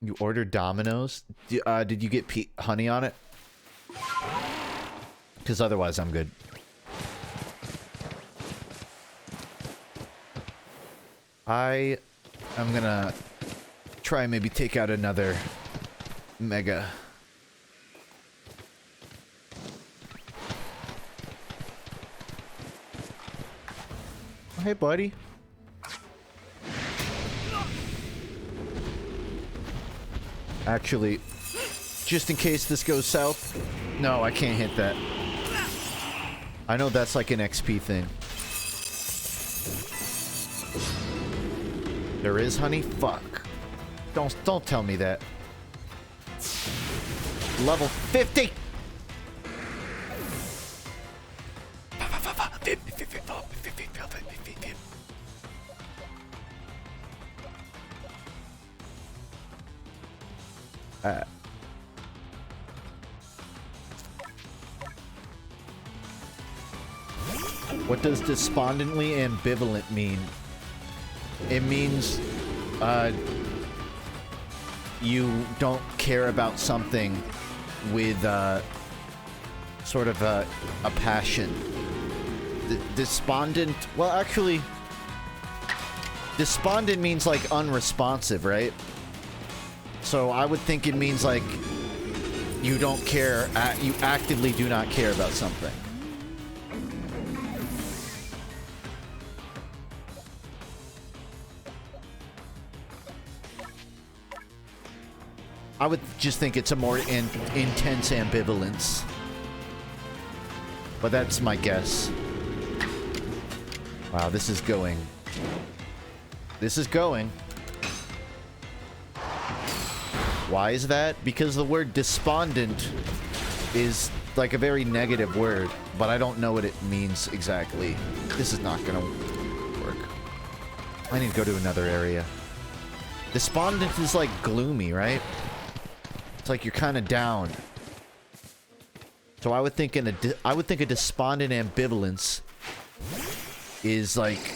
You ordered Domino's? Did you get honey on it? Because otherwise I'm good. I'm gonna try and maybe take out another mega. Oh, hey, buddy. Actually, just in case this goes south. No, I can't hit that. I know that's like an XP thing. There is honey? Fuck. Don't tell me that. Level 50! What does despondently ambivalent mean? It means, you don't care about something with, sort of a passion. Despondent, well, actually, despondent means, like, unresponsive, right? So I would think it means, like, you don't care, you actively do not care about something. I would just think it's a more intense ambivalence. But that's my guess. Wow, this is going. This is going. Why is that? Because the word despondent is like a very negative word, but I don't know what it means exactly. This is not gonna work. I need to go to another area. Despondent is like gloomy, right? It's like you're kind of down. So I would think a despondent ambivalence is like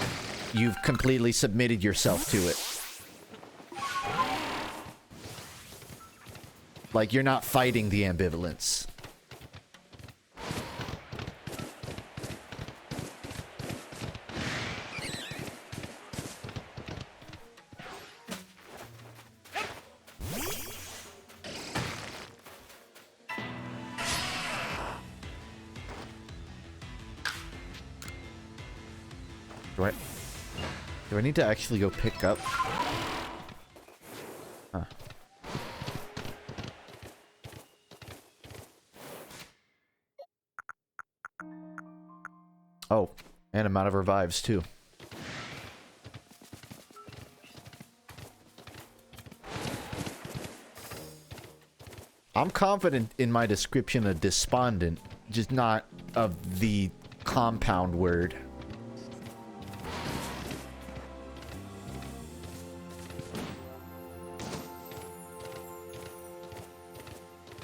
you've completely submitted yourself to it. Like you're not fighting the ambivalence. Do I need to actually go pick up? Huh. Oh, and I'm out of revives too. I'm confident in my description of despondent, just not of the compound word.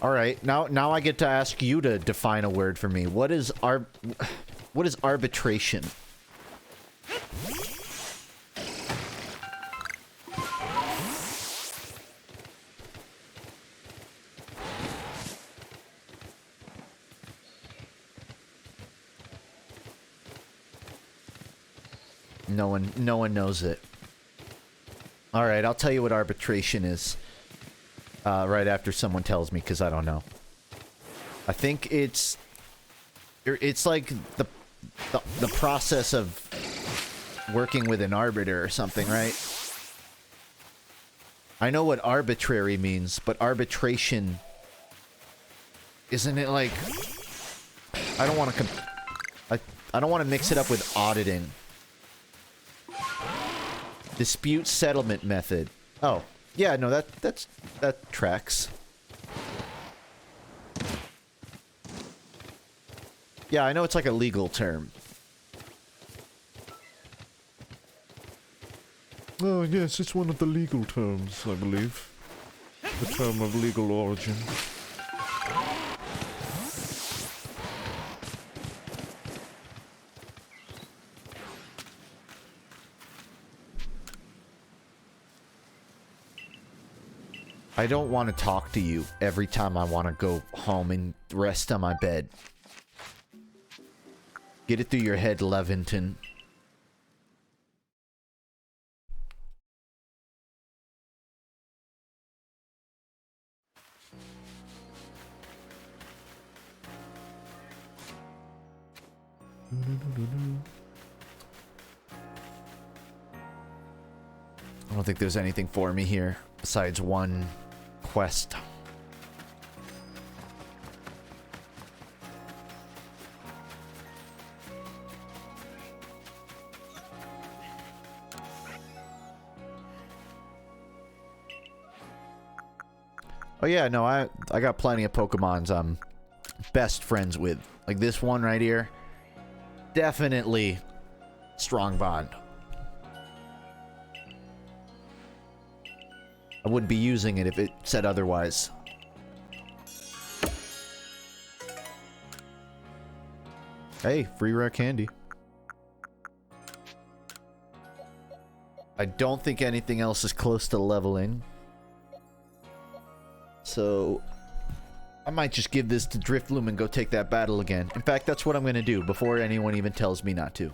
All right, now I get to ask you to define a word for me. What is arbitration? No one knows it. All right, I'll tell you what arbitration is. Right after someone tells me, because I don't know. I think it's like the process of working with an arbiter or something, right? I know what arbitrary means, but arbitration, isn't it like? I don't want to mix it up with auditing. Dispute settlement method. Oh. Yeah, no, that tracks. Yeah, I know it's like a legal term. Oh, yes, it's one of the legal terms, I believe. The term of legal origin. I don't want to talk to you every time I want to go home and rest on my bed. Get it through your head, Levington. I don't think there's anything for me here besides one quest. Oh yeah, no, I got plenty of Pokemons I'm best friends with. Like this one right here. Definitely strong bond. I wouldn't be using it if it said otherwise. Hey, free rare candy. I don't think anything else is close to leveling. So I might just give this to Drifloom and go take that battle again. In fact, that's what I'm going to do before anyone even tells me not to.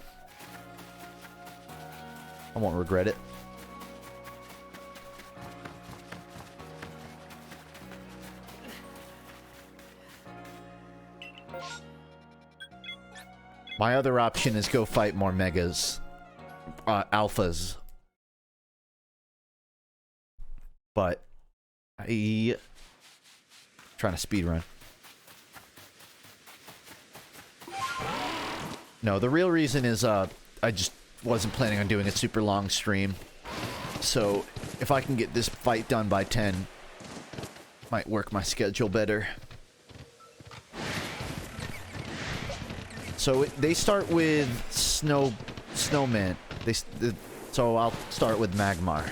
I won't regret it. My other option is go fight more megas. Alphas. But trying to speedrun. No, the real reason is I just wasn't planning on doing a super long stream. So if I can get this fight done by 10, might work my schedule better. So they start with Snowman. So I'll start with Magmar.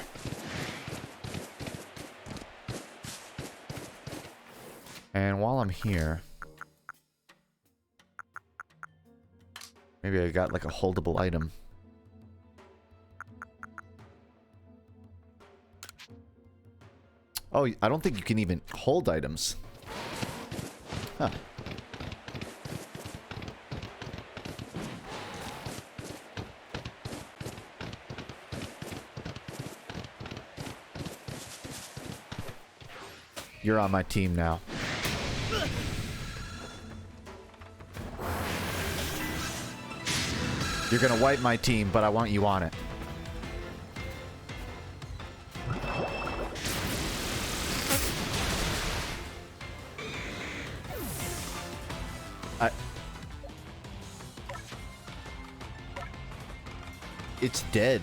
And while I'm here, maybe I got like a holdable item. Oh, I don't think you can even hold items. Huh. You're on my team now. You're gonna wipe my team, but I want you on it. It's dead.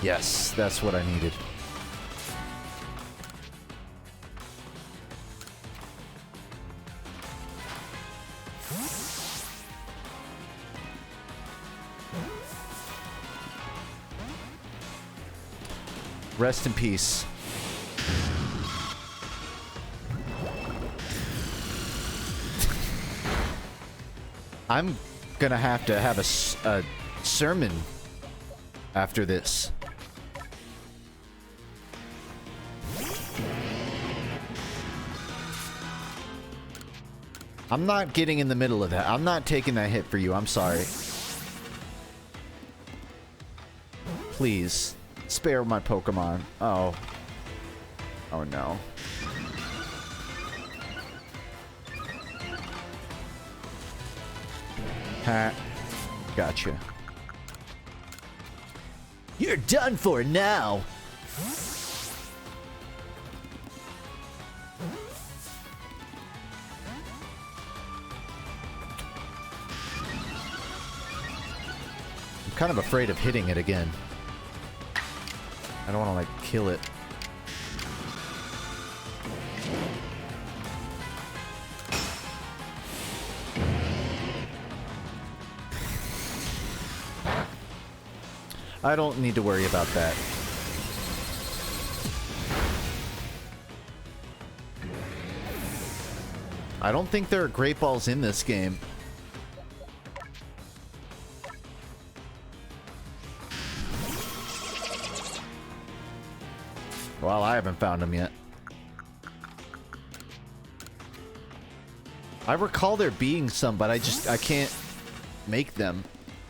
Yes, that's what I needed. Rest in peace. I'm gonna have to have a sermon after this. I'm not getting in the middle of that. I'm not taking that hit for you. I'm sorry. Please. Spare my Pokemon. Oh. Oh no. Ha. Gotcha. You're done for now! I'm kind of afraid of hitting it again. I don't want to, like, kill it. I don't need to worry about that. I don't think there are Great Balls in this game. Well, I haven't found them yet. I recall there being some, but I can't make them.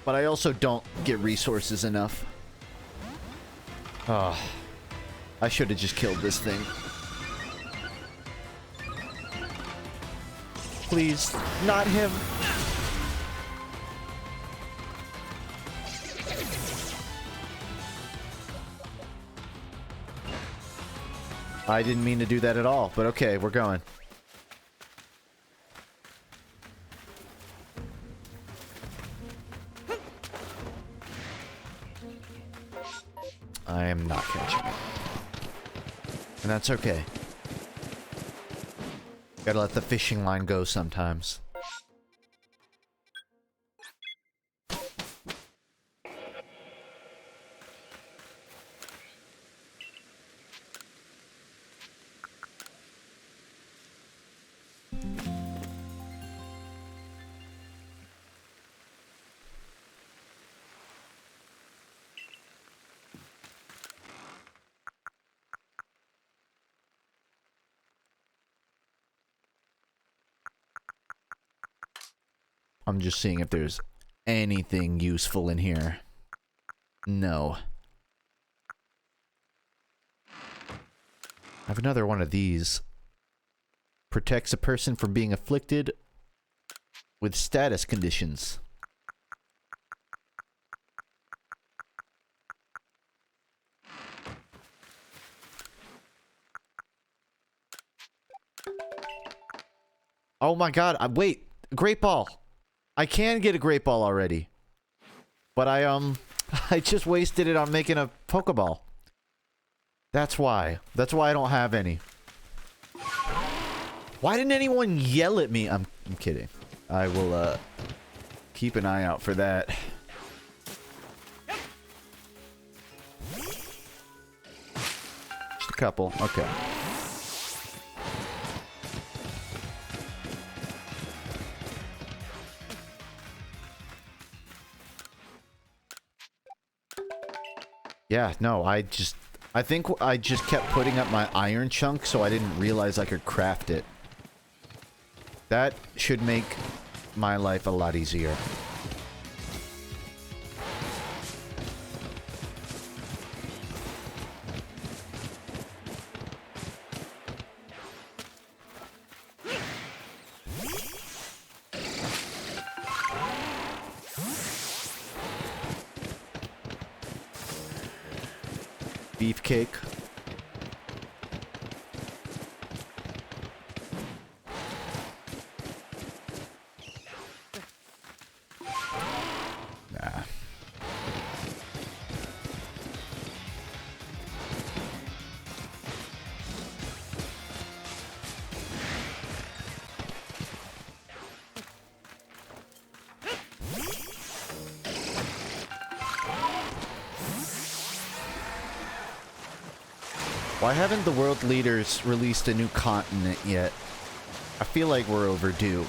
But I also don't get resources enough. Oh, I should have just killed this thing. Please, not him. I didn't mean to do that at all, but okay, we're going. I am not catching it. And that's okay. Gotta let the fishing line go sometimes. I'm just seeing if there's anything useful in here. No. I have another one of these. Protects a person from being afflicted with status conditions. Oh my god, wait, Great Ball. I can get a Great Ball already. But I just wasted it on making a Pokeball. That's why. That's why I don't have any. Why didn't anyone yell at me? I'm kidding. I will, keep an eye out for that. Just a couple. Okay. Yeah, no, I think I just kept putting up my iron chunk, so I didn't realize I could craft it. That should make my life a lot easier. beefcake. Nah. Why haven't the world leaders released a new continent yet? I feel like we're overdue.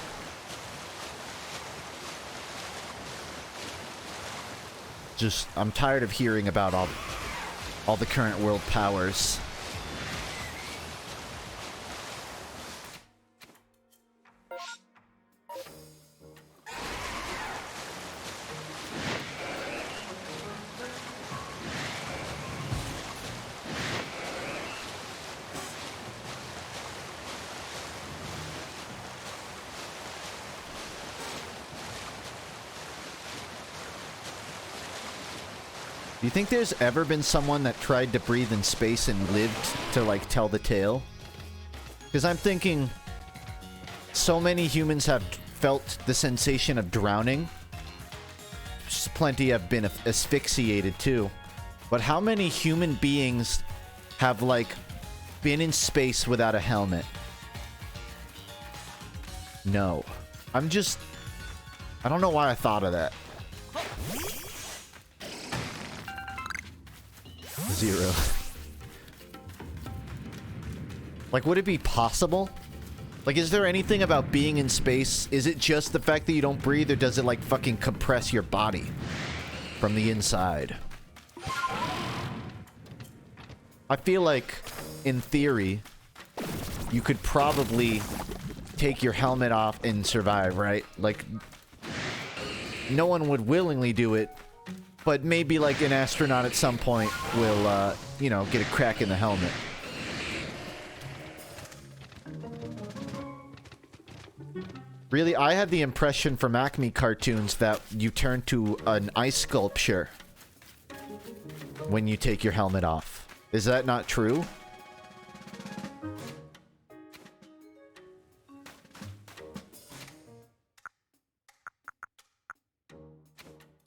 Just, I'm tired of hearing about all the current world powers. Do you think there's ever been someone that tried to breathe in space and lived to, like, tell the tale? Because I'm thinking so many humans have felt the sensation of drowning. Plenty have been asphyxiated, too. But how many human beings have, like, been in space without a helmet? No. I don't know why I thought of that. 0. Like, would it be possible? Like, is there anything about being in space? Is it just the fact that you don't breathe, or does it, like, fucking compress your body from the inside? I feel like, in theory, you could probably take your helmet off and survive, right? Like, no one would willingly do it. But maybe, like, an astronaut at some point will, you know, get a crack in the helmet. Really, I had the impression from Acme cartoons that you turn to an ice sculpture when you take your helmet off. Is that not true?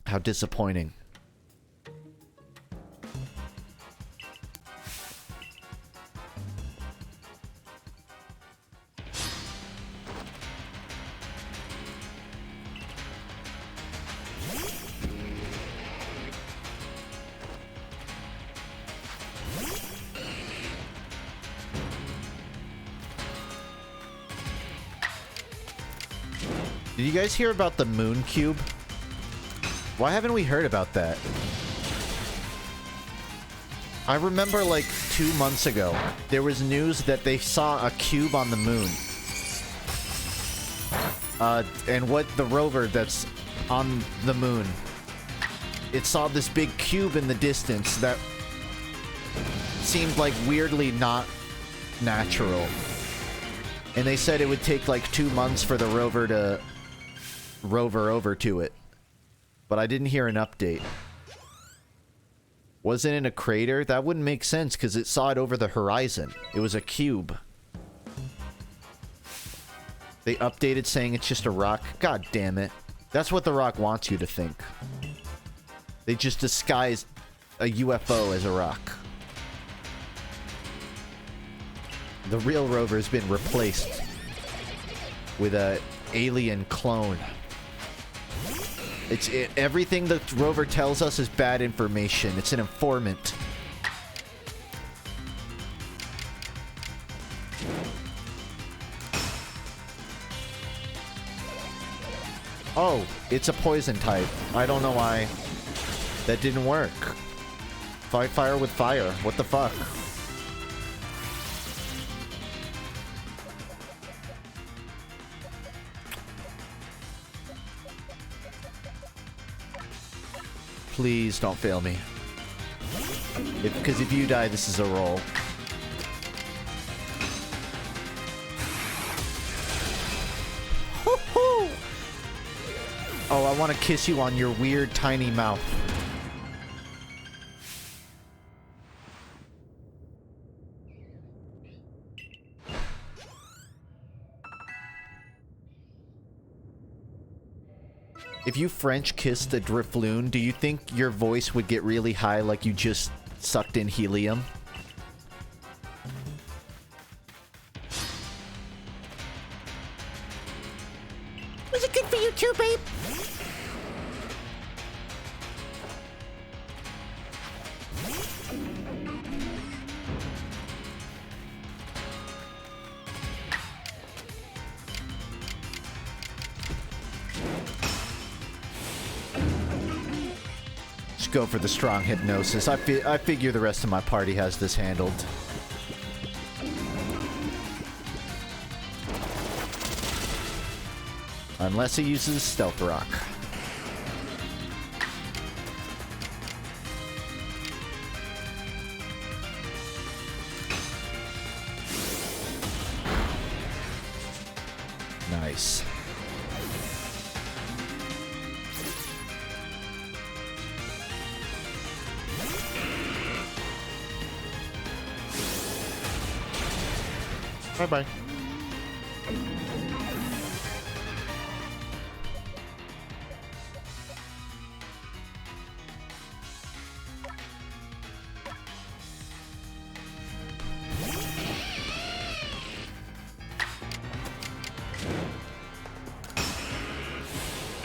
How disappointing. Did you guys hear about the moon cube? Why haven't we heard about that? I remember, like, 2 months ago, there was news that they saw a cube on the moon. And what the rover that's on the moon, it saw this big cube in the distance that seemed, like, weirdly not natural. And they said it would take, like, 2 months for the rover to rover over to it. But I didn't hear an update. Was it in a crater? That wouldn't make sense because it saw it over the horizon. It was a cube. They updated saying it's just a rock. God damn it. That's what the rock wants you to think. They just disguised a UFO as a rock. The real rover has been replaced with a alien clone. Everything the rover tells us is bad information. It's an informant. Oh, it's a poison type. I don't know why that didn't work. Fight fire with fire. What the fuck? Please don't fail me. Because if you die, this is a roll. Oh, I want to kiss you on your weird tiny mouth. If you French kissed a Drifloon, do you think your voice would get really high like you just sucked in helium? Was it good for you too, babe? Go for the strong hypnosis. I figure the rest of my party has this handled. Unless he uses stealth rock. Nice. Bye-bye.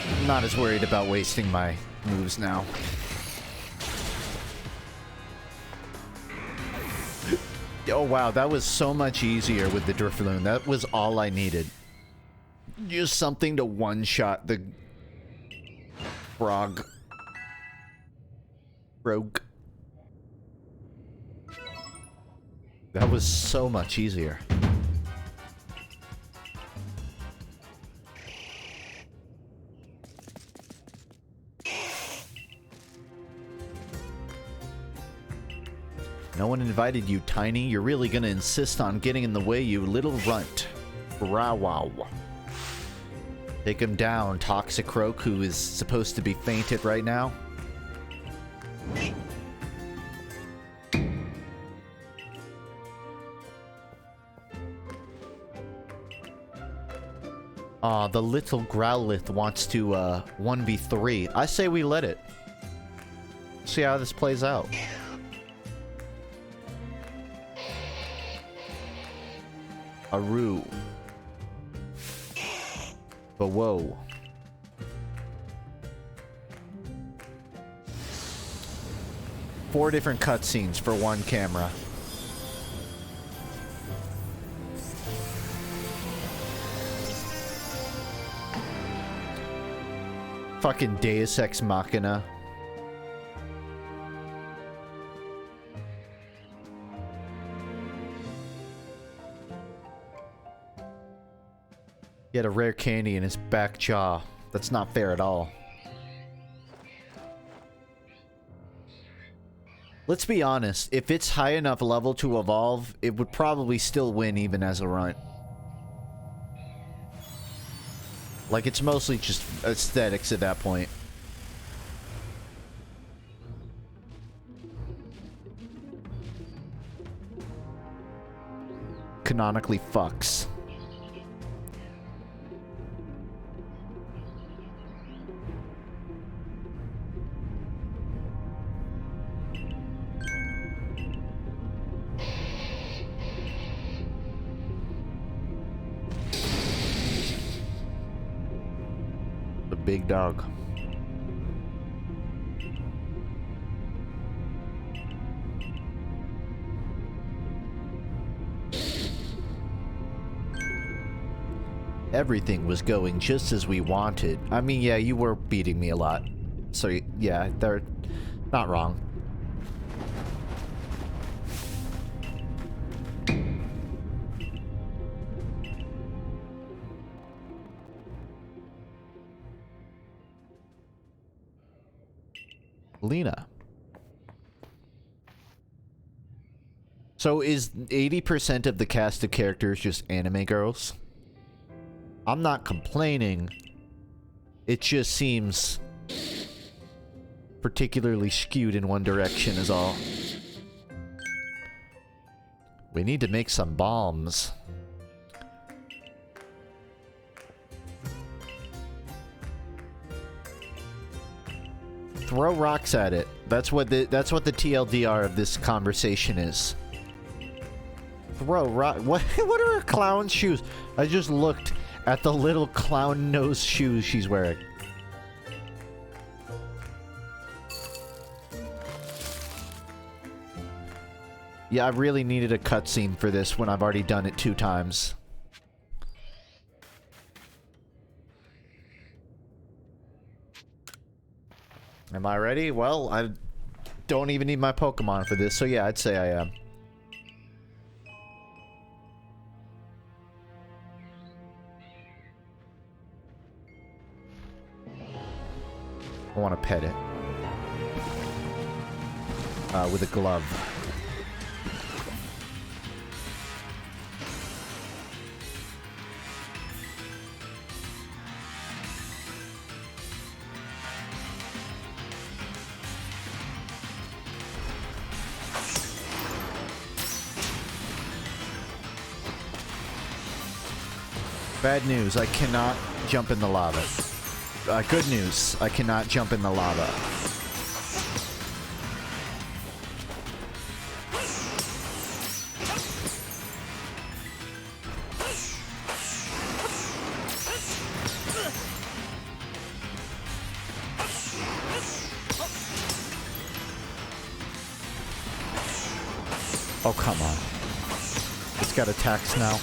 I'm not as worried about wasting my moves now. Oh wow, that was so much easier with the Drifloon. That was all I needed. Just something to one-shot the frog. Rogue. That was so much easier. No one invited you, Tiny. You're really gonna insist on getting in the way, you little runt. Wow. Take him down, Toxicroak, who is supposed to be fainted right now. Aw, the little Growlithe wants to 1v3. I say we let it. See how this plays out. Aru. But whoa. Four different cutscenes for one camera. Fucking Deus Ex Machina. He had a rare candy in his back jaw. That's not fair at all. Let's be honest, if it's high enough level to evolve, it would probably still win even as a runt. Like, it's mostly just aesthetics at that point. Canonically fucks. Big dog. Everything was going just as we wanted. I mean, yeah, you were beating me a lot. So, yeah, they're not wrong. Lena. So is 80% of the cast of characters just anime girls? I'm not complaining. It just seems particularly skewed in one direction is all. We need to make some bombs. Throw rocks at it. That's what the TLDR of this conversation is. Throw rock. What are her clown shoes? I just looked at the little clown nose shoes she's wearing. Yeah, I really needed a cutscene for this when I've already done it 2 times. Am I ready? Well, I don't even need my Pokemon for this, so yeah, I'd say I am. I want to pet it. With a glove. Bad news, I cannot jump in the lava. Good news, I cannot jump in the lava. Oh, come on. It's got attacks now.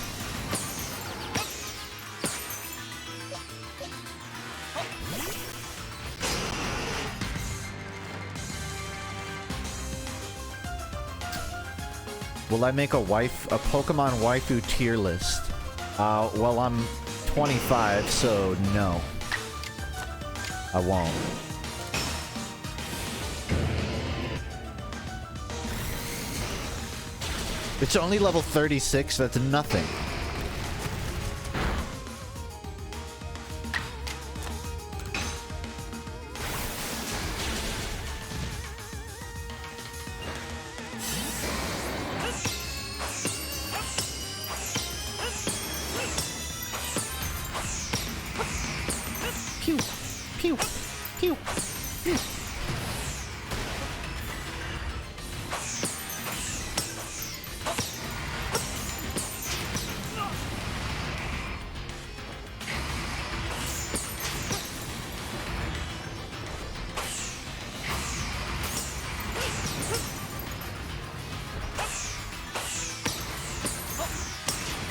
Will I make a Pokemon waifu tier list? Well, I'm 25, so no. I won't. It's only level 36, that's nothing. Pew, pew, pew, pew.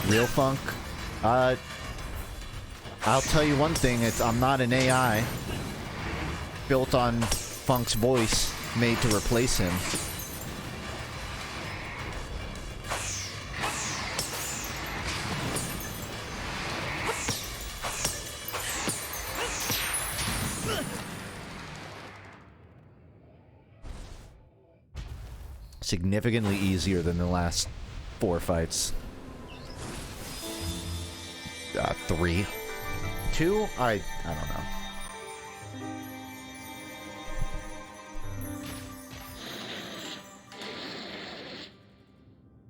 Real Funk? I'll tell you one thing, I'm not an AI built on Funk's voice made to replace him. Significantly easier than the last 4 fights. 3. 2? I don't know.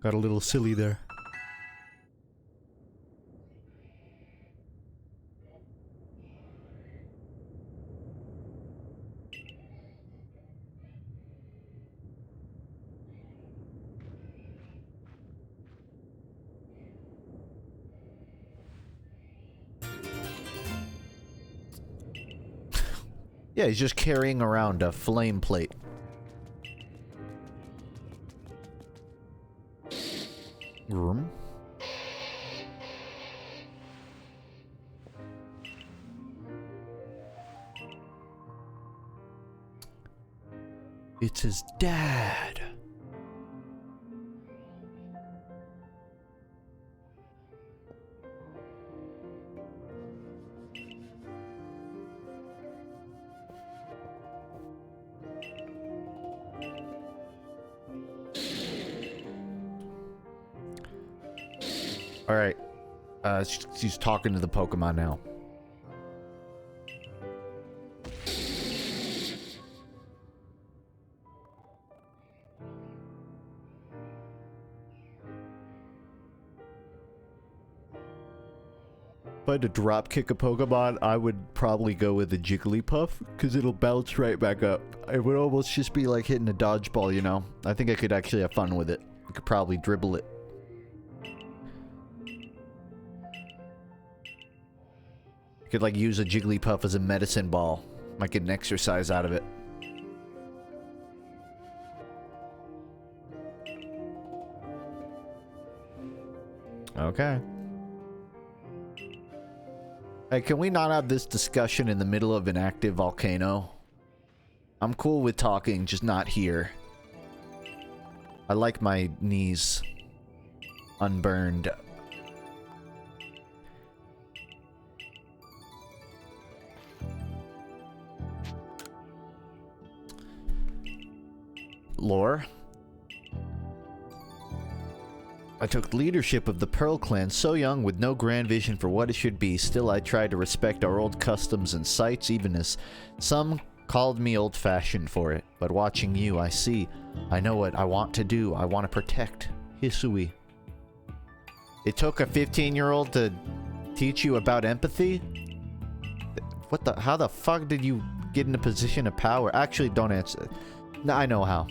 Got a little silly there. Yeah, he's just carrying around a flame plate. Room. It's his dad. Alright. She's talking to the Pokemon now. If I had to drop kick a Pokemon, I would probably go with the Jigglypuff, because it'll bounce right back up. It would almost just be like hitting a dodgeball, you know? I think I could actually have fun with it. I could probably dribble it. I could like use a Jigglypuff as a medicine ball. Might get an exercise out of it. Okay. Hey, can we not have this discussion in the middle of an active volcano? I'm cool with talking, just not here. I like my knees unburned. Lore. I took leadership of the Pearl Clan so young with no grand vision for what it should be. Still, I tried to respect our old customs and sites, even as some called me old-fashioned for it. But watching you, I see. I know what I want to do. I want to protect Hisui. It took a 15-year-old to teach you about empathy? What the? How the fuck did you get in a position of power? Actually, don't answer. No, I know how.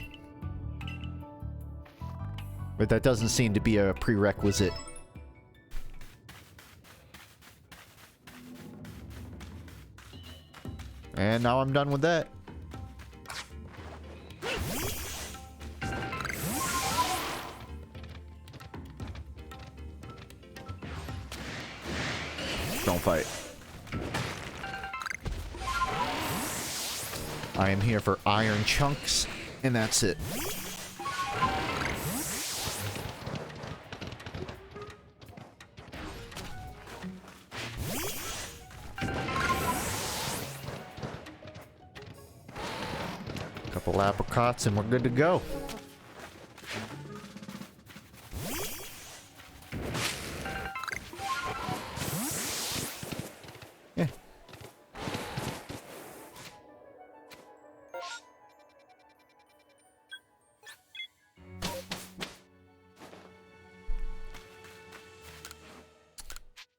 But that doesn't seem to be a prerequisite. And now I'm done with that. Don't fight. I am here for iron chunks, and that's it. Couple apricots and we're good to go. Yeah.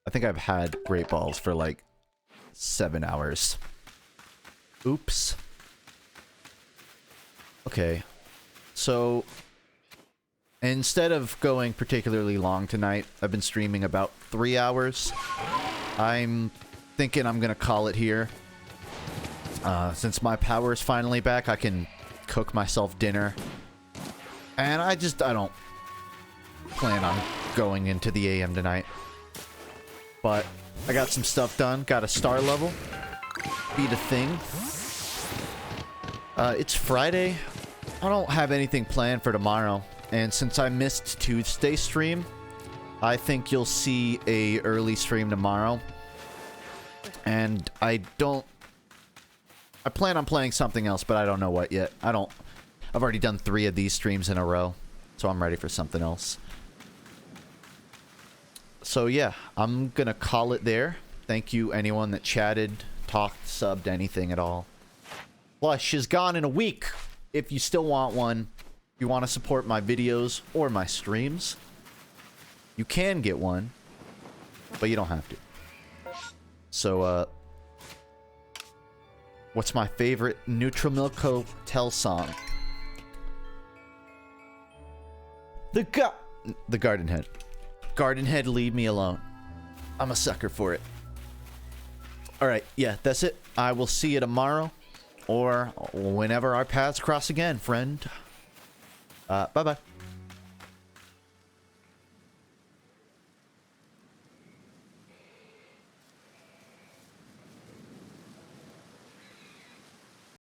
I think I've had Great Balls for like 7 hours. Oops. Okay, so instead of going particularly long tonight, I've been streaming about 3 hours. I'm thinking I'm gonna call it here. Since my power is finally back, I can cook myself dinner. And I don't plan on going into the AM tonight. But I got some stuff done, got a star level, beat a thing. It's Friday. I don't have anything planned for tomorrow, and since I missed Tuesday's stream, I think you'll see a early stream tomorrow. And I plan on playing something else, but I don't know what yet. I've already done 3 of these streams in a row, so I'm ready for something else. So yeah, I'm gonna call it there. Thank you anyone that chatted, talked, subbed, anything at all. Plush is gone in a week. If you still want one, if you want to support my videos or my streams, you can get one, but you don't have to. So, what's my favorite Nutrimilk Hotel song? The Garden Head. Garden Head, leave me alone. I'm a sucker for it. Alright, yeah, that's it. I will see you tomorrow. Or whenever our paths cross again, friend. Bye-bye.